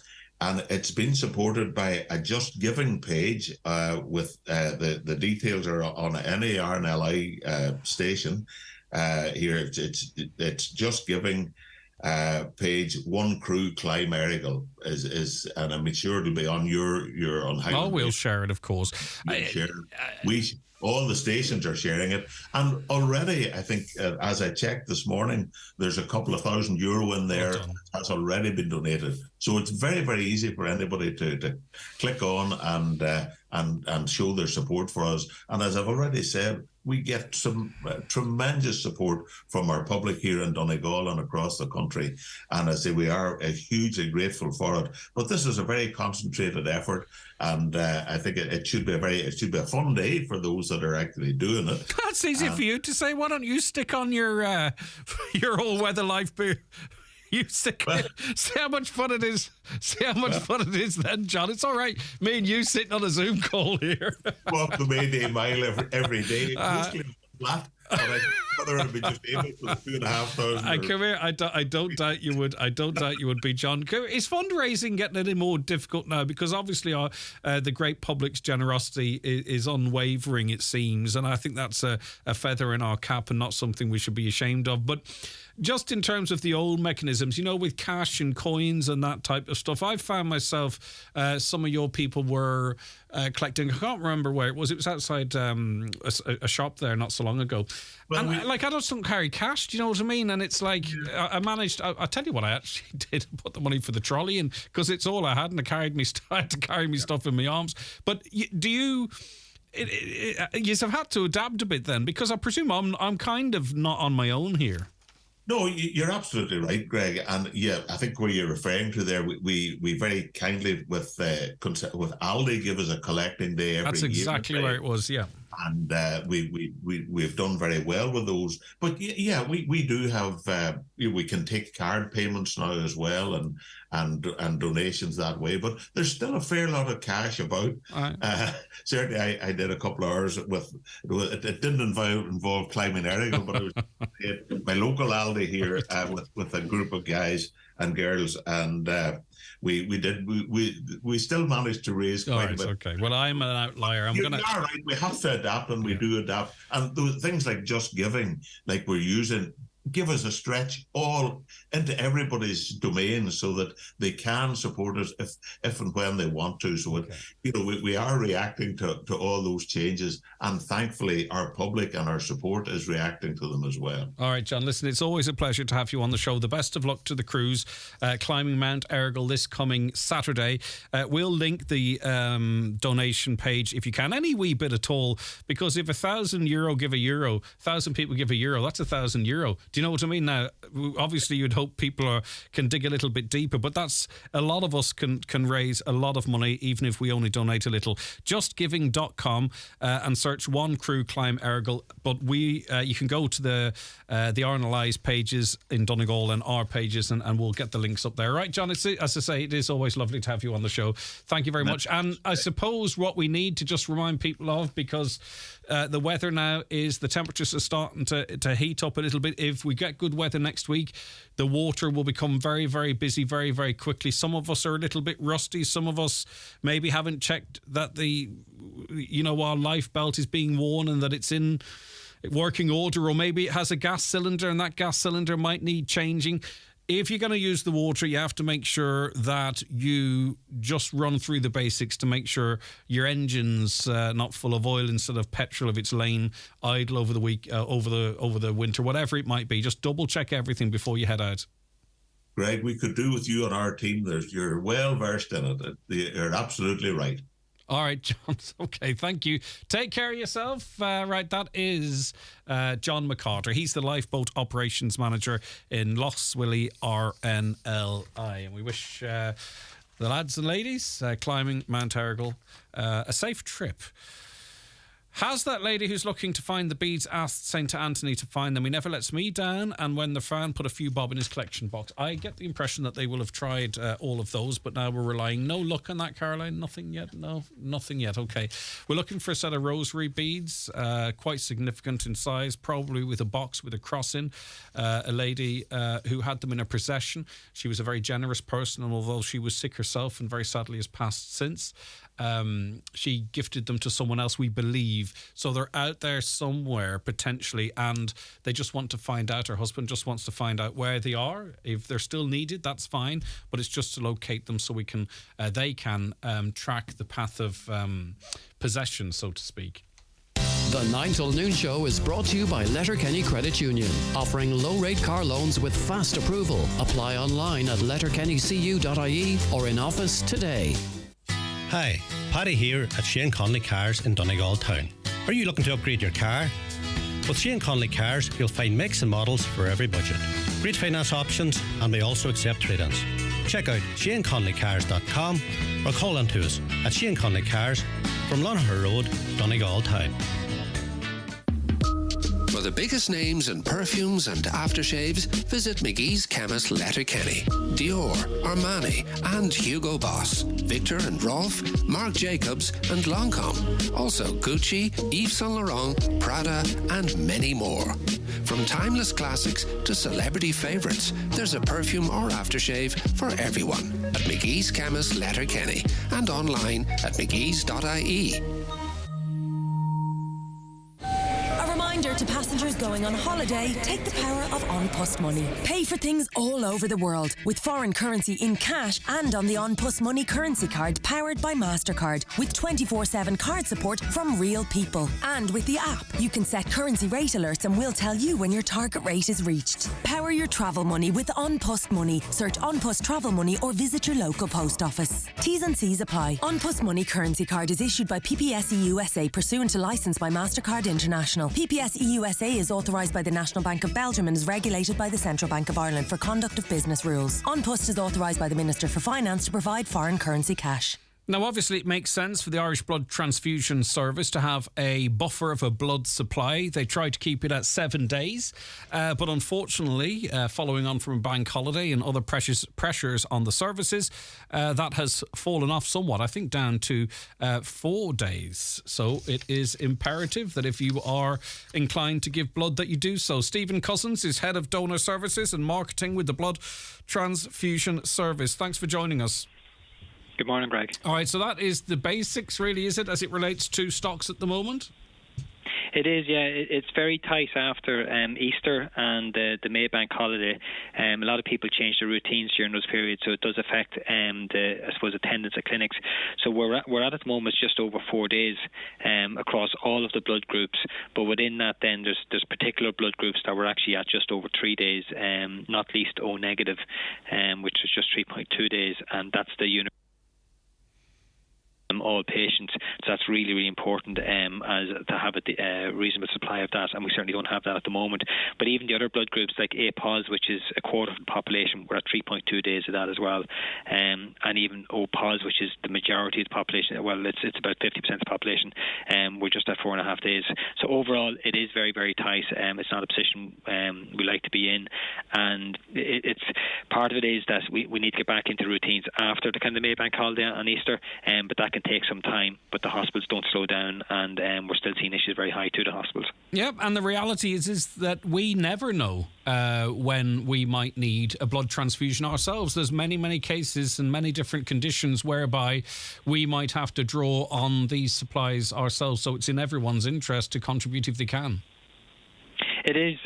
Speaker 2: and it's been supported by a Just Giving page with the details are on any RNLI station. Here it's Just Giving page One Crew Climb Errigal is, and I'm sure it'll be on your on Highland.
Speaker 1: Oh, we'll share it, of course.
Speaker 2: All the stations are sharing it, and already I think as I checked this morning, there's a couple of €1,000 in there that's already been donated. So it's very, very easy for anybody to click on and show their support for us. And as I've already said, we get some tremendous support from our public here in Donegal and across the country. And I say we are hugely grateful for it. But this is a very concentrated effort, and I think it should be a fun day for those that are actually doing it.
Speaker 1: That's easy for you to say. Why don't you stick on your all-weather life boot? You stick it. See how much fun it is. See how much fun it is then, John. It's all right. Me and you sitting on a Zoom call here.
Speaker 2: Walk the Mayday Mile every day. Mostly flat. Whether it'll be just able for 2,500.
Speaker 1: Come here. I don't doubt you would. I don't doubt you would be, John. Is fundraising getting any more difficult now? Because obviously the great public's generosity is unwavering, it seems, and I think that's a feather in our cap and not something we should be ashamed of. But just in terms of the old mechanisms, with cash and coins and that type of stuff, I found myself, some of your people were collecting, I can't remember where it was. It was outside a shop there not so long ago. Well, and I just don't carry cash, do you know what I mean? And it's like, I managed, I'll tell you what I actually did, put the money for the trolley in, because it's all I had, and I had to carry me stuff in my arms. But do you... Yes, I've had to adapt a bit then, because I presume I'm kind of not on my own here.
Speaker 2: No, you're absolutely right, Greg. And yeah, I think where you're referring to there, we very kindly with Aldi give us a collecting day every year.
Speaker 1: That's exactly where it was, yeah.
Speaker 2: And we've done very well with those. But yeah, we do have we can take card payments now as well, and donations that way. But there's still a fair lot of cash about. Certainly, I did a couple of hours with it. It didn't involve climbing Errigal, but it was at my local Aldi here with a group of guys and girls, and we still managed to raise quite a bit.
Speaker 1: Okay. Well, I'm an outlier.
Speaker 2: You're right. We have to adapt, and we do adapt. And those things like Just Giving, like we're using, give us a stretch all into everybody's domain so that they can support us if and when they want to. So we are reacting to all those changes, and thankfully our public and our support is reacting to them as well.
Speaker 1: All right, John, listen, it's always a pleasure to have you on the show. The best of luck to the crews climbing Mount Errigal this coming Saturday. We'll link the donation page if you can, any wee bit at all, because if €1,000 give €1, 1,000 people give €1, that's €1,000. Do you know what I mean? Now, obviously, you'd hope people can dig a little bit deeper, but that's a lot of us can raise a lot of money, even if we only donate a little. JustGiving.com and search One Crew Climb Errigal. But you can go to the RNLI's pages in Donegal and our pages, and we'll get the links up there. Right, John? As I say, it is always lovely to have you on the show. Thank you very much. And I suppose what we need to just remind people of, because the weather now is, the temperatures are starting to heat up a little bit. If we get good weather next week, the water will become very, very busy very, very quickly. Some of us are a little bit rusty. Some of us maybe haven't checked that our life belt is being worn and that it's in working order, or maybe it has a gas cylinder and that gas cylinder might need changing. If you're going to use the water, you have to make sure that you just run through the basics to make sure your engine's not full of oil instead of petrol if it's laying idle over the week, over the winter, whatever it might be. Just double check everything before you head out.
Speaker 2: Greg, we could do with you on our team. You're well versed in it. You're absolutely right.
Speaker 1: All right, John. Okay, thank you. Take care of yourself. Right, that is John McCarter. He's the Lifeboat Operations Manager in Lough Swilly RNLI. And we wish the lads and ladies climbing Mount Errigal a safe trip. Has that lady who's looking to find the beads asked St. Anthony to find them? He never lets me down, and when they're found, put a few bob in his collection box. I get the impression that they will have tried all of those, but now we're relying. No luck on that, Caroline? Nothing yet? No, nothing yet. Okay. We're looking for a set of rosary beads, quite significant in size, probably with a box with a cross in. A lady who had them in her possession. She was a very generous person, and although she was sick herself and very sadly has passed since, she gifted them to someone else, we believe. So they're out there somewhere potentially, and they just want to find out. Her husband just wants to find out where they are. If they're still needed, that's fine, but it's just to locate them so they can track the path of possession, so to speak.
Speaker 9: The 9 till noon show is brought to you by Letterkenny Credit Union, offering low-rate car loans with fast approval. Apply online at letterkennycu.ie or in office today.
Speaker 13: Hi, Paddy here at Shane Conley Cars in Donegal Town. Are you looking to upgrade your car? With Shane Conley Cars, you'll find makes and models for every budget. Great finance options, and we also accept trade-ins. Check out ShaneConleyCars.com or call in to us at Shane Conley Cars from Lonagher Road, Donegal Town.
Speaker 19: For the biggest names in perfumes and aftershaves, visit McGee's Chemist Letterkenny. Dior, Armani and Hugo Boss. Victor and Rolf, Marc Jacobs and Lancôme. Also Gucci, Yves Saint Laurent, Prada and many more. From timeless classics to celebrity favourites, there's a perfume or aftershave for everyone at McGee's Chemist Letterkenny and online at mcgees.ie.
Speaker 18: To passengers going on holiday, take the power of On Post Money. Pay for things all over the world with foreign currency in cash and on the On Post Money currency card powered by MasterCard with 24/7 card support from real people. And with the app, you can set currency rate alerts and we'll tell you when your target rate is reached. Power your travel money with On Post Money. Search On Post Travel Money or visit your local post office. T's and C's apply. On Post Money currency card is issued by PPSE USA pursuant to licence by MasterCard International. PPSE USA is authorised by the National Bank of Belgium and is regulated by the Central Bank of Ireland for conduct of business rules. On Post is authorised by the Minister for Finance to provide foreign currency cash.
Speaker 1: Now, obviously, it makes sense for the Irish Blood Transfusion Service to have a buffer of a blood supply. They try to keep it at 7 days. But unfortunately, following on from a bank holiday and other pressures on the services, that has fallen off somewhat, I think down to 4 days. So it is imperative that if you are inclined to give blood, that you do so. Stephen Cousins is Head of Donor Services and Marketing with the Blood Transfusion Service. Thanks for joining us.
Speaker 20: Good morning, Greg.
Speaker 1: All right, so that is the basics, really, is it, as it relates to stocks at the moment?
Speaker 20: It is, yeah. It's very tight after Easter and the Maybank holiday. A lot of people change their routines during those periods, so it does affect attendance at clinics. So we're at the moment just over 4 days across all of the blood groups. But within that, then there's particular blood groups that we're actually at just over 3 days, not least O negative, which was just 3.2 days, and that's the all patients. So that's really, really important as to have a reasonable supply of that, and we certainly don't have that at the moment. But even the other blood groups like A-pos, which is a quarter of the population, we're at 3.2 days of that as well. And even O-pos, which is the majority of the population, well, it's about 50% of the population, we're just at 4.5 days. So overall, it is very, very tight. It's not a position we like to be in, and it's part of it is that we need to get back into routines after the kind of Maybank holiday on Easter, but that can take some time, but the hospitals don't slow down, and we're still seeing issues very high to the hospitals.
Speaker 1: Yep, and the reality is that we never know when we might need a blood transfusion ourselves. There's many, many cases and many different conditions whereby we might have to draw on these supplies ourselves, so it's in everyone's interest to contribute if they can.
Speaker 20: It is.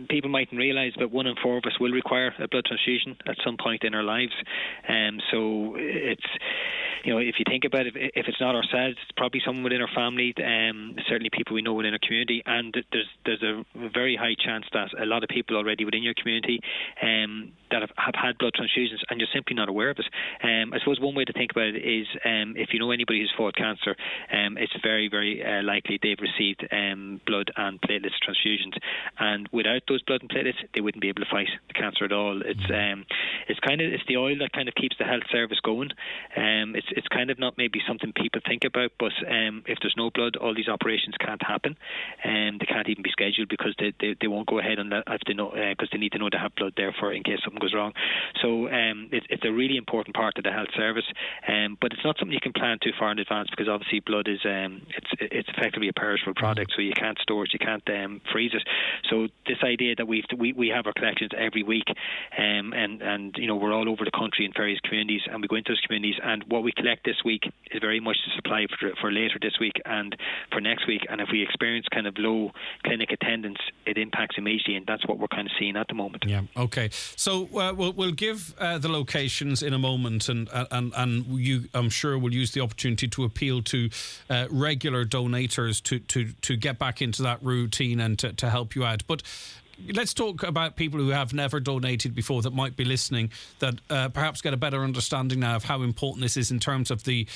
Speaker 20: People mightn't realise, but 1 in 4 of us will require a blood transfusion at some point in our lives. So it's, if you think about it, if it's not ourselves, it's probably someone within our family, certainly people we know within our community, and there's a very high chance that a lot of people already within your community that have had blood transfusions and you're simply not aware of it. I suppose one way to think about it is if you know anybody who's fought cancer, it's very, very likely they've received blood and platelets transfusion transfusions, and without those blood and platelets, they wouldn't be able to fight the cancer at all. It's the oil that kind of keeps the health service going. It's kind of not maybe something people think about, but if there's no blood, all these operations can't happen, and they can't even be scheduled because they won't go ahead on that if they know, because they need to know they have blood there for in case something goes wrong. So it's a really important part of the health service, but it's not something you can plan too far in advance, because obviously blood is it's effectively a perishable product, so you can't store it, you can't freeze it. So this idea that we have our collections every week, and you know, we're all over the country in various communities, and we go into those communities, and what we collect this week is very much the supply for later this week and for next week. And if we experience kind of low clinic attendance, it impacts immediately, and that's what we're kind of seeing at the moment.
Speaker 1: Yeah. Okay. So we'll give the locations in a moment, and you, I'm sure, will use the opportunity to appeal to regular donators to get back into that routine and to help you out. But let's talk about people who have never donated before that might be listening, that perhaps get a better understanding now of how important this is in terms of they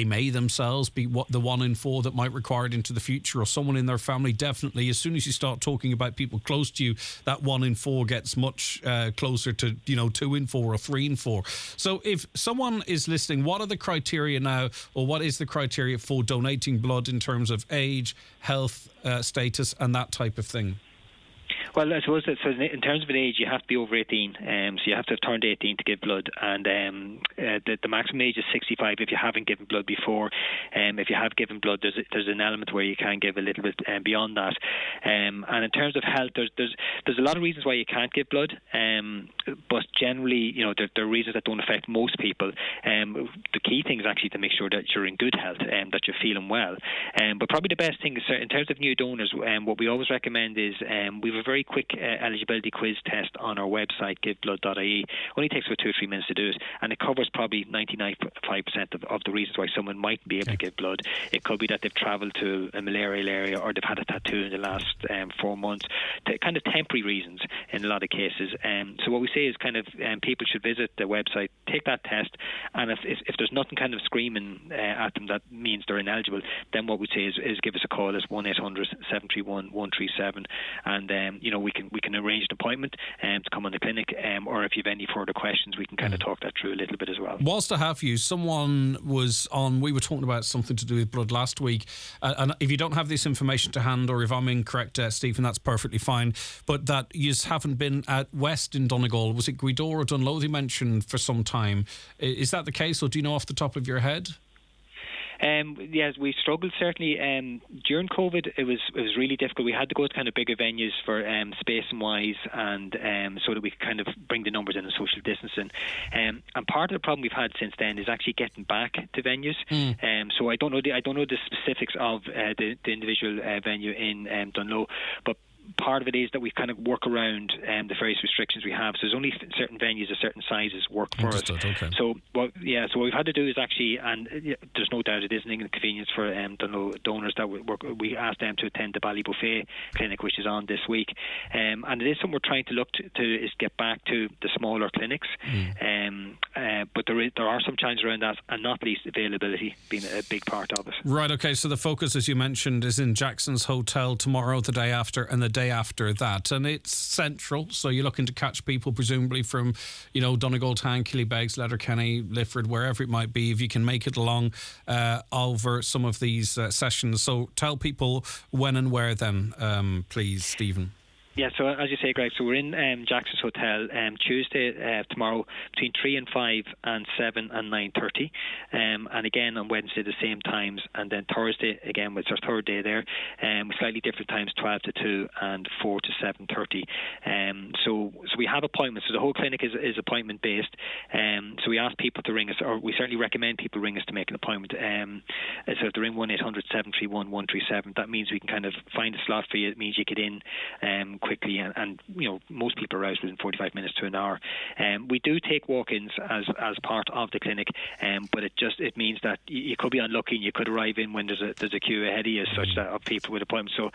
Speaker 1: may themselves be the 1 in 4 that might require it into the future, or someone in their family. Definitely, as soon as you start talking about people close to you, that 1 in 4 gets much closer to 2 in 4 or 3 in 4. So if someone is listening, what are the criteria now, or what is the criteria for donating blood in terms of age, health status, and that type of thing?
Speaker 20: Well, I suppose that, so in terms of an age, you have to be over 18, so you have to have turned 18 to give blood, and the maximum age is 65 if you haven't given blood before. If you have given blood, there's an element where you can give a little bit beyond that. And in terms of health, there's a lot of reasons why you can't give blood, but generally, you know, there are reasons that don't affect most people. The key thing is actually to make sure that you're in good health, that you're feeling well. But probably the best thing is, in terms of new donors, what we always recommend is we have a very quick eligibility quiz test on our website, giveblood.ie. Only takes about 2 or 3 minutes to do it, and it covers probably 99.5% of the reasons why someone mightn't be able to give blood. It could be that they've travelled to a malarial area, or they've had a tattoo in the last 4 months, kind of temporary reasons in a lot of cases. So what we say is kind of people should visit the website, take that test, and if there's nothing kind of screaming at them that means they're ineligible, then what we say is give us a call. It's 1-800-731-137, and you know, we can arrange an appointment to come on the clinic, or if you have any further questions, we can kind of talk that through a little bit as well.
Speaker 1: Whilst I have you, someone was on, we were talking about something to do with blood last week, and if you don't have this information to hand, or if I'm incorrect, Stephen, that's perfectly fine, but that you haven't been at West in Donegal. Was it Gweedore or Dunloe they mentioned for some time? Is that the case, or do you know off the top of your head?
Speaker 20: Yes, we struggled certainly during COVID. It was really difficult. We had to go to kind of bigger venues for space and wise, and so that we could kind of bring the numbers in and social distancing. And part of the problem we've had since then is actually getting back to venues. So I don't know the specifics of the individual venue in Dunloe, but part of it is that we kind of work around the various restrictions we have. So there's only certain venues of certain sizes work for us.
Speaker 1: Okay.
Speaker 20: So what we've had to do is actually, and there's no doubt it is an inconvenience for Dunloe donors, that we asked them to attend the Ballybuffet clinic, which is on this week. And it is something we're trying to look to is get back to the smaller clinics. But there are some challenges around that, and not least availability being a big part of it.
Speaker 1: Right, okay, so the focus, as you mentioned, is in Jackson's Hotel tomorrow, the day after, and the day after that, and it's central, so you're looking to catch people presumably from, you know, Donegal Town, Killybegs, Letterkenny, Lifford, wherever it might be, if you can make it along over some of these sessions. So tell people when and where then, please, Stephen.
Speaker 20: Yeah, so as you say, Greg, so we're in Jackson's Hotel Tuesday, tomorrow, between 3 and 5 and 7 and 9:30, and again on Wednesday the same times, and then Thursday again, it's our third day there, with slightly different times, 12 to 2 and 4 to 7:30. So we have appointments. So the whole clinic is appointment based. So we ask people to ring us, or we certainly recommend people ring us to make an appointment. So if they ring 1-800-731-137, that means we can kind of find a slot for you. It means you get in quickly, and most people are out within 45 minutes to an hour. We do take walk-ins as part of the clinic, but it means that you could be unlucky and you could arrive in when there's a queue ahead of you, such that of people with appointments. So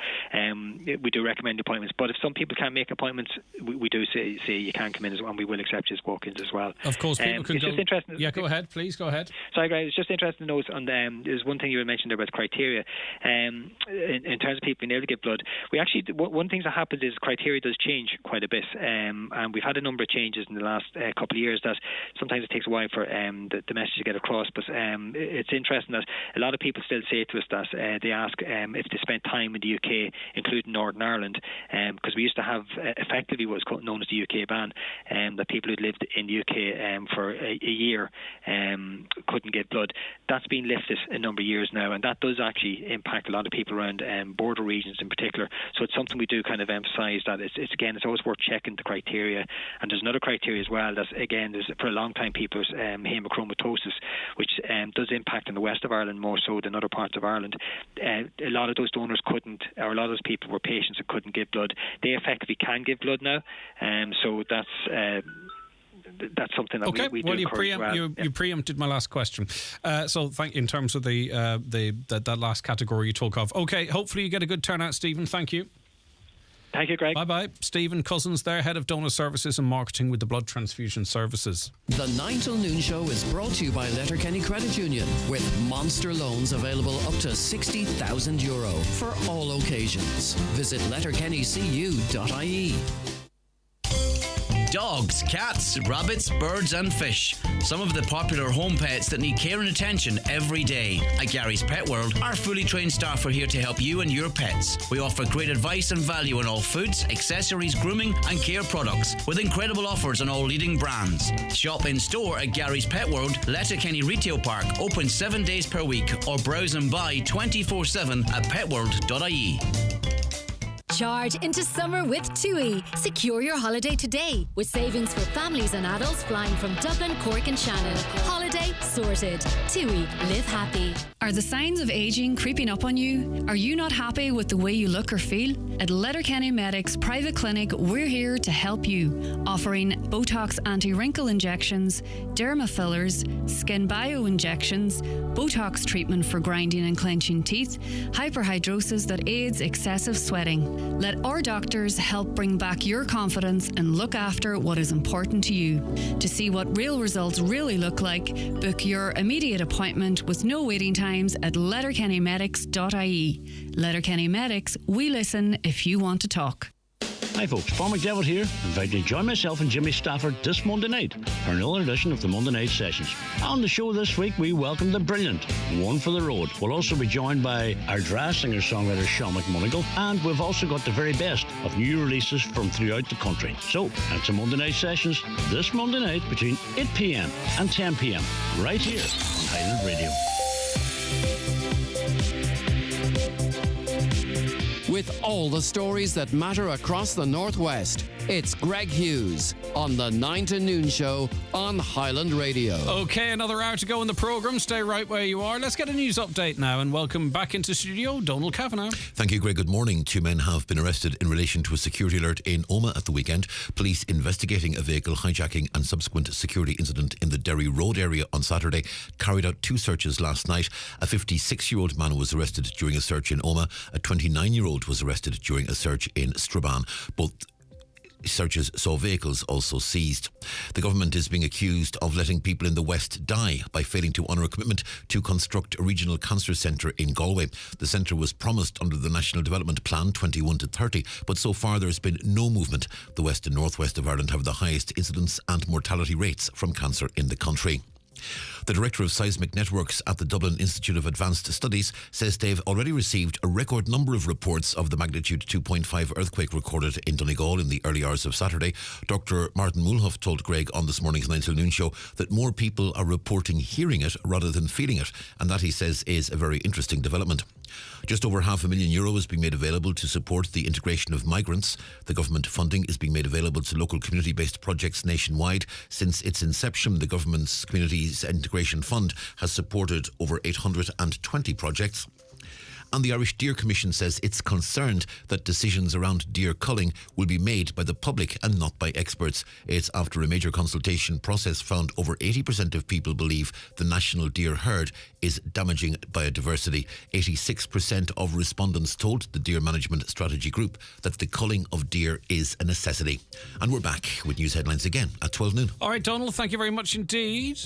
Speaker 20: we do recommend appointments, but if some people can't make appointments, we do say you can come in as well, and we will accept his walk-ins as well.
Speaker 1: Of course, people can
Speaker 20: it's
Speaker 1: go.
Speaker 20: Just interesting.
Speaker 1: Yeah, go ahead, please go ahead.
Speaker 20: Sorry, guys. It's just interesting to note on there's one thing you had mentioned there about the criteria. In terms of people being able to give blood, we actually one thing that happens is criteria does change quite a bit, and we've had a number of changes in the last couple of years that sometimes it takes a while for the message to get across. But it's interesting that a lot of people still say to us that they ask if they spent time in the UK, including Northern Ireland, because we used to have effectively what was known as the UK ban, that people who'd lived in the UK for a year couldn't give blood. That's been lifted a number of years now, and that does actually impact a lot of people around border regions in particular. So it's something we do kind of emphasise that it's always worth checking the criteria. And there's another criteria as well that again there's for a long time people's hemochromatosis, which does impact in the west of Ireland more so than other parts of Ireland. A lot of those donors couldn't, or a lot of those people were patients that couldn't give blood. They effectively can give blood now, so that's something that we do.
Speaker 1: Well, you preempted my last question. So in terms of that last category you talk of. Okay, hopefully you get a good turnout, Stephen. Thank you.
Speaker 20: Thank you, Greg.
Speaker 1: Bye-bye. Stephen Cousins there, Head of Donor Services and Marketing with the Blood Transfusion Services.
Speaker 9: The 9 till noon show is brought to you by Letterkenny Credit Union, with monster loans available up to €60,000 for all occasions. Visit letterkennycu.ie.
Speaker 4: Dogs, cats, rabbits, birds and fish. Some of the popular home pets that need care and attention every day. At Gary's Pet World, our fully trained staff are here to help you and your pets. We offer great advice and value on all foods, accessories, grooming and care products, with incredible offers on all leading brands. Shop in store at Gary's Pet World, Letterkenny Retail Park, open 7 days per week, or browse and buy 24/7 at petworld.ie.
Speaker 21: Charge into summer with TUI. Secure your holiday today with savings for families and adults flying from Dublin, Cork and Shannon. Holiday sorted. TUI. Live happy.
Speaker 22: Are the signs of ageing creeping up on you? Are you not happy with the way you look or feel? At Letterkenny Medics Private Clinic, we're here to help you, offering Botox anti-wrinkle injections, derma fillers, skin bio injections, Botox treatment for grinding and clenching teeth, hyperhidrosis that aids excessive sweating. Let our doctors help bring back your confidence and look after what is important to you. To see what real results really look like, book your immediate appointment with no waiting times at letterkennymedics.ie. Letterkenny Medics, we listen if you want to talk.
Speaker 23: Hi folks, Paul McDevitt here, inviting you to join myself and Jimmy Stafford this Monday night for another edition of the Monday Night Sessions. On the show this week, we welcome the brilliant One for the Road. We'll also be joined by our jazz singer-songwriter Sean McMonigal, and we've also got the very best of new releases from throughout the country. So, that's the Monday Night Sessions this Monday night between 8 p.m. and 10 p.m. right here on Highland Radio.
Speaker 9: With all the stories that matter across the Northwest, it's Greg Hughes on the 9 to Noon show on Highland Radio.
Speaker 1: Okay, another hour to go in the programme. Stay right where you are. Let's get a news update now and welcome back into studio Donald Kavanagh.
Speaker 3: Thank you, Greg. Good morning. 2 men have been arrested in relation to a security alert in Omagh at the weekend. Police investigating a vehicle hijacking and subsequent security incident in the Derry Road area on Saturday carried out 2 searches last night. A 56-year-old man was arrested during a search in Omagh. A 29-year-old was arrested during a search in Strabane. Both searches saw vehicles also seized. The government is being accused of letting people in the West die by failing to honour a commitment to construct a regional cancer centre in Galway. The centre was promised under the National Development Plan 21 to 30, but so far there's been no movement. The West and Northwest of Ireland have the highest incidence and mortality rates from cancer in the country. The Director of Seismic Networks at the Dublin Institute of Advanced Studies says they've already received a record number of reports of the magnitude 2.5 earthquake recorded in Donegal in the early hours of Saturday. Dr. Martin Mulhoff told Greg on this morning's 9 till Noon show that more people are reporting hearing it rather than feeling it, and that, he says, is a very interesting development. Just over €500,000 is being made available to support the integration of migrants. The government funding is being made available to local community-based projects nationwide. Since its inception, the government's Communities Integration Fund has supported over 820 projects. And the Irish Deer Commission says it's concerned that decisions around deer culling will be made by the public and not by experts. It's after a major consultation process found over 80% of people believe the national deer herd is damaging biodiversity. 86% of respondents told the Deer Management Strategy Group that the culling of deer is a necessity. And we're back with news headlines again at 12 noon.
Speaker 1: All right, Donald, thank you very much indeed.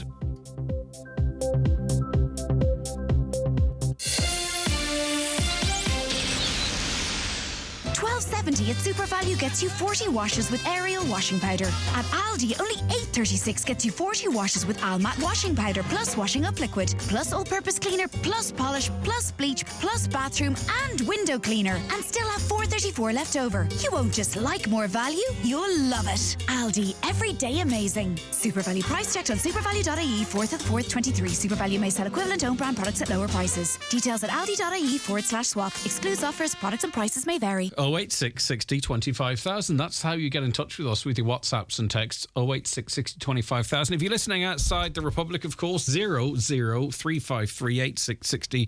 Speaker 5: $12.70 at Super Value gets you 40 washes with Ariel washing powder. At Aldi, only $8.36 gets you 40 washes with Almat washing powder plus washing up liquid, plus all-purpose cleaner, plus polish, plus bleach, plus bathroom and window cleaner, and still have $4.34 left over. You won't just like more value, you'll love it. Aldi, every day amazing. Super Value price checked on supervalue.ie 4th of 4th 23. Super Value may sell equivalent own brand products at lower prices. Details at aldi.ie/swap. Excludes offers, products and prices may vary.
Speaker 1: 086 60 25,000. That's how you get in touch with us with your WhatsApps and texts. 086 60 25,000. If you're listening outside the Republic, of course, 00353 86 60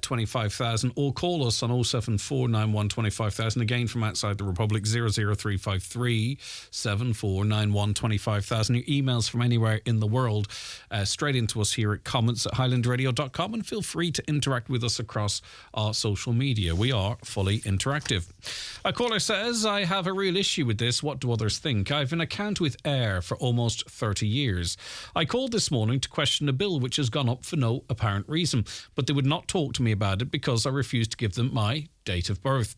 Speaker 1: 25,000, or call us on 07491 25,000. Again, from outside the Republic, 00353 7491 25,000. Your emails from anywhere in the world straight into us here at comments@highlandradio.com, and feel free to interact with us across our social media. We are fully interactive. A caller says, I have a real issue with this. What do others think? I've an account with Air for almost 30 years. I called this morning to question a bill which has gone up for no apparent reason, but they would not talk to me about it because I refused to give them my date of birth.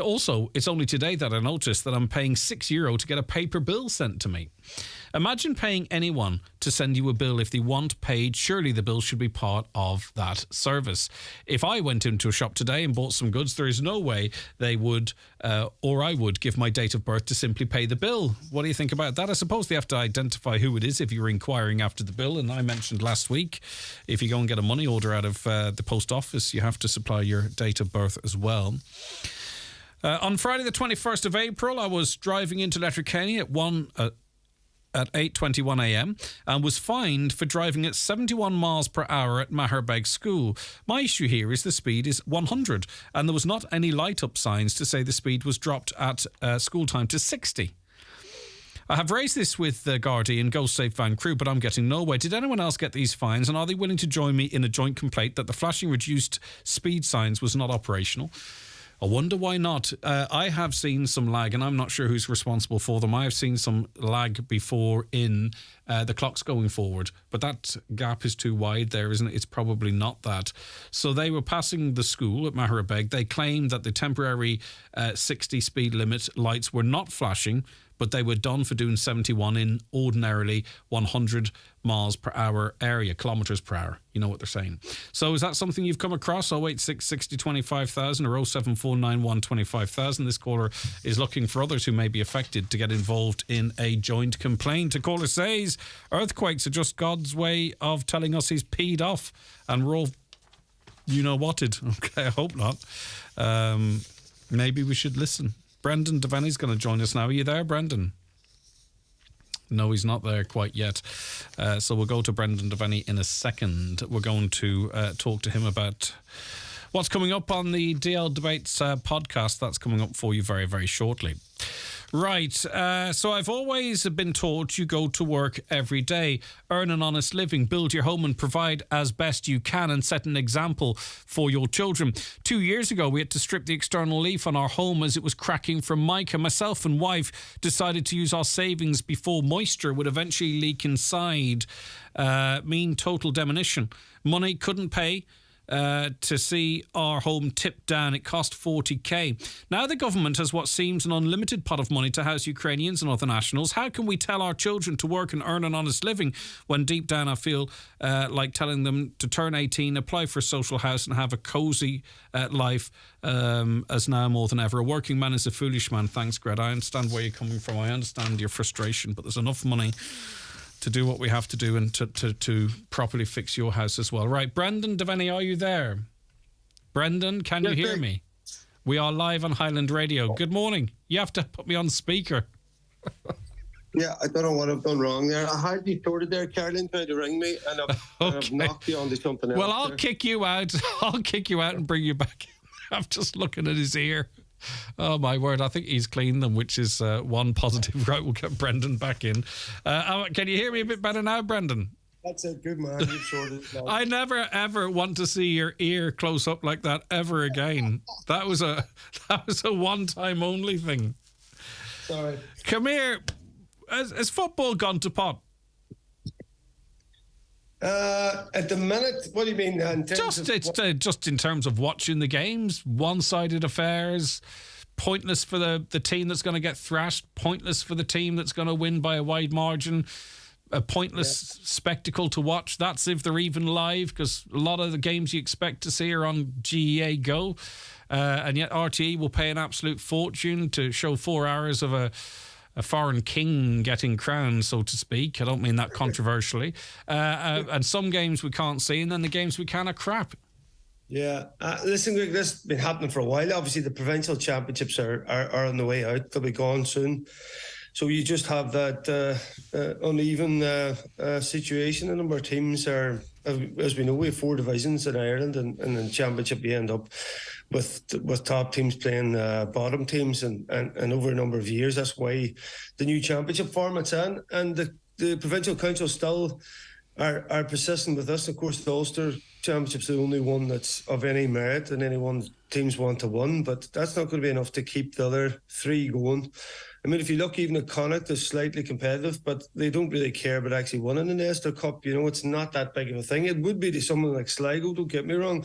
Speaker 1: Also, it's only today that I noticed that I'm paying €6 to get a paper bill sent to me. Imagine paying anyone to send you a bill if they want paid. Surely the bill should be part of that service. If I went into a shop today and bought some goods, there is no way they would, or I would, give my date of birth to simply pay the bill. What do you think about that? I suppose they have to identify who it is if you're inquiring after the bill. And I mentioned last week, if you go and get a money order out of the post office, you have to supply your date of birth as well. On Friday the 21st of April, I was driving into Letterkenny at 8:21 a.m. and was fined for driving at 71 miles per hour at Maherbeg School. My issue here is the speed is 100 and there was not any light-up signs to say the speed was dropped at school time to 60. I have raised this with the Gardaí and Go Safe Van crew, but I'm getting nowhere. Did anyone else get these fines, and are they willing to join me in a joint complaint that the flashing reduced speed signs was not operational? I wonder why not. I have seen some lag, and I'm not sure who's responsible for them. I have seen some lag before in the clocks going forward, but that gap is too wide there, isn't it? It's probably not that. So they were passing the school at Maherbeg. They claimed that the temporary 60 speed limit lights were not flashing, but they were done for doing 71 in ordinarily 100 miles per hour area, kilometres per hour. You know what they're saying. So is that something you've come across? 086 60 25,000 or 07491 25,000. This caller is looking for others who may be affected to get involved in a joint complaint. The caller says earthquakes are just God's way of telling us he's peed off, and we're all you-know-whatted. Okay, I hope not. Maybe we should listen. Brendan Devaney's going to join us now. Are you there, Brendan? No, he's not there quite yet. So we'll go to Brendan Devaney in a second. We're going to talk to him about what's coming up on the DL Debates podcast. That's coming up for you very, very shortly. Right, so I've always been taught you go to work every day, earn an honest living, build your home and provide as best you can and set an example for your children. 2 years ago, we had to strip the external leaf on our home as it was cracking from mica. Myself and wife decided to use our savings before moisture would eventually leak inside, mean total demolition. Money couldn't pay to see our home tipped down. It cost 40k. Now the government has what seems an unlimited pot of money to house Ukrainians and other nationals. How can we tell our children to work and earn an honest living when deep down I feel like telling them to turn 18, apply for a social house and have a cosy life as now more than ever. A working man is a foolish man. Thanks, Greg. I understand where you're coming from. I understand your frustration, but there's enough money to do what we have to do and to properly fix your house as well. Right, Brendan Devaney, are you there? Brendan, can you hear me? We are live on Highland Radio. Good morning. You have to put me on speaker.
Speaker 6: Yeah, I don't know what I've done wrong there. I had you sorted there, Caroline, tried to ring me, and I've knocked you onto something else.
Speaker 1: Well, I'll kick you out. I'll kick you out and bring you back. I'm just looking at his ear. Oh, my word. I think he's cleaned them, which is one positive. Right, we'll get Brendan back in. Can you hear me a bit better now, Brendan?
Speaker 6: That's a good man. You've sorted it out.
Speaker 1: I never, ever want to see your ear close up like that ever again. That was a one-time only thing.
Speaker 6: Sorry.
Speaker 1: Come here. Has football gone to pot?
Speaker 6: At the minute, what do you mean?
Speaker 1: Just in terms of watching the games, one-sided affairs, pointless for the team that's going to get thrashed, pointless for the team that's going to win by a wide margin, a pointless spectacle to watch. That's if they're even live, because a lot of the games you expect to see are on GEA Go, and yet RTE will pay an absolute fortune to show 4 hours of a foreign king getting crowned, so to speak. I don't mean that controversially. And some games we can't see, and then the games we can are crap.
Speaker 6: Yeah. Listen, Greg, this has been happening for a while. Obviously, the provincial championships are on the way out. They'll be gone soon. So you just have that uneven situation. A number of teams are, as we know, we have 4 divisions in Ireland, and in the championship you end up with top teams playing bottom teams, and over a number of years. That's why the new championship format's in, and the provincial council still are persistent with this. Of course, the Ulster Championship's the only one that's of any merit, and any one teams want to win, but that's not going to be enough to keep the other 3 going. I mean, if you look even at Connacht, they're slightly competitive, but they don't really care about actually winning the Ulster Cup. You know, it's not that big of a thing. It would be to someone like Sligo, don't get me wrong,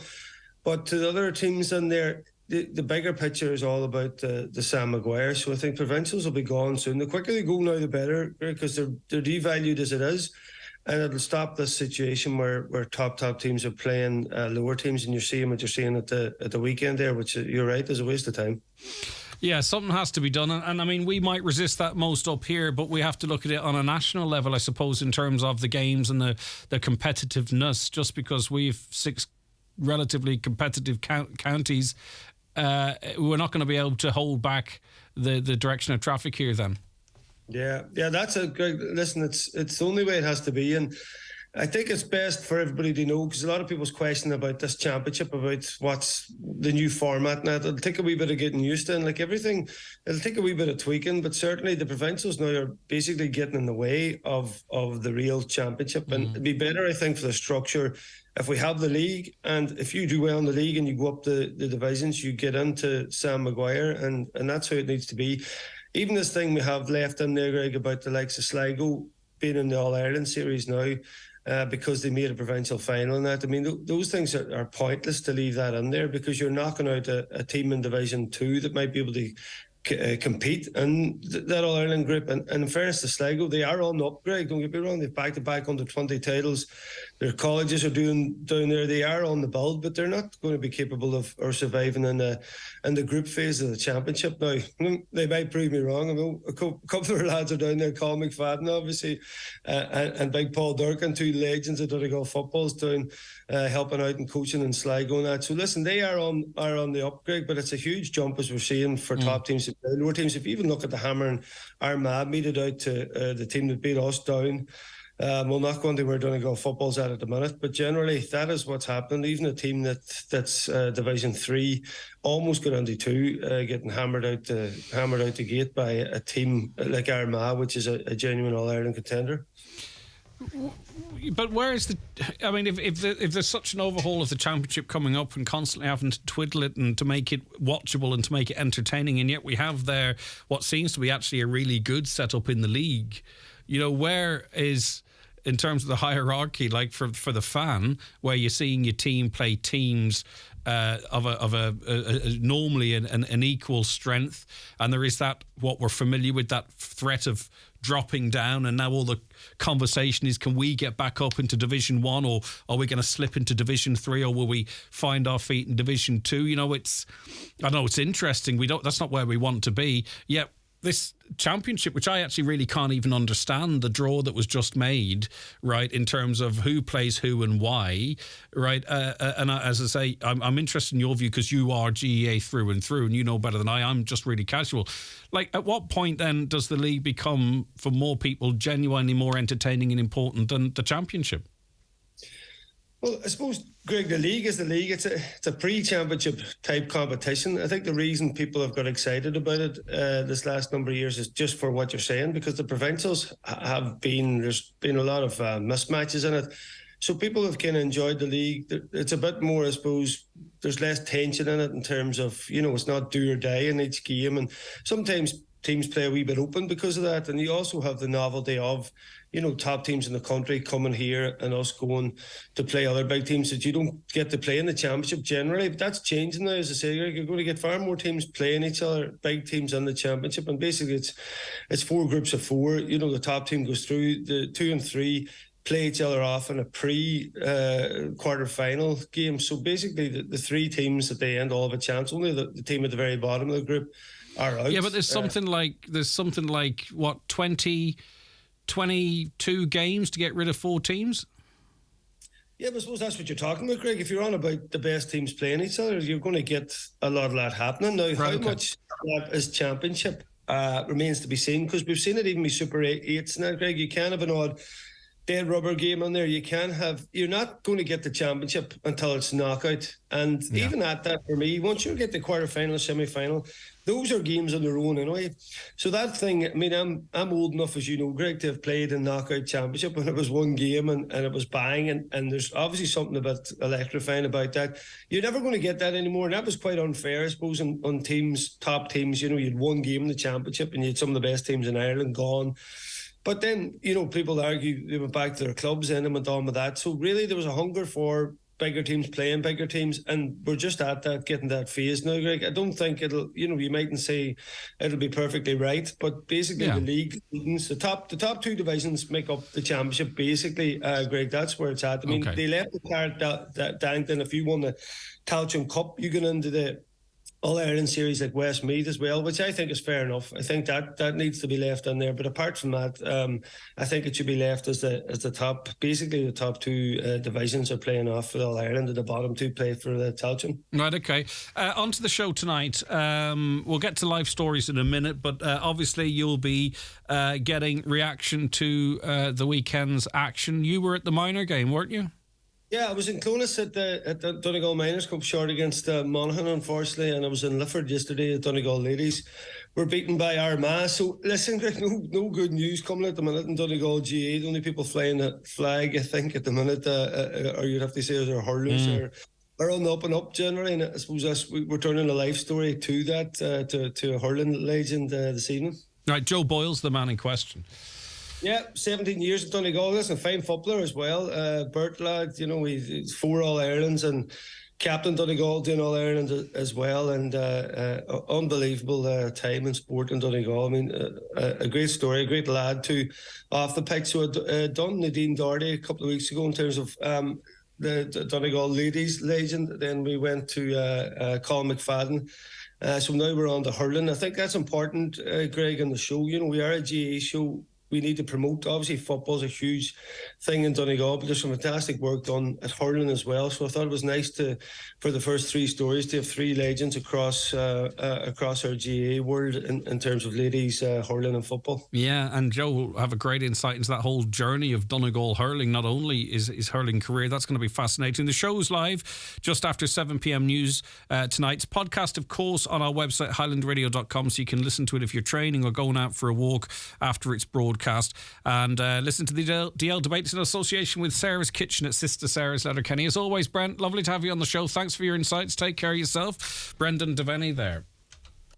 Speaker 6: but to the other teams in there, the bigger picture is all about the Sam Maguire. So I think provincials will be gone soon. The quicker they go now, the better, because they're devalued as it is. And it'll stop this situation where top teams are playing lower teams, and you're seeing what you're seeing at the weekend there, which you're right, is a waste of time.
Speaker 1: Yeah, something has to be done. And I mean, we might resist that most up here, but we have to look at it on a national level, I suppose, in terms of the games and the competitiveness. Just because we've 6 relatively competitive counties, we're not going to be able to hold back the direction of traffic here then. Yeah,
Speaker 6: that's a good. Listen, it's the only way it has to be, and I think it's best for everybody to know, because a lot of people's question about this championship, about what's the new format, and it'll take a wee bit of getting used to, and like everything, it'll take a wee bit of tweaking. But certainly the provincials now are basically getting in the way of the real championship, and it'd be better, I think, for the structure if we have the league, and if you do well in the league and you go up the divisions, you get into Sam Maguire, and that's how it needs to be. Even this thing we have left in there, Greg, about the likes of Sligo being in the All-Ireland series now, because they made a provincial final and that. I mean, those things are pointless to leave that in there, because you're knocking out a team in Division 2 that might be able to compete in that All-Ireland group. And in fairness to Sligo, they are on the upgrade. Don't get me wrong, they've back-to-back under 20 titles. Their colleges are doing down there. They are on the build, but they're not going to be capable of or surviving in the group phase of the championship. Now, they might prove me wrong. I know a couple of our lads are down there, Colin McFadden, obviously, and Big Paul Durkin, 2 legends of Donegal football's down, helping out and coaching in Sligo and that. So listen, they are on the upgrade, but it's a huge jump, as we're seeing, for top teams to play lower teams. If you even look at the Hammer and Armagh meted out to the team that beat us down. We'll not go into where Donegal football's at the minute, but generally that is what's happened. Even a team that's Division 3 almost got into 2, getting hammered out the gate by a team like Armagh, which is a genuine All-Ireland contender.
Speaker 1: But where is the? I mean, if there's such an overhaul of the championship coming up, and constantly having to twiddle it and to make it watchable and to make it entertaining, and yet we have there what seems to be actually a really good setup in the league. You know, where is, in terms of the hierarchy, like for the fan, where you're seeing your team play teams of a normally an equal strength, and there is that, what we're familiar with, that threat of dropping down, and now all the conversation is, can we get back up into Division 1, or are we going to slip into Division 3, or will we find our feet in Division 2? You know, I know it's interesting. That's not where we want to be. Yet this championship, which I actually really can't even understand, the draw that was just made, right, in terms of who plays who and why, right? And as I say, I'm interested in your view because you are GEA through and through, and you know better than I'm just really casual. Like, at what point then does the league become, for more people, genuinely more entertaining and important than the championship?
Speaker 6: Well, I suppose, Greg, the league is the league. It's a pre-championship type competition. I think the reason people have got excited about it this last number of years is just for what you're saying, because the provincials there's been a lot of mismatches in it. So people have kind of enjoyed the league. It's a bit more, I suppose, there's less tension in it in terms of, it's not do or die in each game. And sometimes teams play a wee bit open because of that. And you also have the novelty of, top teams in the country coming here and us going to play other big teams that you don't get to play in the championship generally. But that's changing now, as I say. You're going to get far more teams playing each other, big teams in the championship. And basically it's 4 groups of 4. The top team goes through, the 2 and 3 play each other off in a quarter-final game. So basically the 3 teams at the end all have a chance. Only the team at the very bottom of the group are out.
Speaker 1: Yeah, but there's something like what, 22 games to get rid of 4 teams?
Speaker 6: Yeah, but I suppose that's what you're talking about, Greg. If you're on about the best teams playing each other, you're going to get a lot of that happening. Now, how much that is championship remains to be seen, because we've seen it even with Super 8s now, Greg. You can have an odd dead rubber game on there. You're not going to get the championship until it's knockout. And even at that, for me, once you get the quarter-final, semi-final, those are games on their own anyway. So that thing, I mean, I'm old enough, as you know, Greg, to have played in knockout championship when it was one game and it was bang, and there's obviously something about electrifying about that. You're never going to get that anymore, and that was quite unfair, I suppose, on teams, top teams. You had one game in the championship and you had some of the best teams in Ireland gone. But then, people argue they went back to their clubs and went on with that. So really there was a hunger for bigger teams playing bigger teams, and we're just at that, getting that phase now, Greg. I don't think it'll, you mightn't say it'll be perfectly right, but basically the league, the top 2 divisions make up the championship, basically, Greg. That's where it's at. I mean, they left the carrot danked, and if you won the Tailteann Cup, you get into the All-Ireland series like Westmeath as well, which I think is fair enough. I think that needs to be left in there. But apart from that, I think it should be left as the top. Basically, the top 2 divisions are playing off for All-Ireland, and the bottom 2 play for the Tailteann.
Speaker 1: Right, okay. On to the show tonight. We'll get to live stories in a minute, but obviously you'll be getting reaction to the weekend's action. You were at the minor game, weren't you?
Speaker 6: Yeah, I was in Clones at the Donegal Miners Cup short against Monaghan, unfortunately, and I was in Lifford yesterday at Donegal Ladies. We're beaten by Armagh. So, listen, Greg, no good news coming at the minute in Donegal GA. The only people flying that flag, I think, at the minute, or you'd have to say, is our hurlers are on the up and up generally. And I suppose we're turning a life story to that, to a hurling legend this evening.
Speaker 1: Right, Joe Boyle's the man in question.
Speaker 6: Yeah, 17 years at Donegal. That's a fine footballer as well. Bert lad, he's 4 All-Irelands and captain Donegal doing All-Ireland as well, and unbelievable time in sport in Donegal. I mean, a great story, a great lad too off the pitch. So I'd done Nadine Doherty a couple of weeks ago in terms of the Donegal ladies legend. Then we went to Colin McFadden. So now we're on to hurling. I think that's important, Greg, on the show. We are a GA show. We need to promote. Obviously, football's a huge thing in Donegal, but there's some fantastic work done at hurling as well. So I thought it was nice for the first 3 stories, to have 3 legends across our GA world in terms of ladies hurling and football.
Speaker 1: Yeah, and Joe will have a great insight into that whole journey of Donegal hurling. Not only his hurling career, that's going to be fascinating. The show's live just after 7 p.m. news tonight's podcast, of course, on our website highlandradio.com, so you can listen to it if you're training or going out for a walk after it's broadcast. And listen to the DL debates in association with Sarah's Kitchen at Sister Sarah's Letterkenny. As always, Brent, lovely to have you on the show. Thanks for your insights. Take care of yourself. Brendan Devaney there.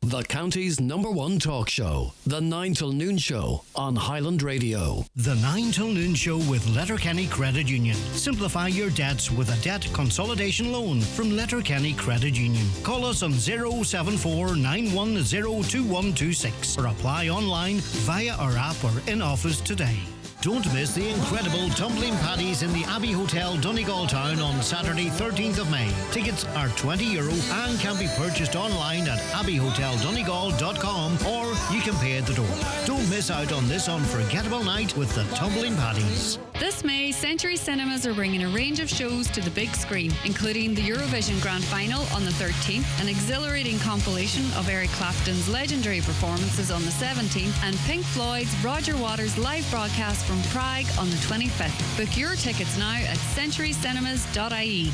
Speaker 9: The county's #1 talk show, The 9 till Noon Show on Highland Radio.
Speaker 7: The 9 till Noon Show with Letterkenny Credit Union. Simplify your debts with a debt consolidation loan from Letterkenny Credit Union. Call us on 074 910 2126 or apply online via our app or in office today. Don't miss the incredible tumbling paddies in the Abbey Hotel, Donegal Town on Saturday 13th of May. Tickets are €20 and can be purchased online at abbeyhoteldonegal.com, or you can pay at the door. Don't miss out on this unforgettable night with the tumbling paddies.
Speaker 22: This May, Century Cinemas are bringing a range of shows to the big screen, including the Eurovision Grand Final on the 13th, an exhilarating compilation of Eric Clapton's legendary performances on the 17th, and Pink Floyd's Roger Waters live broadcast from Prague on the 25th. Book your tickets now at centurycinemas.ie.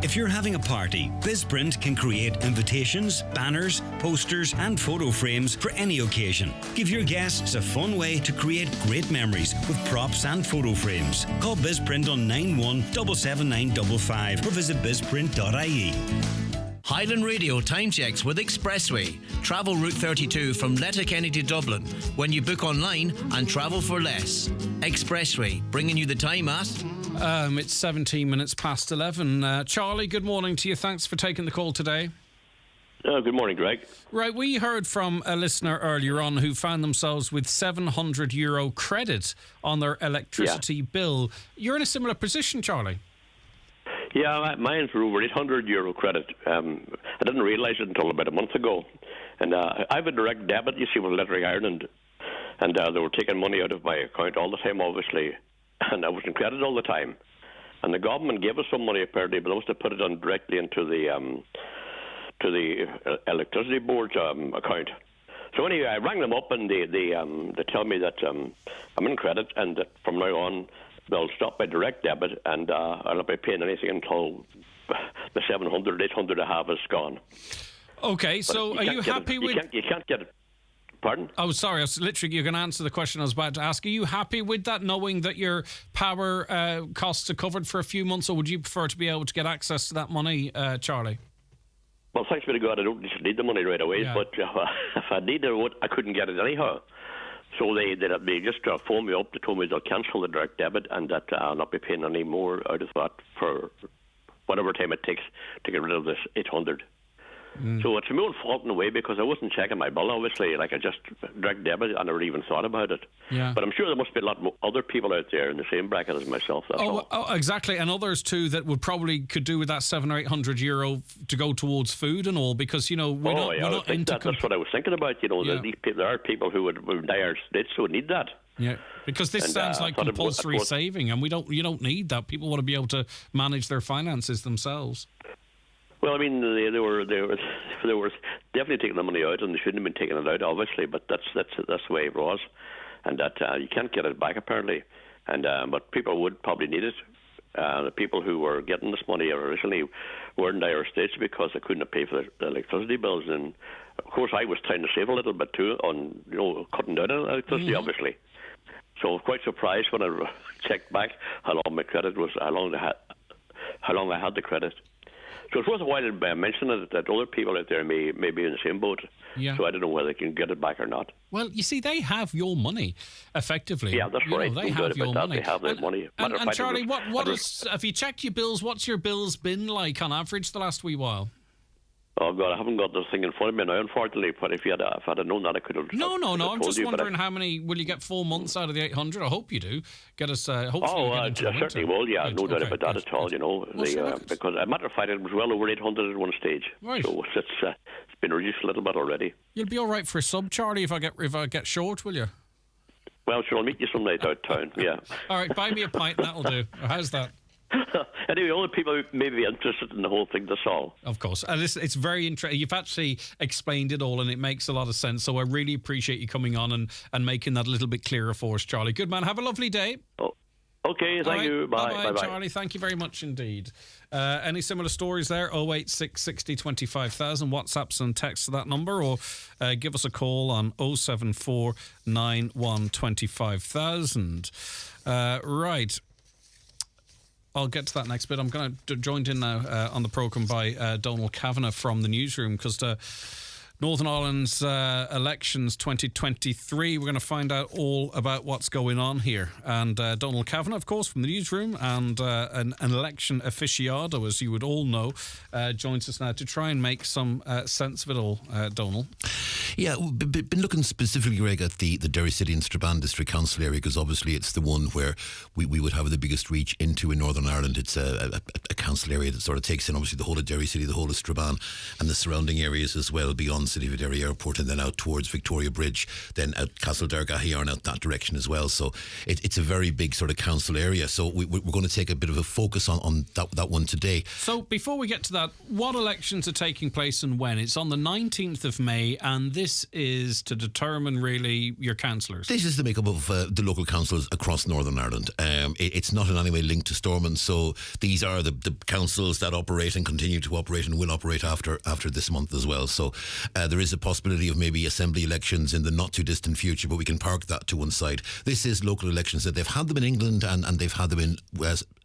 Speaker 8: If you're having a party, BizPrint can create invitations, banners, posters and photo frames for any occasion. Give your guests a fun way to create great memories with props and photo frames. Call BizPrint on 91777955 or visit bizprint.ie.
Speaker 4: Highland Radio time checks with Expressway. Travel Route 32 from Letterkenny to Dublin when you book online and travel for less. Expressway, bringing you the time at...
Speaker 1: It's 17 minutes past 11. Charlie, good morning to you. Thanks for taking the call today.
Speaker 10: Good morning, Greg.
Speaker 1: Right, we heard from a listener earlier on who found themselves with €700 credit on their electricity bill. You're in a similar position, Charlie.
Speaker 10: Yeah, mine's for over €800 credit. I didn't realise it until about a month ago. And I have a direct debit, you see, with Electric Ireland. And they were taking money out of my account all the time, obviously. And I was in credit all the time. And the government gave us some money, apparently, but they must have put it on directly into the electricity board's account. So anyway, I rang them up, and they tell me that I'm in credit, and that from now on they'll stop my direct debit, and I'll not be paying anything until the 700, 800 I have is gone.
Speaker 1: Okay, so are you happy with...
Speaker 10: You can't get it. Pardon?
Speaker 1: Oh, sorry. I was literally, you're going to answer the question I was about to ask. Are you happy with that, knowing that your power costs are covered for a few months, or would you prefer to be able to get access to that money, Charlie?
Speaker 10: Well, thanks be to God, I don't just need the money right away, but if I needed it, I couldn't get it anyhow. So they just phoned me up. They told me they'll cancel the direct debit and that I'll not be paying any more out of that for whatever time it takes to get rid of this 800. So it's my own fault in a way, because I wasn't checking my bill, obviously. Like, I just direct debit, I never even thought about it.
Speaker 1: Yeah.
Speaker 10: But I'm sure there must be a lot more other people out there in the same bracket as myself. That's all.
Speaker 1: Oh, exactly. And others too that would probably could do with that €700 or €800 to go towards food and all, because, you know, we're not into...
Speaker 10: That's what I was thinking about, you know, that there are people who would dire states who would need that.
Speaker 1: Yeah, because this sounds like compulsory saving, and you don't need that. People want to be able to manage their finances themselves.
Speaker 10: Well, I mean, they were definitely taking the money out, and they shouldn't have been taking it out, obviously. But that's the way it was, and that you can't get it back apparently. And but people would probably need it. The people who were getting this money originally were in dire states because they couldn't pay for the electricity bills. And of course, I was trying to save a little bit too on cutting down on electricity, obviously. So I was quite surprised when I checked back how long my credit was, how long I had the credit. So it's worthwhile mentioning that other people out there may be in the same boat.
Speaker 1: Yeah.
Speaker 10: So I don't know whether they can get it back or not.
Speaker 1: Well, you see, they have your money, effectively.
Speaker 10: Yeah, that's right.
Speaker 1: They have your money.
Speaker 10: They have their money.
Speaker 1: And Charlie, have you checked your bills? What's your bills been like on average the last wee while?
Speaker 10: Oh God, I haven't got the thing in front of me now, unfortunately. But if I'd known that, I could have.
Speaker 1: No. I'm just wondering how many will you get 4 months out of the 800? I hope you do. Get us. Hopefully,
Speaker 10: I certainly will. Yeah, no doubt about that at all. You know, because as a matter of fact, it was well over 800 at one stage.
Speaker 1: Right.
Speaker 10: So it's been reduced a little bit already.
Speaker 1: You'll be all right for a sub, Charlie. If I get short, will you?
Speaker 10: Well, sure, I'll meet you some night out town. Yeah.
Speaker 1: All right, buy me a pint, and that'll do. How's that?
Speaker 10: Anyway, only people who may be interested in the whole thing, that's all.
Speaker 1: Of course. And it's very interesting. You've actually explained it all, and it makes a lot of sense. So I really appreciate you coming on and making that a little bit clearer for us, Charlie. Good man. Have a lovely day.
Speaker 10: Oh, okay, thank you. Bye.
Speaker 1: Bye, Charlie. Thank you very much indeed. Any similar stories there? 086 60 25,000. WhatsApps and texts to that number, or give us a call on 074 91 25,000. Right. I'll get to that next bit. I'm going to joined in now on the programme by Donald Kavanagh from the newsroom, because Northern Ireland's elections 2023. We're going to find out all about what's going on here. And Donald Kavanagh, of course, from the newsroom, and an election aficionado, as you would all know, joins us now to try and make some sense of it all. Donald?
Speaker 3: Yeah, we've been looking specifically, Greg, at the Derry City and Strabane District Council area, because obviously it's the one where we would have the biggest reach into in Northern Ireland. It's a council area that sort of takes in obviously the whole of Derry City, the whole of Strabane, and the surrounding areas as well, beyond City of Derry Airport, and then out towards Victoria Bridge, then out Castle Dergahy and out that direction as well. So it's a very big sort of council area. So we're going to take a bit of a focus on that one today.
Speaker 1: So before we get to that, what elections are taking place and when? It's on the 19th of May, and this is to determine really your councillors.
Speaker 3: This is the makeup of the local councils across Northern Ireland. It's not in any way linked to Stormont, so these are the councils that operate and continue to operate and will operate after this month as well. So there is a possibility of maybe assembly elections in the not too distant future, but we can park that to one side. This is local elections. That they've had them in England and they've had them in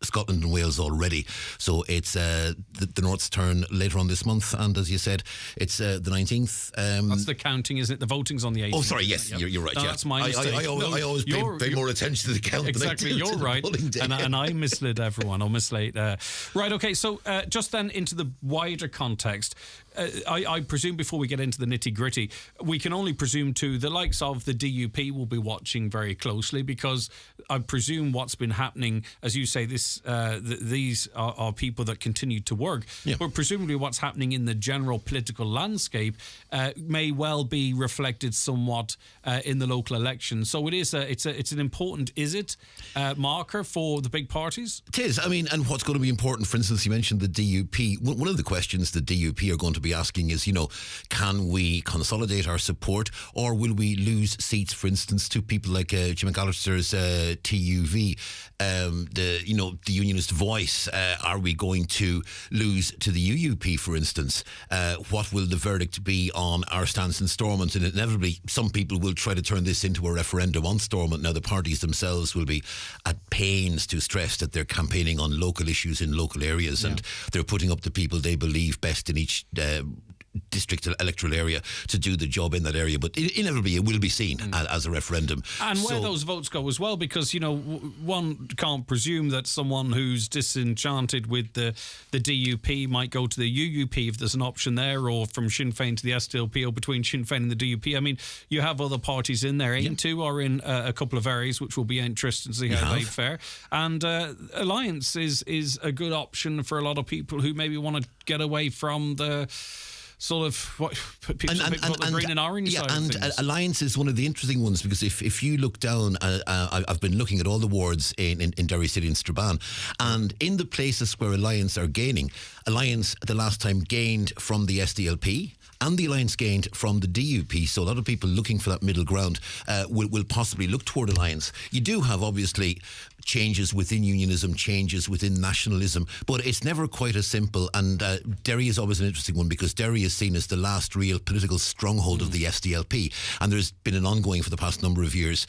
Speaker 3: Scotland and Wales already. So it's the North's turn later on this month, and as you said, it's the 19th.
Speaker 1: That's the counting, isn't it? The voting's on the 18th.
Speaker 3: Oh, sorry, yes, you're right.
Speaker 1: No,
Speaker 3: yeah.
Speaker 1: that's my mistake.
Speaker 3: I always pay more attention to the count.
Speaker 1: Exactly, you're right. And I misled everyone. I'll misled. Right, okay, so just then into the wider context, I presume before we get into the nitty-gritty, we can only presume too the likes of the DUP will be watching very closely, because I presume what's been happening, as you say, these are people that continue to work, but presumably what's happening in the general political landscape may well be reflected somewhat in the local election. So it's an important, marker for the big parties?
Speaker 3: It is. I mean, and what's going to be important, for instance, you mentioned the DUP. One of the questions the DUP are going to be asking is, can we consolidate our support, or will we lose seats, for instance, to people like Jim McAllister's TUV, the Unionist Voice? Are we going to lose to the UUP, for instance? What will the verdict be on our stance in Stormont? And inevitably, some people will try to turn this into a referendum on Stormont. Now, the parties themselves will be at pains to stress that they're campaigning on local issues in local areas, and they're putting up the people they believe best in each district electoral area to do the job in that area, but inevitably it will be seen as a referendum.
Speaker 1: And where those votes go as well, because one can't presume that someone who's disenchanted with the DUP might go to the UUP if there's an option there, or from Sinn Féin to the SDLP, or between Sinn Féin and the DUP. I mean, you have other parties in there. Aim2 are in a couple of areas, which will be interesting to see how they fare. And Alliance is a good option for a lot of people who maybe want to get away from the sort of what people call the green and orange side of things.
Speaker 3: Alliance is one of the interesting ones, because if you look down, I've been looking at all the wards in Derry City and Strabane, and in the places where Alliance are gaining, Alliance the last time gained from the SDLP, and the Alliance gained from the DUP. So a lot of people looking for that middle ground will possibly look toward Alliance. You do have, obviously, changes within unionism, changes within nationalism, but it's never quite as simple. And Derry is always an interesting one, because Derry is seen as the last real political stronghold of the SDLP. And there's been an ongoing for the past number of years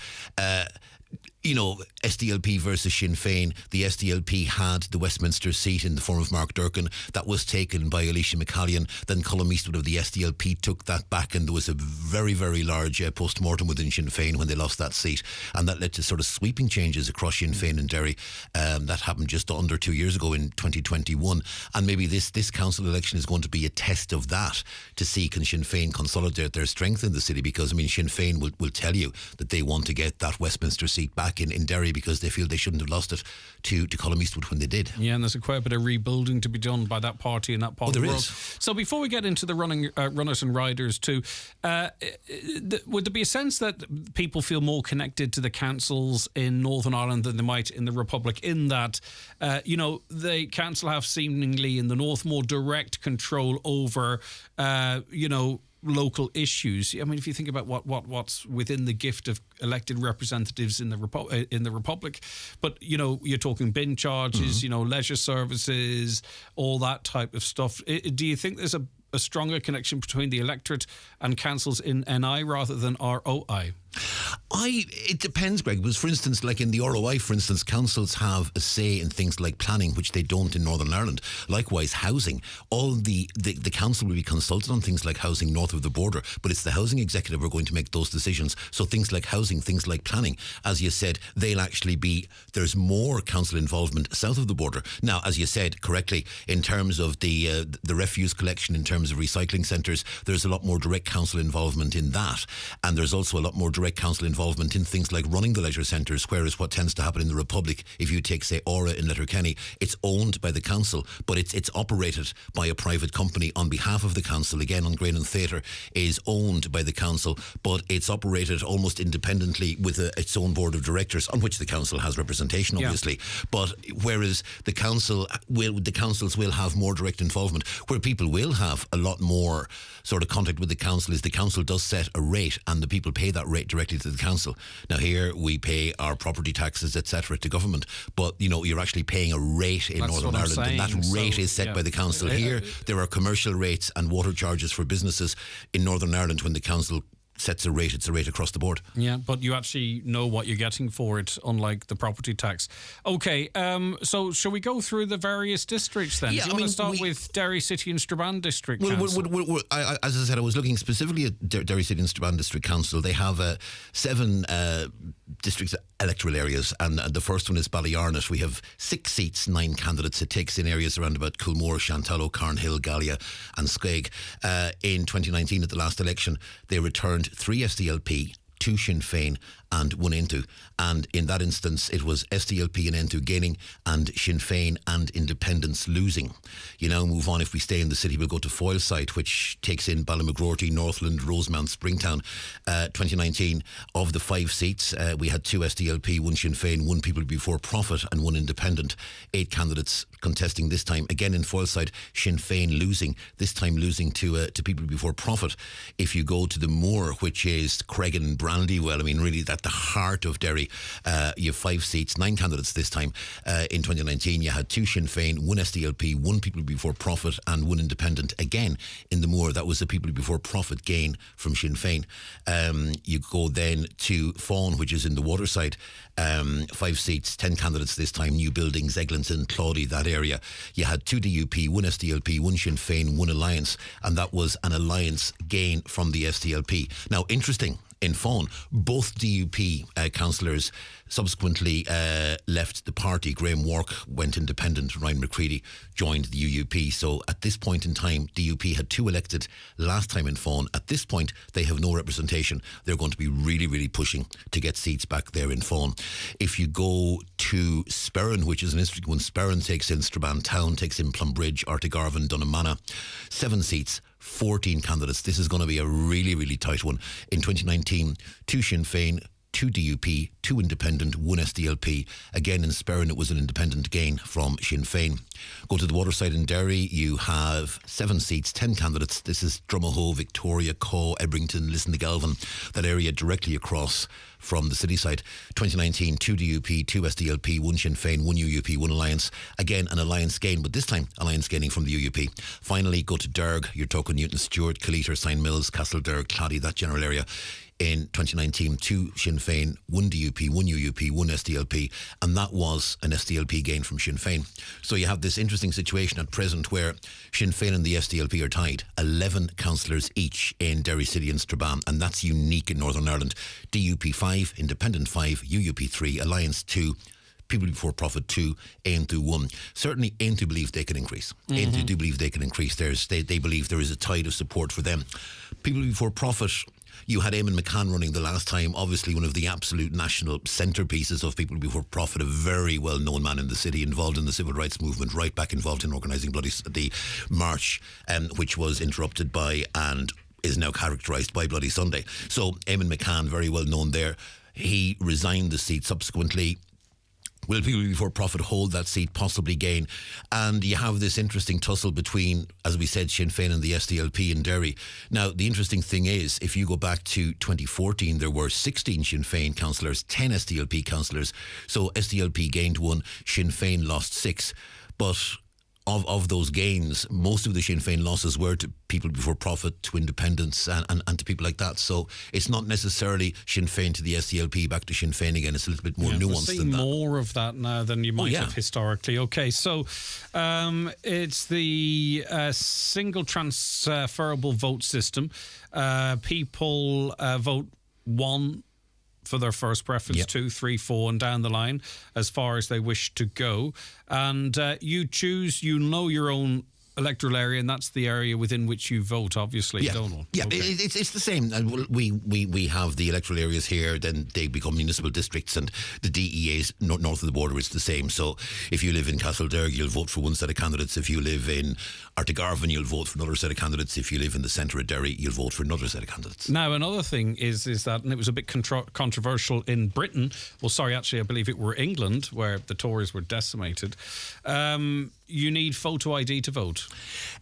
Speaker 3: SDLP versus Sinn Féin. The SDLP had the Westminster seat in the form of Mark Durkan. That was taken by Alicia McCallion. Then Colm Eastwood of the SDLP took that back, and there was a very, very large post-mortem within Sinn Féin when they lost that seat, and that led to sort of sweeping changes across Sinn Féin and Derry. That happened just under 2 years ago in 2021, and maybe this council election is going to be a test of that, to see can Sinn Féin consolidate their strength in the city, because Sinn Féin will tell you that they want to get that Westminster seat back in Derry, because they feel they shouldn't have lost it to Colm Eastwood when they did.
Speaker 1: Yeah, and there's quite a bit of rebuilding to be done by that party in that part of the world. So before we get into the runners and riders too, would there be a sense that people feel more connected to the councils in Northern Ireland than they might in the Republic, in that the council have seemingly in the North more direct control over local issues? I mean, if you think about what's within the gift of elected representatives in the Republic, but you're talking bin charges, leisure services, all that type of stuff. Do you think there's a stronger connection between the electorate and councils in NI rather than ROI?
Speaker 3: It depends, Greg, because for instance, like in the ROI, for instance, councils have a say in things like planning, which they don't in Northern Ireland. Likewise, housing. All the council will be consulted on things like housing north of the border, but it's the housing executive who are going to make those decisions. So things like housing, things like planning, as you said, there's more council involvement south of the border. Now, as you said correctly, in terms of the refuse collection, in terms of recycling centres, there's a lot more direct council involvement in that. And there's also a lot more direct council involvement in things like running the leisure centres, whereas what tends to happen in the Republic, if you take, say, Aura in Letterkenny, it's owned by the council, but it's operated by a private company on behalf of the council. Again, on Grain and Theatre is owned by the council, but it's operated almost independently with its own board of directors, on which the council has representation, obviously. Yeah. But whereas the councils will have more direct involvement, where people will have a lot more sort of contact with the council is the council does set a rate, and the people pay that rate directly to the council. Now here we pay our property taxes, etc., to government, but you're actually paying a rate in Northern Ireland, and that rate is set by the council. Here there are commercial rates and water charges for businesses. In Northern Ireland, when the council sets a rate, it's a rate across the board.
Speaker 1: Yeah, but you actually know what you're getting for it, unlike the property tax. Okay, so shall we go through the various districts then?
Speaker 3: Yeah,
Speaker 1: Do you want to start with Derry City and Strabane District Council?
Speaker 3: As I said, I was looking specifically at Derry City and Strabane District Council. They have 7 district electoral areas, and the first one is Ballyarnet. We have 6 seats, 9 candidates. It takes in areas around about Coolmore, Shantallow, Carnhill, Gallia and Skeg. In 2019, at the last election, they returned 3 SDLP, 2 Sinn Féin and 1 Intu, and in that instance it was SDLP and Intu gaining and Sinn Féin and Independents losing. You now move on. If we stay in the city, we'll go to Foylside, which takes in Ballymcgrorty, Northland, Rosemount, Springtown. 2019, of the 5 seats, we had 2 SDLP, 1 Sinn Féin, 1 People Before Profit and 1 Independent. 8 candidates contesting this time. Again in Foylside, Sinn Féin losing, this time losing to People Before Profit. If you go to the Moor, which is Cregan, Brandywell, I mean really at the heart of Derry, you have 5 seats, 9 candidates this time. In 2019 you had 2 Sinn Féin, 1 SDLP, 1 People Before Profit and 1 Independent. Again in the Moor, that was a People Before Profit gain from Sinn Féin. You go then to Fawn, which is in the Waterside, 5 seats, 10 candidates this time, new buildings, Eglinton, Claudy, that area. You had 2 DUP, 1 SDLP, 1 Sinn Féin, 1 Alliance, and that was an Alliance gain from the SDLP. Now, interesting, in Fawn, both DUP councillors subsequently left the party. Graham Wark went independent, Ryan McCready joined the UUP. So at this point in time, DUP had 2 elected last time in Fawn. At this point, they have no representation. They're going to be really, really pushing to get seats back there in Fawn. If you go to Sperrin, which is an interesting one, Sperrin takes in Strabane Town, takes in Plumbridge, Artigarvan, Dunnamana, 7 seats, 14 candidates. This is going to be a really, really tight one. In 2019, 2 Sinn Féin, 2 DUP, 2 Independent, 1 SDLP. Again in Sperrin, it was an independent gain from Sinn Féin. Go to the Waterside in Derry, you have 7 seats, 10 candidates. This is Drumahoe, Victoria, Caw, Ebrington, Liston-de-Galvin, that area directly across from the city side. 2019, 2 DUP, 2 SDLP, 1 Sinn Féin, 1 UUP, 1 Alliance. Again, an Alliance gain, but this time Alliance gaining from the UUP. Finally, go to Derg. You're talking Newton Stewart, Killeter, Sign Mills, Castlederg, Clady, that general area. In 2019, 2 Sinn Féin, 1 DUP, 1 UUP, 1 SDLP, and that was an SDLP gain from Sinn Féin. So you have this interesting situation at present where Sinn Féin and the SDLP are tied, 11 councillors each in Derry City and Strabane, and that's unique in Northern Ireland. DUP 5, Independent 5, UUP 3, Alliance 2, People Before Profit 2, Aontu 1. Certainly Aontu believe they can increase. Aontu do believe they can increase. They believe there is a tide of support for them. People Before Profit, you had Eamon McCann running the last time, obviously one of the absolute national centrepieces of People Before Profit, a very well-known man in the city, involved in the civil rights movement, right back involved in organising the march, which was interrupted by and is now characterised by Bloody Sunday. So Eamon McCann, very well known there. He resigned the seat subsequently. Will People Before Profit hold that seat, possibly gain? And you have this interesting tussle between, as we said, Sinn Féin and the SDLP in Derry. Now, the interesting thing is, if you go back to 2014, there were 16 Sinn Féin councillors, 10 SDLP councillors. So SDLP gained 1, Sinn Féin lost 6. But of those gains, most of the Sinn Féin losses were to people before profit, to independents and to people like that. So it's not necessarily Sinn Féin to the SDLP back to Sinn Féin again. It's a little bit more nuanced than that.
Speaker 1: More of that now than you might have historically. Okay, so it's the single transferable vote system. People vote one for their first preference, 2, 3, 4, and down the line as far as they wish to go. And you choose, your own electoral area, and that's the area within which you vote, obviously, Donald.
Speaker 3: Yeah, okay. It's the same. We have the electoral areas here, then they become municipal districts, and the DEAs north of the border is the same. So if you live in Castlederg, you'll vote for one set of candidates. If you live in Artigarvan, you'll vote for another set of candidates. If you live in the centre of Derry, you'll vote for another set of candidates. Now,
Speaker 1: another thing is that, and it was a bit controversial in Britain, well, sorry, actually, I believe it were England, where the Tories were decimated. You need photo ID to vote?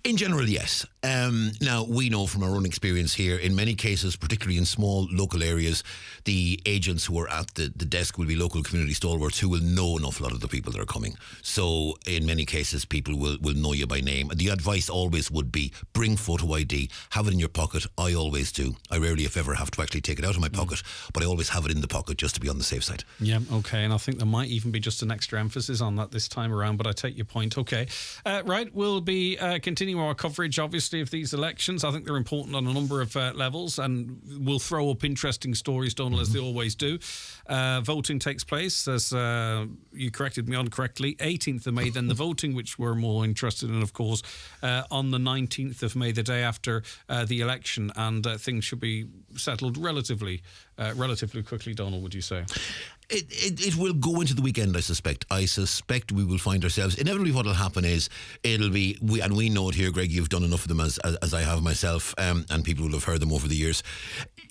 Speaker 3: In general, yes. Now, we know from our own experience here, in many cases, particularly in small local areas, the agents who are at the desk will be local community stalwarts who will know an awful lot of the people that are coming. So in many cases, people will know you by name. The advice always would be, bring photo ID, have it in your pocket. I always do. I rarely, if ever, have to actually take it out of my pocket, but I always have it in the pocket just to be on the safe side.
Speaker 1: Yeah, okay, and I think there might even be just an extra emphasis on that this time around, but I take your point. Okay. Right, we'll be continuing our coverage, obviously, of these elections. I think they're important on a number of levels, and we'll throw up interesting stories, Donald, as they always do. Voting takes place, as you corrected me on correctly, 18th of May. Then the voting, which we're more interested in, of course, on the 19th of May, the day after the election, and things should be settled relatively quickly, Donald, would you say?
Speaker 3: It will go into the weekend, I suspect. I suspect we will find ourselves. Inevitably, what will happen is it'll be, and we know it here, Greg, you've done enough of them as I have myself, and people will have heard them over the years.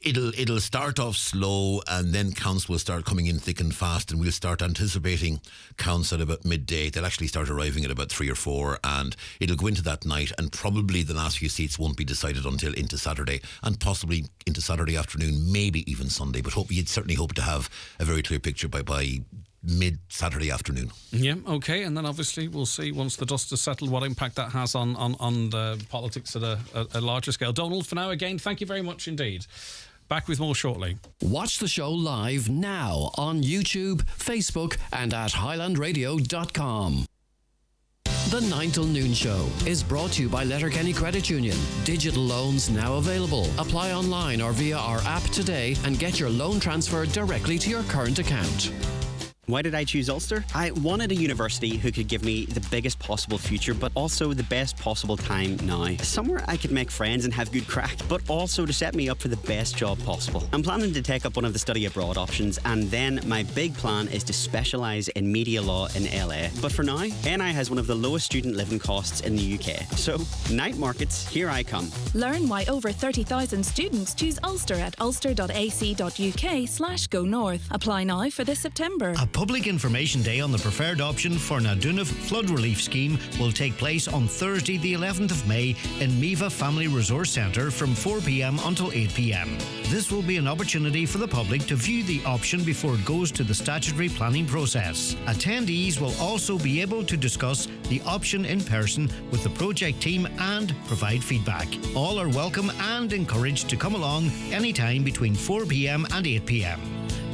Speaker 3: It'll start off slow, and then counts will start coming in thick and fast, and we'll start anticipating counts at about midday. They'll actually start arriving at about 3 or 4, and it'll go into that night, and probably the last few seats won't be decided until into Saturday, and possibly into Saturday afternoon, maybe even Sunday. But you'd certainly hope to have a very clear picture by mid-Saturday afternoon.
Speaker 1: Yeah, okay, and then obviously we'll see once the dust has settled what impact that has on the politics at a larger scale. Donald, for now, again, thank you very much indeed. Back with more shortly.
Speaker 9: Watch the show live now on YouTube, Facebook and at highlandradio.com. The 9 till noon show is brought to you by Letterkenny Credit Union. Digital loans now available. Apply online or via our app today and get your loan transferred directly to your current account.
Speaker 11: Why did I choose Ulster? I wanted a university who could give me the biggest possible future, but also the best possible time now. Somewhere I could make friends and have good crack, but also to set me up for the best job possible. I'm planning to take up one of the study abroad options, and then my big plan is to specialise in media law in LA. But for now, NI has one of the lowest student living costs in the UK. So, night markets, here I come.
Speaker 12: Learn why over 30,000 students choose Ulster at ulster.ac.uk/go north. Apply now for this September.
Speaker 7: Public Information Day on the preferred option for Nadunov Flood Relief Scheme will take place on Thursday the 11th of May in Miva Family Resource Centre from 4 p.m. until 8 p.m. This will be an opportunity for the public to view the option before it goes to the statutory planning process. Attendees will also be able to discuss the option in person with the project team and provide feedback. All are welcome and encouraged to come along anytime between 4 p.m. and 8 p.m.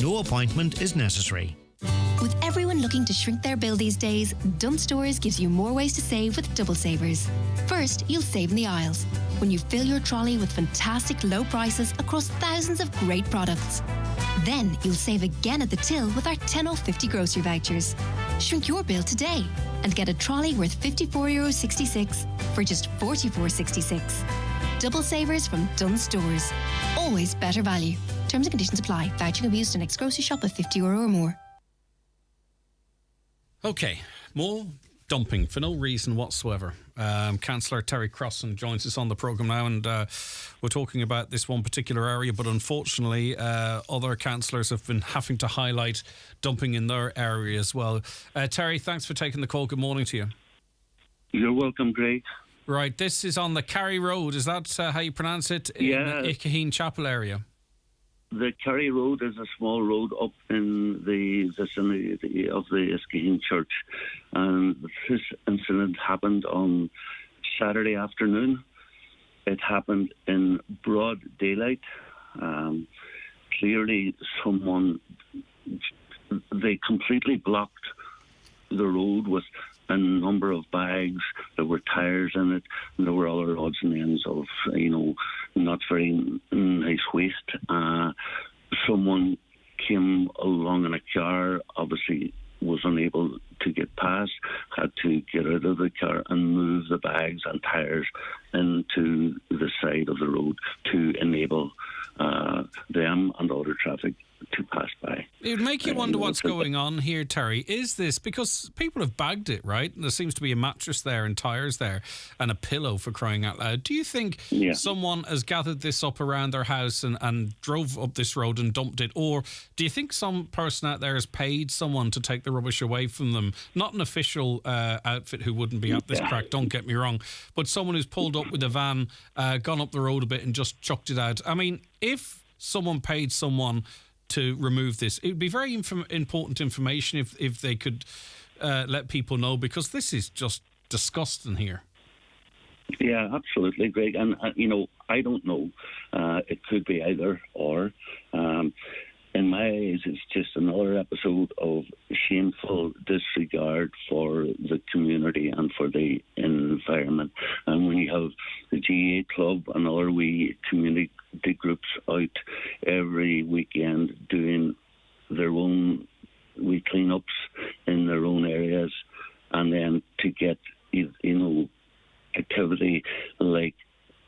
Speaker 7: No appointment is necessary.
Speaker 5: With everyone looking to shrink their bill these days, Dunnes Stores gives you more ways to save with Double Savers. First, you'll save in the aisles when you fill your trolley with fantastic low prices across thousands of great products. Then you'll save again at the till with our 10 off 50 grocery vouchers. Shrink your bill today and get a trolley worth €54.66 for just €44.66. Double Savers from Dunnes Stores. Always better value. Terms and conditions apply. Voucher can be used in next grocery shop of €50 or more.
Speaker 1: Okay, more dumping for no reason whatsoever. Councillor Terry Crossan joins us on the programme now, and we're talking about this one particular area, but unfortunately other councillors have been having to highlight dumping in their area as well. Terry, thanks for taking the call. Good morning to you.
Speaker 14: You're welcome, Greg.
Speaker 1: Right, this is on the Carry Road. Is that how you pronounce it? In the Ickaheen Chapel area?
Speaker 14: the Kerry Road is a small road up in the vicinity of the Iskaheen Church, and this incident happened on Saturday afternoon. It happened in broad daylight. Clearly, they completely blocked the road with a number of bags. There were tires in it, and there were other odds and ends of, not very nice waste. Someone came along in a car, obviously was unable to get past, had to get out of the car and move the bags and tires into the side of the road to enable them and other traffic to pass by.
Speaker 1: It would make you wonder what's going on here, Terry. Is this because people have bagged it, right? There seems to be a mattress there and tyres there and a pillow, for crying out loud. Do you think someone has gathered this up around their house and drove up this road and dumped it? Or do you think some person out there has paid someone to take the rubbish away from them? Not an official outfit who wouldn't be at this crack, don't get me wrong, but someone who's pulled up with a van, gone up the road a bit and just chucked it out. I mean, if someone paid someone to remove this, it would be very important information if they could let people know, because this is just disgusting here.
Speaker 14: Yeah, absolutely, Greg. And, I don't know. It could be either or. In my eyes, it's just another episode of shameful disregard for the community and for the environment. And when you have the GA Club and other wee community groups out every weekend doing their own wee cleanups in their own areas, and then to get, activity like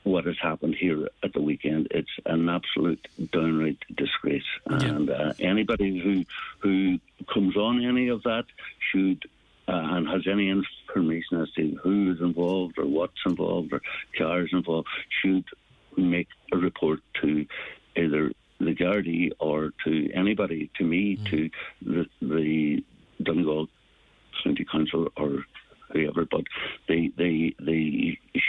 Speaker 14: what has happened here at the weekend, it's an absolute downright disgrace. And anybody who comes on any of that should and has any information as to who is involved or what's involved or cars involved should make a report to either the Gardaí or to anybody, to me, to the Donegal County Council or whoever, but they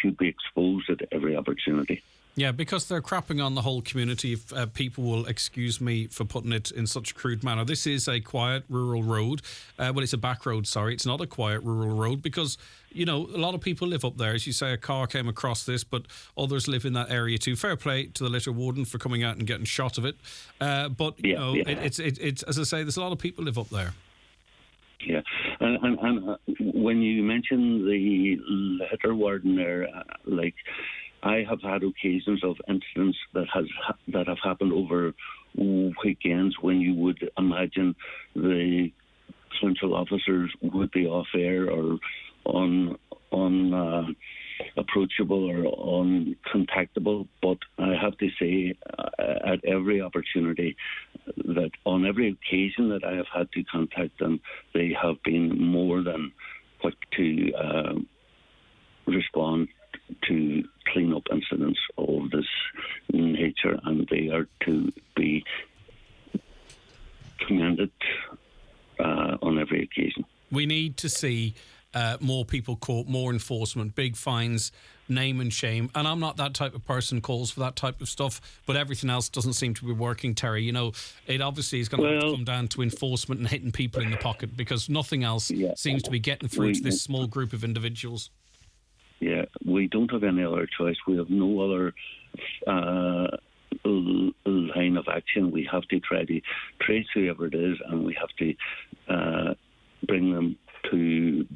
Speaker 14: should be exposed at every opportunity.
Speaker 1: Yeah, because they're crapping on the whole community. If people will excuse me for putting it in such a crude manner. This is a quiet rural road. It's a back road, sorry. It's not a quiet rural road because, a lot of people live up there. As you say, a car came across this, but others live in that area too. Fair play to the litter warden for coming out and getting shot of it. It's as I say, there's a lot of people live up there.
Speaker 14: Yeah, and when you mention the litter warden there, I have had occasions of incidents that have happened over weekends when you would imagine the council officers would be off air or approachable or uncontactable, but I have to say at every opportunity that on every occasion that I have had to contact them, they have been more than quick to respond to clean up incidents of this nature, and they are to be commended on every occasion.
Speaker 1: We need to see more people caught, more enforcement, big fines, name and shame. And I'm not that type of person calls for that type of stuff, but everything else doesn't seem to be working, Terry. It obviously is going to have to come down to enforcement and hitting people in the pocket, because nothing else seems to be getting through to this small group of individuals.
Speaker 14: Yeah, we don't have any other choice. We have no other line of action. We have to try to trace whoever it is, and we have to bring them to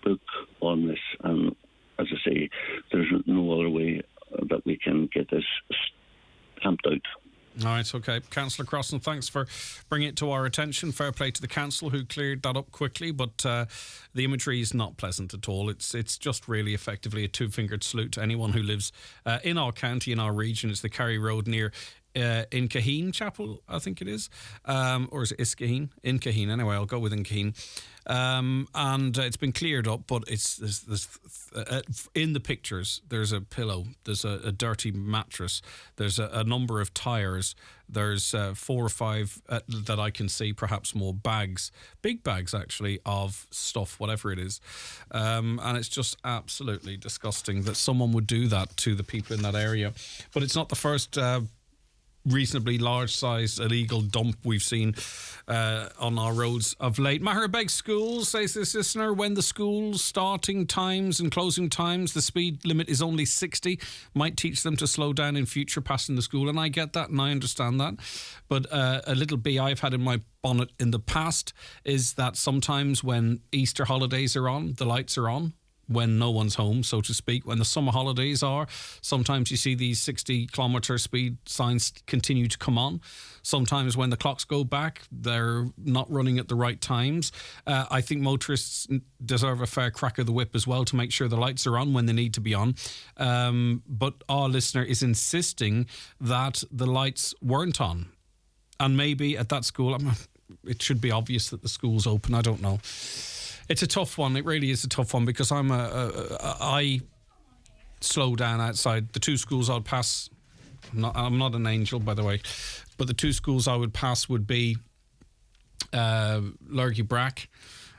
Speaker 14: book on this. And as I say, there's no other way that we can get this stamped out.
Speaker 1: All right, okay. Councillor Crossan, thanks for bringing it to our attention. Fair play to the council who cleared that up quickly, but the imagery is not pleasant at all. It's just really effectively a two-fingered salute to anyone who lives in our county, in our region. It's the Kerry Road near Iskaheen Chapel, I think it is. Or is it Iskaheen? Iskaheen, anyway, I'll go with Iskaheen. And it's been cleared up, but there's in the pictures, there's a pillow, there's a dirty mattress, there's a number of tyres, there's 4 or 5 that I can see, perhaps more bags, big bags actually, of stuff, whatever it is. And it's just absolutely disgusting that someone would do that to the people in that area. But it's not the first reasonably large-sized illegal dump we've seen on our roads of late. Maherbeg Schools, says this listener, when the school's starting times and closing times, the speed limit is only 60, might teach them to slow down in future passing the school. And I get that and I understand that. But a little bee I've had in my bonnet in the past is that sometimes when Easter holidays are on, the lights are on. When no one's home, so to speak, when the summer holidays are, sometimes you see these 60-kilometre speed signs continue to come on. Sometimes when the clocks go back, they're not running at the right times. I think motorists deserve a fair crack of the whip as well to make sure the lights are on when they need to be on. But our listener is insisting that the lights weren't on. And maybe at that school, it should be obvious that the school's open. I don't know. It's a tough one. It really is a tough one because I slow down outside. The two schools I'd pass, I'm not an angel, by the way, but the two schools I would pass would be Lurgy Brack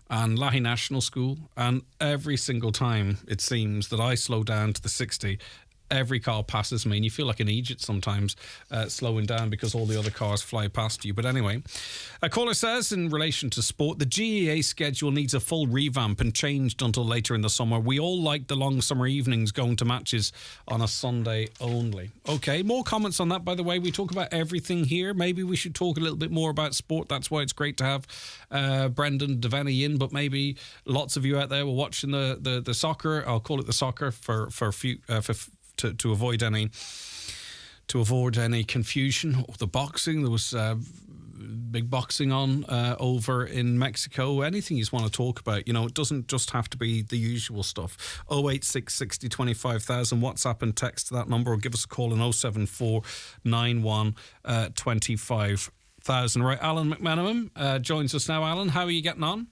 Speaker 1: and Lahey National School. And every single time, it seems, that I slow down to the 60, every car passes me, and you feel like an idiot sometimes slowing down because all the other cars fly past you. But anyway, a caller says, in relation to sport, the GAA schedule needs a full revamp and changed until later in the summer. We all like the long summer evenings going to matches on a Sunday only. Okay, more comments on that, by the way. We talk about everything here. Maybe we should talk a little bit more about sport. That's why it's great to have Brendan Devaney in, but maybe lots of you out there were watching the soccer. I'll call it the soccer to avoid any confusion. The boxing, there was big boxing on over in Mexico. Anything you just want to talk about, it doesn't just have to be the usual stuff. 086 60 25,000, WhatsApp and text to that number, or give us a call on 074 91 25,000. Right, Alan McMenamin joins us now. Alan, how are you getting on?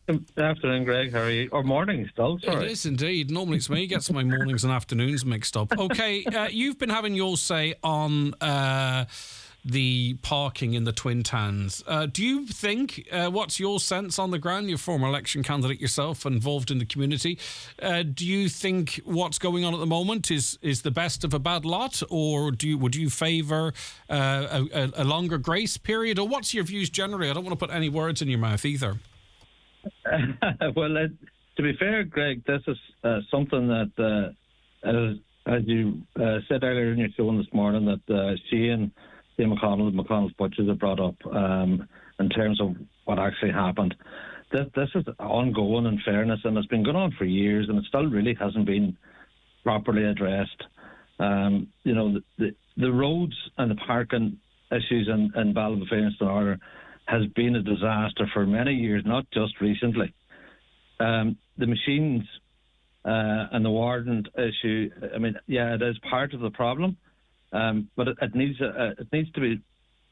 Speaker 15: Good afternoon, Greg. How are you? Or morning still, sorry.
Speaker 1: It is indeed. Normally it's me who gets my mornings and afternoons mixed up. Okay, you've been having your say on the parking in the Twin Towns. Do you think, what's your sense on the ground? You're a former election candidate yourself, involved in the community. Do you think what's going on at the moment is the best of a bad lot, or would you favour a longer grace period? Or what's your views generally? I don't want to put any words in your mouth either.
Speaker 15: Well, to be fair, Greg, this is something that, as you said earlier in your show this morning, that Shane McConnell's Butchers have brought up in terms of what actually happened. This is ongoing, in fairness, and it's been going on for years, and it still really hasn't been properly addressed. The roads and the parking issues in Ballybofey and Stannarder has been a disaster for many years, not just recently. The machines and the warden issue, it is part of the problem, but it needs to be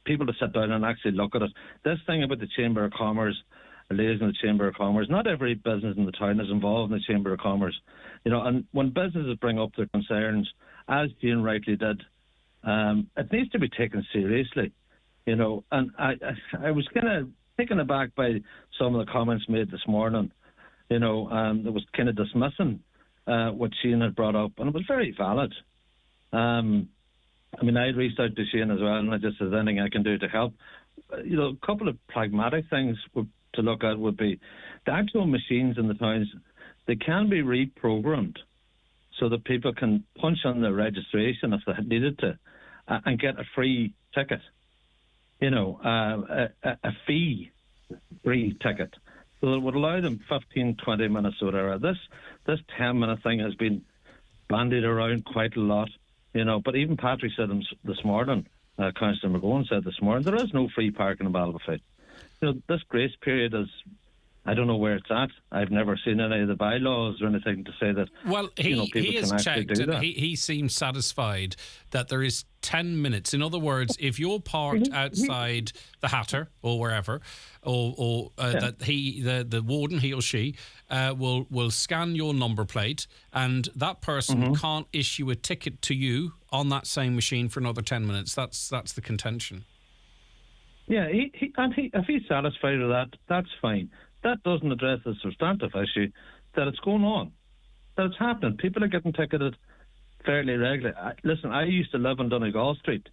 Speaker 15: people to sit down and actually look at it. This thing about the Chamber of Commerce, liaison with the Chamber of Commerce, not every business in the town is involved in the Chamber of Commerce. And when businesses bring up their concerns, as Jane rightly did, it needs to be taken seriously. And I was kind of taken aback by some of the comments made this morning. That was kind of dismissing what Shane had brought up, and it was very valid. I reached out to Shane as well, and I just said anything I can do to help. A couple of pragmatic things to look at would be the actual machines in the towns. They can be reprogrammed so that people can punch on their registration if they needed to, and get a free ticket. A fee-free ticket. So it would allow them 15, 20 minutes or whatever. This 10-minute thing has been bandied around quite a lot, But even Patrick said this morning, Councillor McGowan said this morning, there is no free parking in Ballybofey. This grace period is, I don't know where it's at. I've never seen any of the bylaws or anything to say that.
Speaker 1: Well, he has checked, and he seems satisfied that there is 10 minutes. In other words, if you're parked outside the Hatter or wherever, that the warden, he or she, will scan your number plate, and that person can't issue a ticket to you on that same machine for another 10 minutes. That's the contention.
Speaker 15: Yeah, if he's satisfied with that, that's fine. That doesn't address the substantive issue that it's going on, that it's happening. People are getting ticketed fairly regularly. Listen, I used to live on Donegal Street,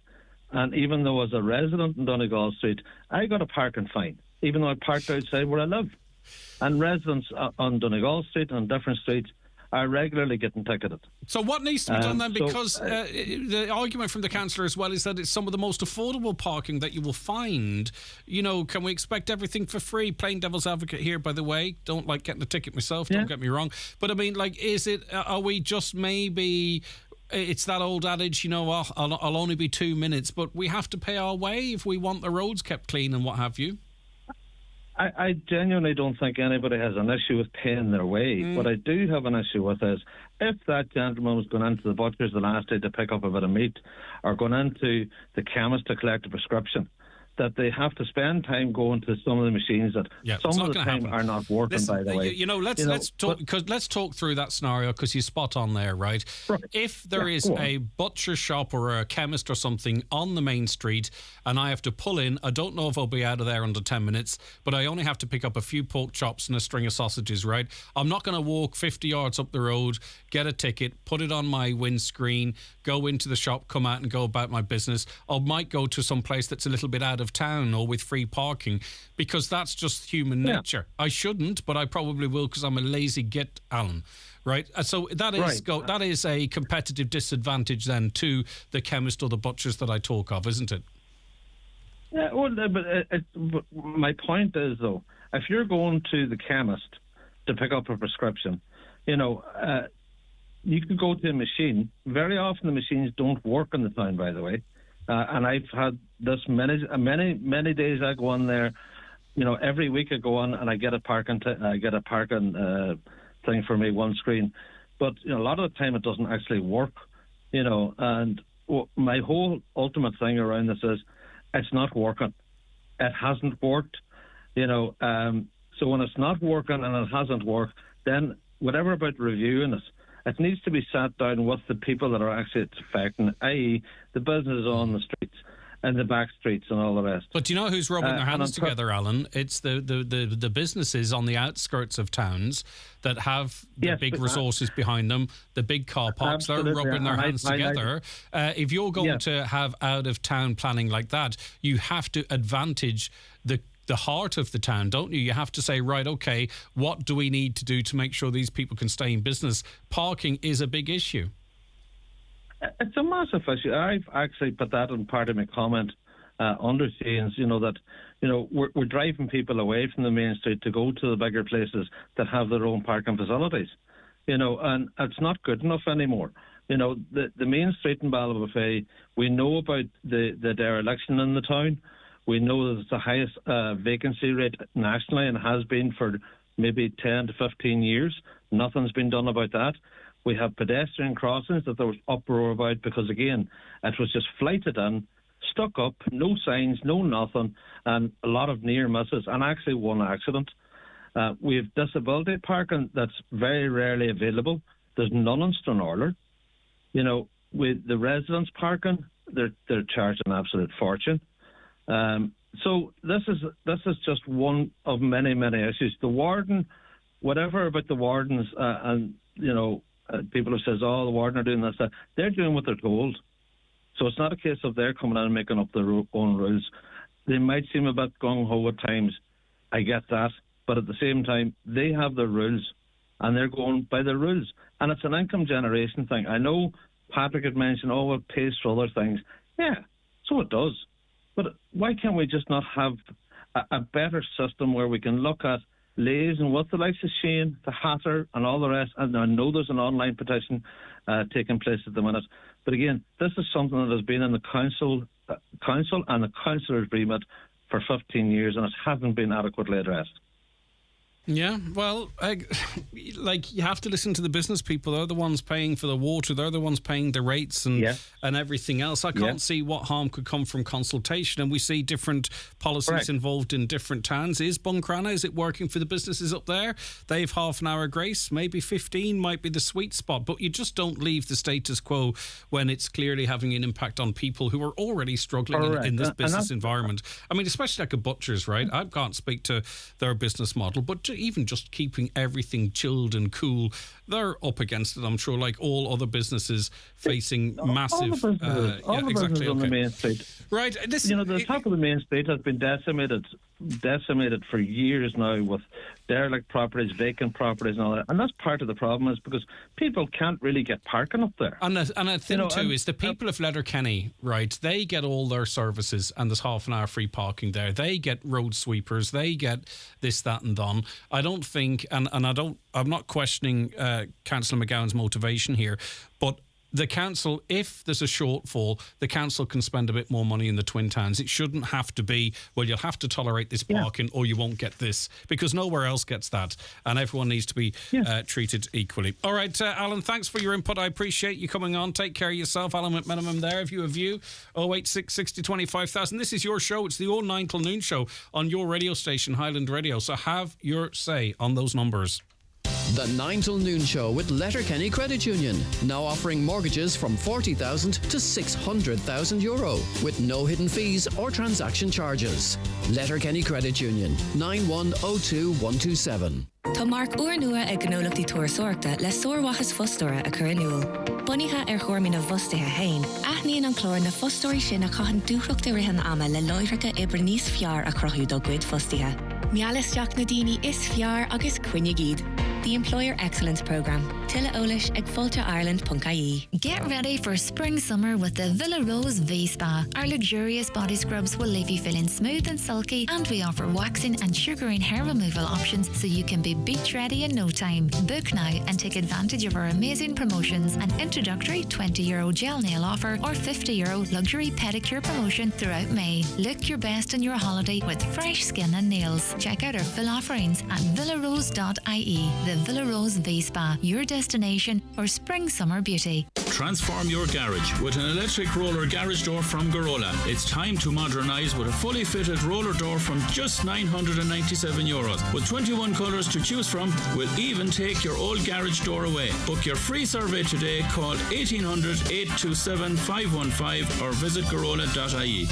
Speaker 15: And even though as a resident in Donegal Street, I got a parking fine, even though I parked outside where I live. And residents on Donegal Street and different streets are regularly getting ticketed.
Speaker 1: So what needs to be done then? Because the argument from the councillor as well is that it's some of the most affordable parking that you will find. You know, can we expect everything for free? Plain devil's advocate here, by the way. Don't like getting a ticket myself, don't get me wrong. But I mean, like, are we just maybe... It's that old adage, you know, I'll only be 2 minutes, but we have to pay our way if we want the roads kept clean and what have you.
Speaker 15: I genuinely don't think anybody has an issue with paying their way. What I do have an issue with is if that gentleman was going into the butcher's the last day to pick up a bit of meat or going into the chemist to collect a prescription, that they have to spend time going to some of the machines that some of the time are not working. Listen, by the way,
Speaker 1: let's talk through that scenario because you're spot on there, right? If there is a butcher shop or a chemist or something on the main street and I have to pull in, I don't know if I'll be out of there under 10 minutes, but I only have to pick up a few pork chops and a string of sausages, right? I'm not going to walk 50 yards up the road, get a ticket, put it on my windscreen, go into the shop, come out and go about my business. I might go to some place that's a little bit out of town or with free parking because that's just human nature. I shouldn't, but I probably will because I'm a lazy git, Alan. Right? So that is that is a competitive disadvantage then to the chemist or the butchers that I talk of, isn't it?
Speaker 15: Yeah, well, but my point is, though, if you're going to the chemist to pick up a prescription, you know, you can go to a machine. Very often the machines don't work in the town, by the way. And I've had this many days I go on there. You know, every week I go on and I get a parking thing for me, one screen. But you know, a lot of the time it doesn't actually work. You know, and my whole ultimate thing around this is it's not working. It hasn't worked. You know, so when it's not working and it hasn't worked, then whatever about reviewing it. It needs to be sat down with the people that are actually it's affecting, i.e. the businesses on the streets and the back streets and all the rest.
Speaker 1: But do you know who's rubbing their hands together, Alan? It's the businesses on the outskirts of towns that have the big resources behind them, the big car parks. They're rubbing their hands together. If you're going to have out-of-town planning like that, you have to advantage the heart of the town, don't you? You have to say, right, okay, what do we need to do to make sure these people can stay in business? Parking is a big issue.
Speaker 15: It's a massive issue. I've actually put that in part of my comment under scenes, you know, that, you know, we're driving people away from the main street to go to the bigger places that have their own parking facilities, you know, and it's not good enough anymore. You know, the main street in Ballybofey, we know about the dereliction in the town. We know that it's the highest vacancy rate nationally and has been for maybe 10 to 15 years. Nothing's been done about that. We have pedestrian crossings that there was uproar about because, again, it was just flighted in, stuck up, no signs, no nothing, and a lot of near misses, and actually one accident. We have disability parking that's very rarely available. There's none in Stranraer. You know, with the residents parking, they're charged an absolute fortune. So this is just one of many issues. The warden, whatever about the wardens, and you know, people who says, "Oh, the warden are doing this," that they're doing what they're told. So it's not a case of they're coming out and making up their own rules. They might seem a bit gung ho at times. I get that, but at the same time, they have their rules, and they're going by the rules. And it's an income generation thing. I know Patrick had mentioned, "Oh, it pays for other things." Yeah, so it does. But why can't we just not have a better system where we can look at liaison with the likes of Shane, the Hatter, and all the rest? And I know there's an online petition taking place at the minute. But again, this is something that has been in the council and the councillor's remit for 15 years, and it hasn't been adequately addressed.
Speaker 1: Yeah, well, like you have to listen to the business people. They're the ones paying for the water. They're the ones paying the rates and everything else. I can't see what harm could come from consultation. And we see different policies involved in different towns. Is Buncrana, is it working for the businesses up there? They've half an hour grace. Maybe 15 might be the sweet spot. But you just don't leave the status quo when it's clearly having an impact on people who are already struggling in this business environment. I mean, especially like a butcher's, right? I can't speak to their business model, but even just keeping everything chilled and cool, they're up against it, I'm sure, like all other businesses facing massive...
Speaker 15: All the businesses on the main street.
Speaker 1: Right.
Speaker 15: The top of the main street has been decimated for years now with derelict properties, vacant properties and all that. And that's part of the problem, is because people can't really get parking up there.
Speaker 1: And a thing too is the people of Letterkenny, right, they get all their services and there's half an hour free parking there. They get road sweepers, they get this, that and done. I don't think, I'm not questioning Councillor McGowan's motivation here, but the council, if there's a shortfall, the council can spend a bit more money in the Twin Towns. It shouldn't have to be, well, you'll have to tolerate this parking or you won't get this, because nowhere else gets that. And everyone needs to be treated equally. All right, Alan, thanks for your input. I appreciate you coming on. Take care of yourself. Alan McMenamon there. If you have a view, 086 60 25,000. This is your show. It's the all 9 till noon show on your radio station, Highland Radio. So have your say on those numbers.
Speaker 9: The 9 till noon show with Letterkenny Credit Union, now offering mortgages from 40,000 to 600,000 euro with no hidden fees or transaction charges. Letterkenny Credit Union, 9102127.
Speaker 2: Tá Mark uair nua ag gnólachtaí tuairseoireachta le sórmhachas fostóra a chur inniual. Bunaithe chomhairmí na bhostithe hain, aithníonn an clár na fostóirí sin a caitheann dúchreachta ritheann ama le láithreacha ibre níos fearr a crothú do gcuid fostithe. Mealasteach na daoine is fearr agus cuine gíd. The Employer Excellence Programme. Tilla Olish ag FultaIreland.ie.
Speaker 16: Get ready for spring-summer with the Villa Rose V-Spa. Our luxurious body scrubs will leave you feeling smooth and silky, and we offer waxing and sugaring hair removal options so you can be beach ready in no time. Book now and take advantage of our amazing promotions: an introductory €20 gel nail offer or €50 luxury pedicure promotion throughout May. Look your best in your holiday with fresh skin and nails. Check out our full offerings at villarose.ie. The Villa Rose V-Spa, your destination for spring-summer beauty.
Speaker 17: Transform your garage with an electric roller garage door from Garola. It's time to modernise with a fully fitted roller door from just €997. With 21 colours to choose from, we'll even take your old garage door away. Book your free survey today. Call 1800 827 515 or visit garola.ie.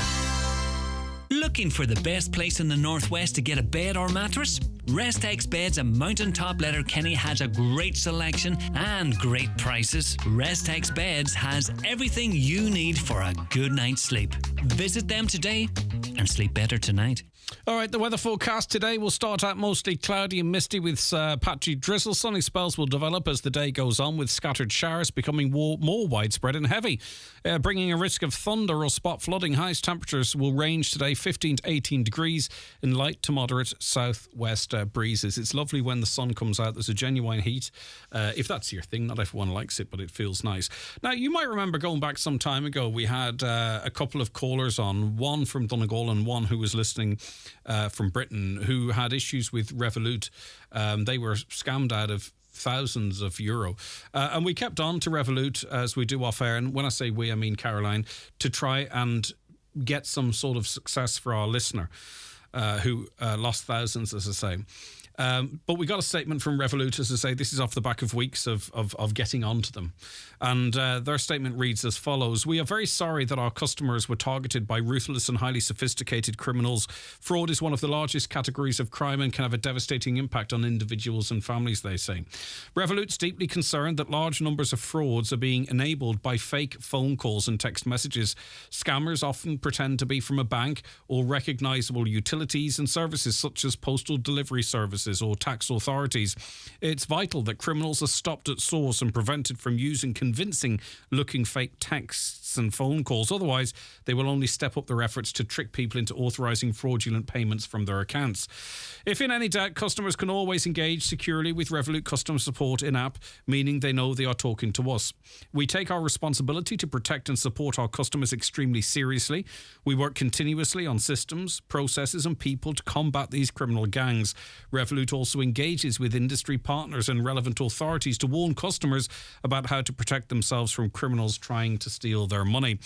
Speaker 24: Looking for the best place in the Northwest to get a bed or mattress? Restex Beds and Mountaintop Letterkenny has a great selection and great prices. Restex Beds has everything you need for a good night's sleep. Visit them today and sleep better tonight.
Speaker 1: All right, the weather forecast today will start out mostly cloudy and misty with patchy drizzle. Sunny spells will develop as the day goes on, with scattered showers becoming more widespread and heavy, bringing a risk of thunder or spot flooding. Highest temperatures will range today 15 to 18 degrees in light to moderate southwest breezes. It's lovely when the sun comes out. There's a genuine heat. If that's your thing, not everyone likes it, but it feels nice. Now, you might remember going back some time ago, we had a couple of callers on, one from Donegal and one who was listening from Britain, who had issues with Revolut. They were scammed out of thousands of euro. And we kept on to Revolut, as we do off air. And when I say we, I mean Caroline, to try and get some sort of success for our listener who lost thousands, as I say. But we got a statement from Revolut, as I say. This is off the back of weeks of getting onto them. And their statement reads as follows: "We are very sorry that our customers were targeted by ruthless and highly sophisticated criminals. Fraud is one of the largest categories of crime and can have a devastating impact on individuals and families," they say. Revolut's deeply concerned that large numbers of frauds are being enabled by fake phone calls and text messages. Scammers often pretend to be from a bank or recognisable utilities and services such as postal delivery services or tax authorities. It's vital that criminals are stopped at source and prevented from using convincing looking fake texts and phone calls. Otherwise, they will only step up their efforts to trick people into authorising fraudulent payments from their accounts. If in any doubt, customers can always engage securely with Revolut customer support in-app, meaning they know they are talking to us. We take our responsibility to protect and support our customers extremely seriously. We work continuously on systems, processes and people to combat these criminal gangs. Revolut also engages with industry partners and relevant authorities to warn customers about how to protect themselves from criminals trying to steal their money.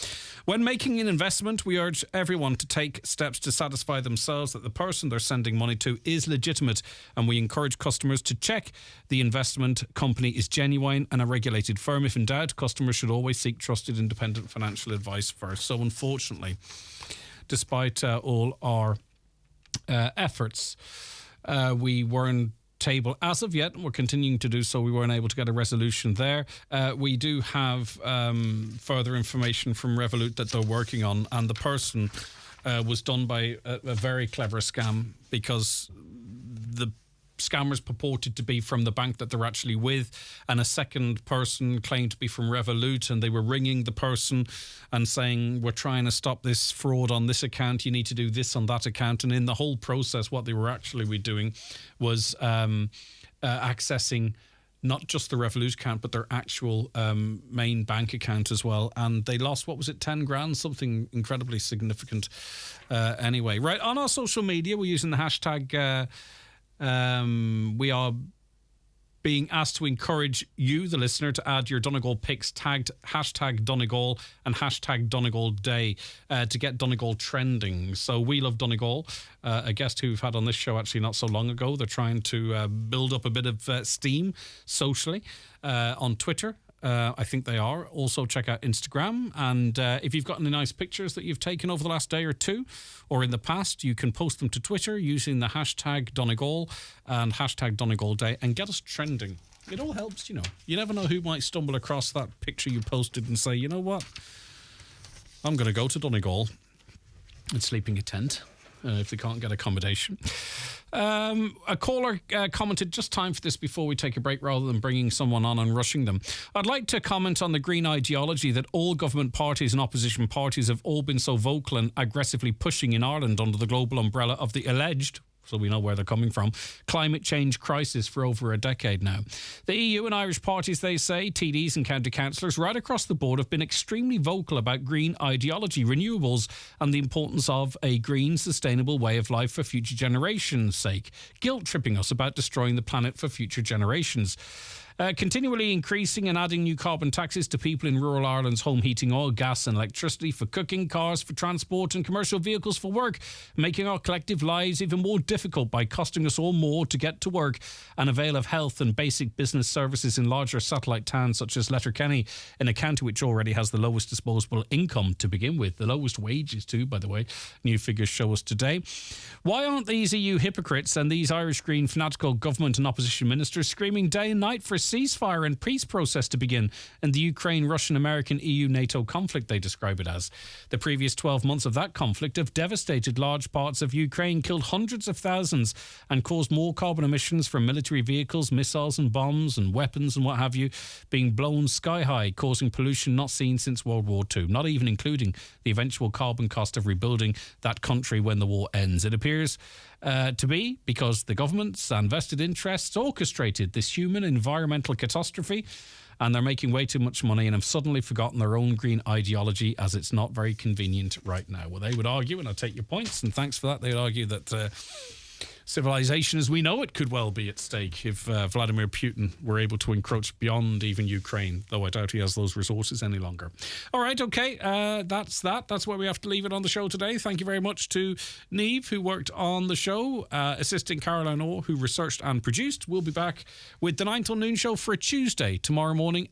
Speaker 1: When making an investment, we urge everyone to take steps to satisfy themselves that the person they're sending money to is legitimate, and we encourage customers to check the investment company is genuine and a regulated firm. If in doubt, customers should always seek trusted independent financial advice first. So unfortunately, despite all our efforts, we weren't table. As of yet, we're continuing to do so. We weren't able to get a resolution there. We do have further information from Revolut that they're working on, and the person was done by a very clever scam, because the scammers purported to be from the bank that they're actually with, and a second person claimed to be from Revolut, and they were ringing the person and saying, we're trying to stop this fraud on this account, you need to do this on that account. And in the whole process, what they were actually doing was accessing not just the Revolut account, but their actual main bank account as well. And they lost, what was it, 10 grand? Something incredibly significant. Anyway, right, on our social media, we're using the hashtag... we are being asked to encourage you, the listener, to add your Donegal picks tagged hashtag Donegal and hashtag Donegal Day to get Donegal trending. So we love Donegal, a guest who we've had on this show actually not so long ago. They're trying to build up a bit of steam socially on Twitter. I think they are. Also check out Instagram, and if you've got any nice pictures that you've taken over the last day or two or in the past, you can post them to Twitter using the hashtag Donegal and hashtag Donegal Day and get us trending. It all helps, you know. You never know who might stumble across that picture you posted and say, you know what, I'm going to go to Donegal and sleep in a tent if they can't get accommodation. A caller commented, just time for this before we take a break rather than bringing someone on and rushing them. I'd like to comment on the green ideology that all government parties and opposition parties have all been so vocal and aggressively pushing in Ireland under the global umbrella of the alleged, so we know where they're coming from, climate change crisis for over a decade now. The EU and Irish parties, they say, TDs and county councillors right across the board have been extremely vocal about green ideology, renewables, and the importance of a green, sustainable way of life for future generations' sake, guilt-tripping us about destroying the planet for future generations. Continually increasing and adding new carbon taxes to people in rural Ireland's home heating oil, gas and electricity, for cooking, cars for transport and commercial vehicles for work, making our collective lives even more difficult by costing us all more to get to work and avail of health and basic business services in larger satellite towns such as Letterkenny, in a county which already has the lowest disposable income to begin with, the lowest wages too, by the way, new figures show us today. Why aren't these EU hypocrites and these Irish Green fanatical government and opposition ministers screaming day and night for ceasefire and peace process to begin in the Ukraine, Russian, American, EU, NATO conflict, they describe it as? The previous 12 months of that conflict have devastated large parts of Ukraine, killed hundreds of thousands, and caused more carbon emissions from military vehicles, missiles and bombs and weapons and what have you being blown sky high, causing pollution not seen since World War II, not even including the eventual carbon cost of rebuilding that country when the war ends. It appears to be because the governments and vested interests orchestrated this human environmental catastrophe, and they're making way too much money and have suddenly forgotten their own green ideology, as it's not very convenient right now. Well, they would argue, and I take your points, and thanks for that, they would argue that civilization as we know it could well be at stake if Vladimir Putin were able to encroach beyond even Ukraine, though I doubt he has those resources any longer. All right, okay, that's that. That's where we have to leave it on the show today. Thank you very much to Niamh, who worked on the show, assisting Caroline Orr, who researched and produced. We'll be back with the 9 till noon show for a Tuesday tomorrow morning.